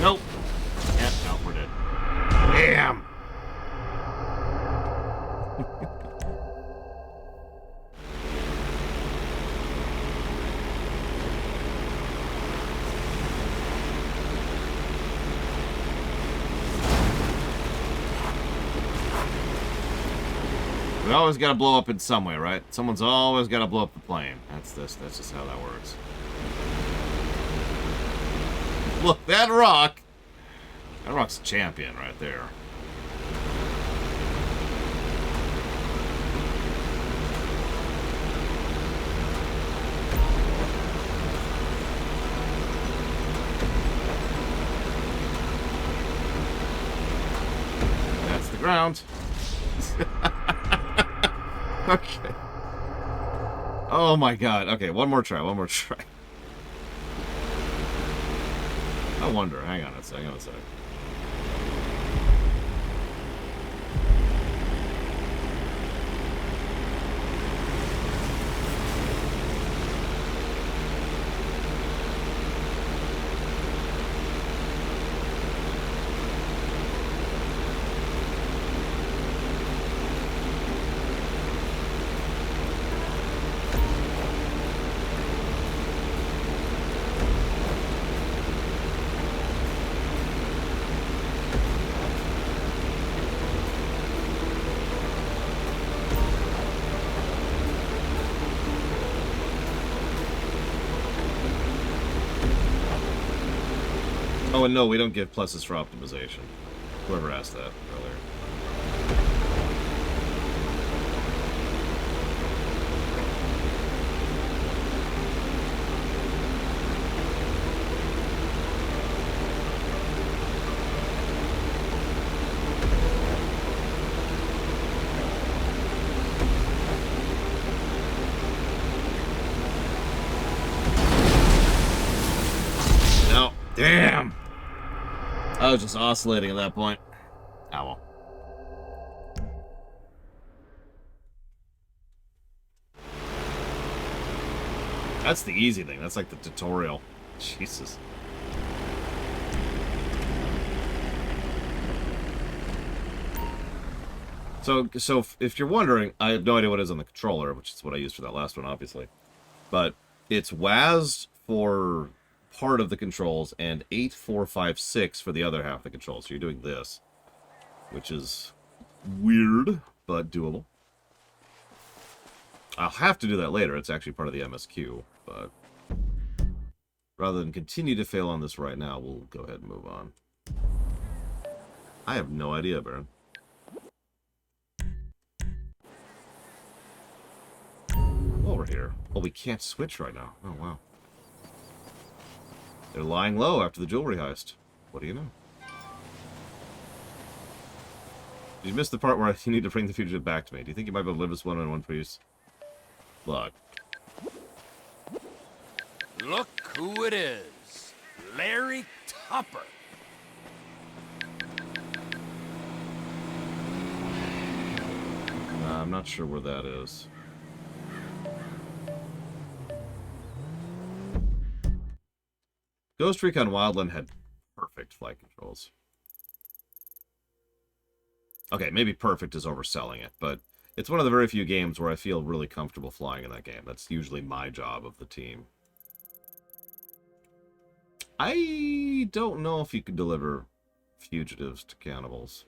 Nope. Yeah, no, we're dead. Damn! We always gotta blow up in some way, right? Someone's always gotta blow up the plane. That's just how that works. Look, that rock! That rock's a champion right there. That's the ground. Okay. Oh my god. Okay, one more try, one more try. I wonder. Hang on a sec, hang on a sec. Oh, and no, we don't give pluses for optimization. Whoever asked that earlier. No. Damn! I was just oscillating at that point. Oh well. That's the easy thing. That's like the tutorial. Jesus. So if you're wondering, I have no idea what it is on the controller, which is what I used for that last one, obviously. But it's WASD for part of the controls and 8, 4, 5, 6 for the other half of the controls. So you're doing this, which is weird, but doable. I'll have to do that later. It's actually part of the MSQ, but rather than continue to fail on this right now, we'll go ahead and move on. I have no idea, Baron. Over here. Oh, we can't switch right now. Oh, wow. They're lying low after the jewelry heist. What do you know? You missed the part where you need to bring the fugitive back to me. Do you think you might be able to live this one in one piece? Look. Look who it is. Larry Tupper. I'm not sure where that is. Ghost Recon Wildland had perfect flight controls. Okay, maybe perfect is overselling it, but it's one of the very few games where I feel really comfortable flying in that game. That's usually my job of the team. I don't know if you could deliver fugitives to cannibals.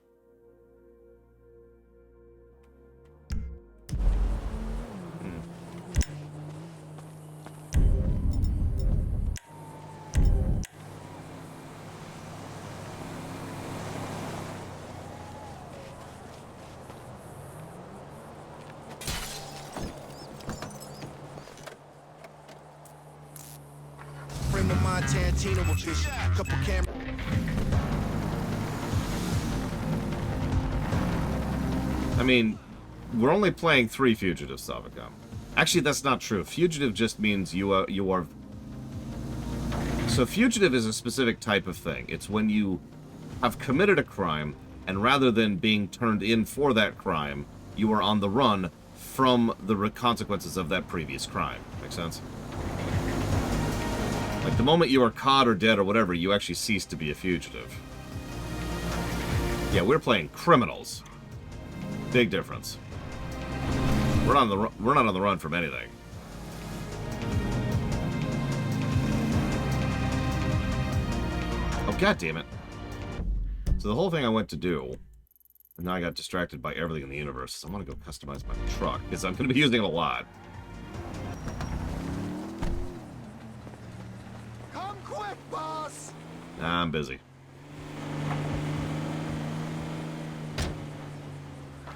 Tarantino with this couple cameras. I mean, we're only playing 3 fugitives, Savicom. Actually, that's not true. Fugitive just means you are... So fugitive is a specific type of thing. It's when you have committed a crime, and rather than being turned in for that crime, you are on the run from the consequences of that previous crime. Make sense? Like, the moment you are caught or dead or whatever, you actually cease to be a fugitive. Yeah, we're playing criminals. Big difference. We're not on the run from anything. Oh, God damn it. So the whole thing I went to do And now I got distracted by everything in the universe. So I want to go customize my truck, because I'm going to be using it a lot. Come quick, boss! Nah, I'm busy.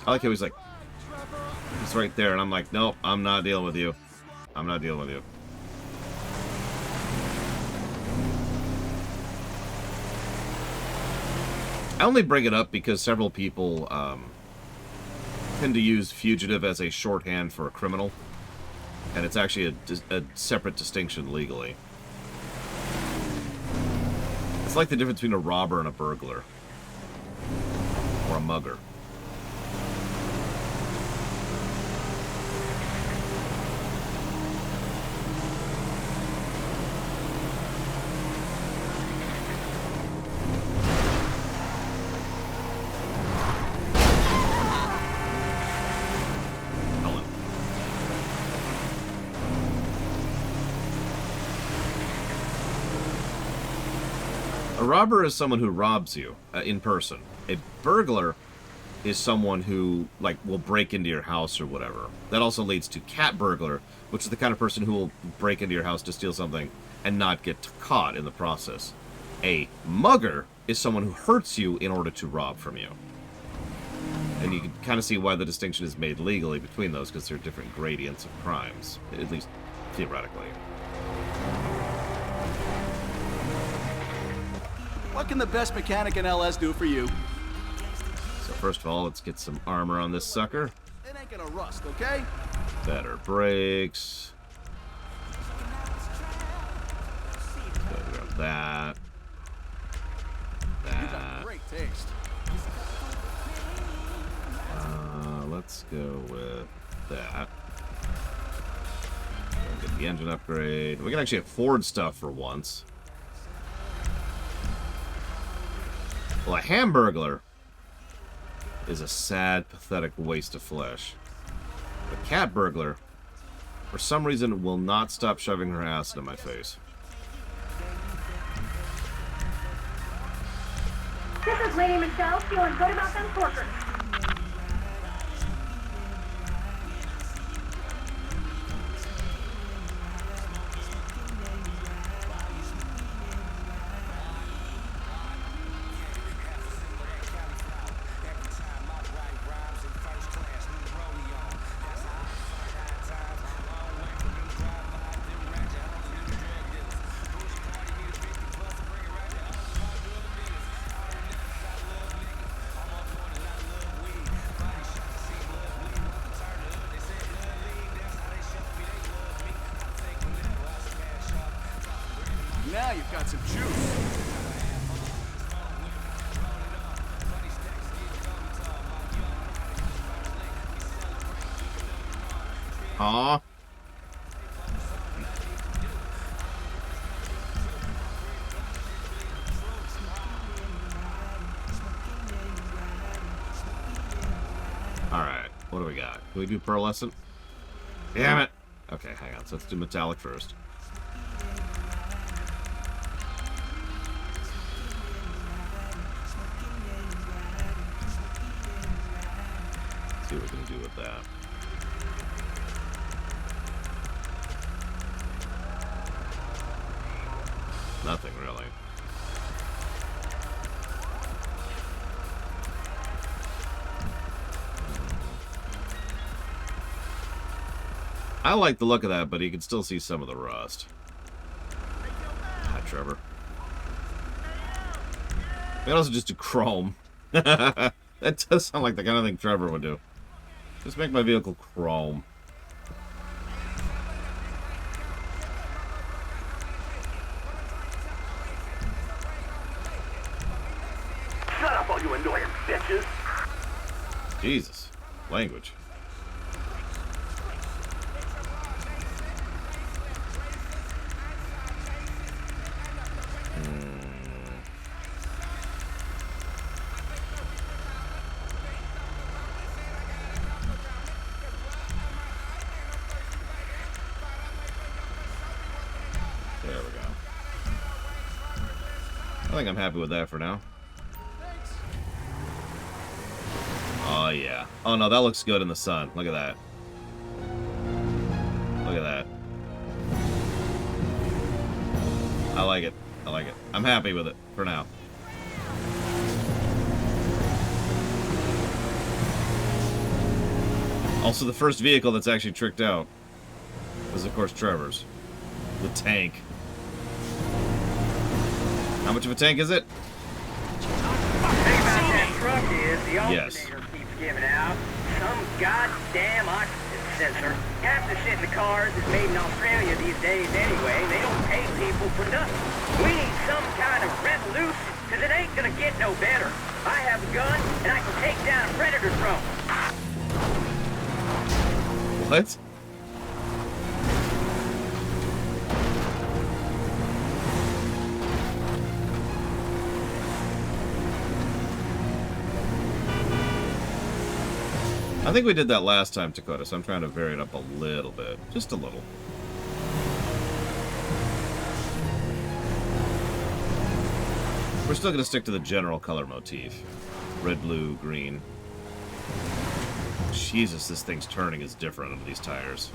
I like how he's like, it's right there, and I'm like, nope, I'm not dealing with you. I'm not dealing with you. I only bring it up because several people tend to use fugitive as a shorthand for a criminal, and it's actually a separate distinction legally. It's like the difference between a robber and a burglar. Or a mugger. A robber is someone who robs you in person. A burglar is someone who, like, will break into your house or whatever. That also leads to cat burglar, which is the kind of person who will break into your house to steal something and not get caught in the process. A mugger is someone who hurts you in order to rob from you. And you can kind of see why the distinction is made legally between those, because they're different gradients of crimes, at least theoretically. What can the best mechanic in LS do for you? So first of all, let's get some armor on this sucker. It ain't gonna rust, okay? Better brakes. Got that. You got great taste. Let's go with that. Get the engine upgrade. We can actually afford stuff for once. Well, a hamburglar is a sad, pathetic waste of flesh. A cat burglar, for some reason, will not stop shoving her ass into my face. This is Lady Michelle feeling good about them corkers. Now you've got some juice. Aww. Alright, what do we got? Can we do pearlescent? Damn it! Okay, hang on, so let's do metallic first. See what we can do with that. Nothing really. I like the look of that, but you can still see some of the rust. Hi, Trevor. We can also just do chrome. That does sound like the kind of thing Trevor would do. Just make my vehicle chrome. Shut up, all you annoying bitches! Jesus. Language. There we go. I think I'm happy with that for now. Oh, yeah. Oh, no, that looks good in the sun. Look at that. Look at that. I like it. I like it. I'm happy with it for now. Also, the first vehicle that's actually tricked out is, of course, Trevor's. The tank. How much of a tank is it? Yes. Keeps giving out some goddamn oxygen sensor. Half the shit in the cars is made in Australia these days anyway. They don't pay people for nothing. We need some kind of revolution, because it ain't gonna get no better. I have a gun, and I can take down a predator drone. What? I think we did that last time, Dakota, so I'm trying to vary it up a little bit. Just a little. We're still going to stick to the general color motif. Red, blue, green. Jesus, this thing's turning is different under these tires.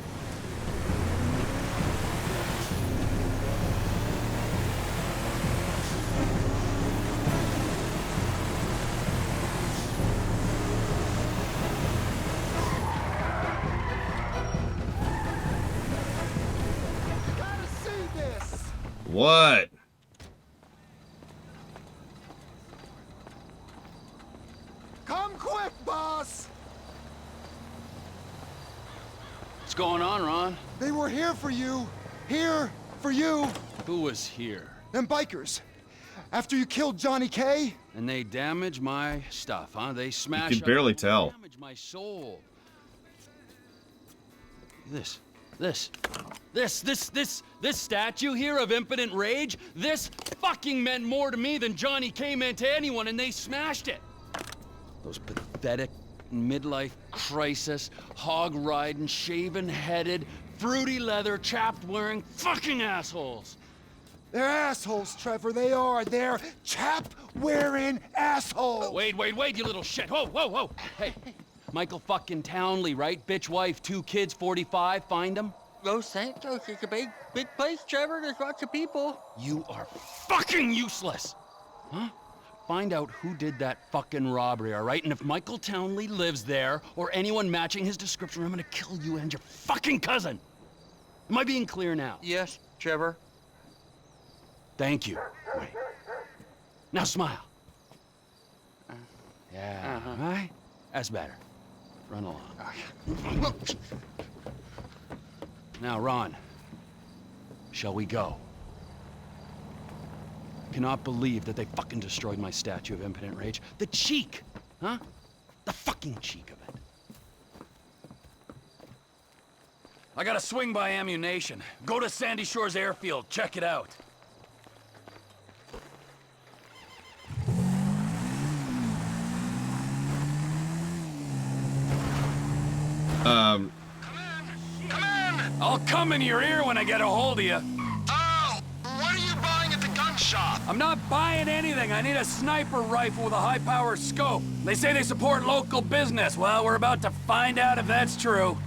What? Come quick, boss! What's going on, Ron? They were here for you. Here for you. Who was here? Them bikers. After you killed Johnny K. And they damage my stuff, huh? They smash. You can barely tell. Damage my soul. This statue here of impotent rage, this fucking meant more to me than Johnny K meant to anyone, and they smashed it. Those pathetic midlife crisis, hog-riding, shaven-headed, fruity leather, chapped-wearing fucking assholes. They're assholes, Trevor. They are. They're chap-wearing assholes. Wait, you little shit. Whoa. Hey, Michael fucking Townley, right? Bitch wife, 2 kids, 45. Find him. Los Santos is a big place, Trevor. There's lots of people. You are fucking useless. Huh? Find out who did that fucking robbery, all right? And if Michael Townley lives there, or anyone matching his description, I'm gonna kill you and your fucking cousin. Am I being clear now? Yes, Trevor. Thank you. Wait. Now smile. Yeah, right? That's better. Run along. Now, Ron, shall we go? Cannot believe that they fucking destroyed my statue of impotent rage. The cheek, huh? The fucking cheek of it. I gotta swing by ammunition. Go to Sandy Shores Airfield, check it out. I'll come in your ear when I get a hold of you. Oh, what are you buying at the gun shop? I'm not buying anything. I need a sniper rifle with a high-power scope. They say they support local business. Well, we're about to find out if that's true.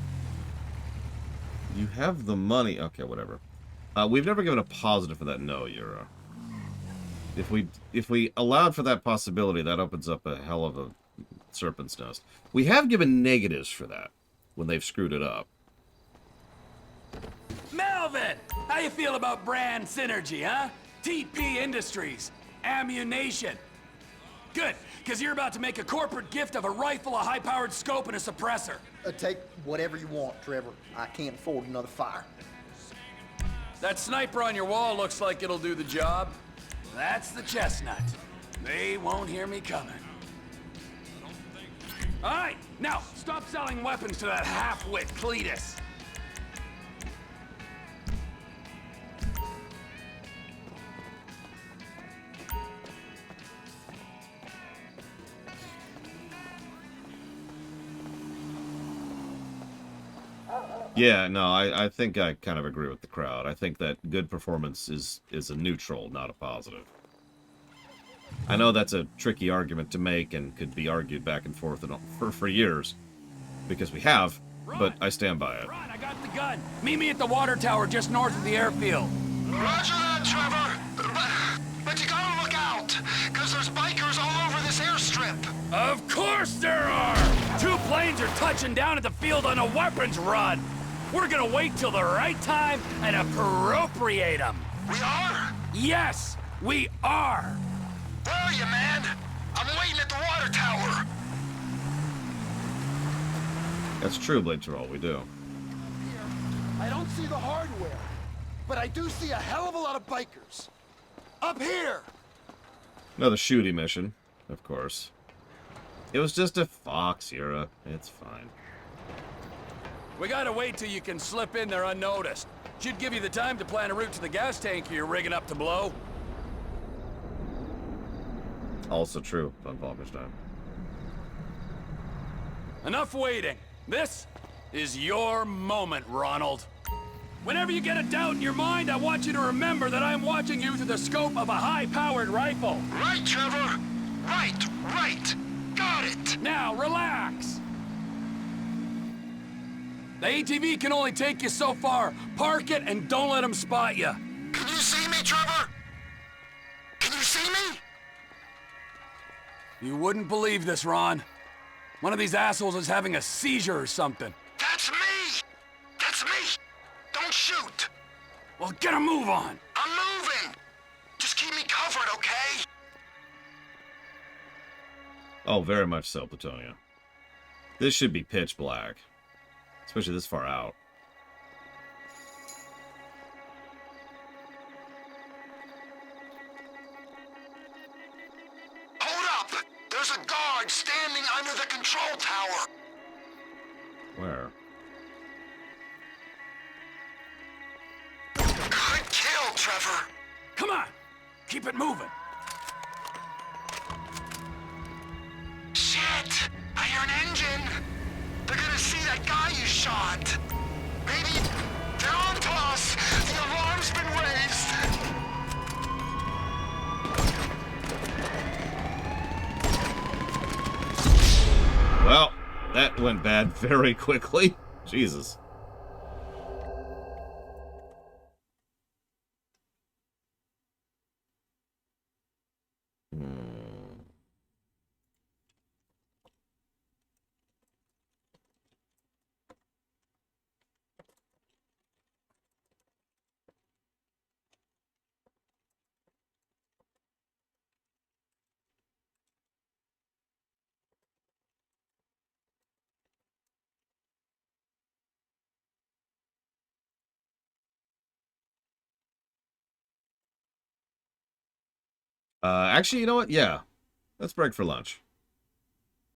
You have the money. Okay, whatever. We've never given a positive for that no, Euro. If we allowed for that possibility, that opens up a hell of a serpent's nest. We have given negatives for that when they've screwed it up. Melvin! How you feel about brand synergy, huh? TP Industries. Ammunition. Good, because you're about to make a corporate gift of a rifle, a high-powered scope, and a suppressor. Take whatever you want, Trevor. I can't afford another fire. That sniper on your wall looks like it'll do the job. That's the chestnut. They won't hear me coming. All right, now, stop selling weapons to that half-wit Cletus. Yeah, no, I think I kind of agree with the crowd. I think that good performance is a neutral, not a positive. I know that's a tricky argument to make and could be argued back and forth for years, because we have, but I stand by it. Run, I got the gun. Meet me at the water tower just north of the airfield. Roger that, Trevor. But you gotta look out, because there's bikers all over this airstrip. Of course there are! 2 planes are touching down at the field on a weapons run. We're gonna wait till the right time and appropriate them. We are? Yes, we are. Where are you, man? I'm waiting at the water tower. That's true, Blade Troll, we do. I don't see the hardware, but I do see a hell of a lot of bikers. Up here! Another shooty mission, of course. It was just a Fox era. It's fine. We gotta wait till you can slip in there unnoticed. Should give you the time to plan a route to the gas tank you're rigging up to blow. Also true on Wolfenstein. Enough waiting. This is your moment, Ronald. Whenever you get a doubt in your mind, I want you to remember that I'm watching you through the scope of a high-powered rifle. Right, Trevor. Right. Got it. Now, relax. The ATV can only take you so far. Park it and don't let them spot you. Can you see me, Trevor? Can you see me? You wouldn't believe this, Ron. One of these assholes is having a seizure or something. That's me! That's me! Don't shoot! Well, get a move on! I'm moving! Just keep me covered, okay? Oh, very much so, Plutonia. This should be pitch black. Especially this far out. Hold up! There's a guard standing under the control tower! Where? Good kill, Trevor! Come on! Keep it moving! Shit! I hear an engine! They're gonna see that guy you shot! Maybe they're on to us! The alarm's been raised! Well, that went bad very quickly. Jesus. Actually, you know what? Yeah. Let's break for lunch.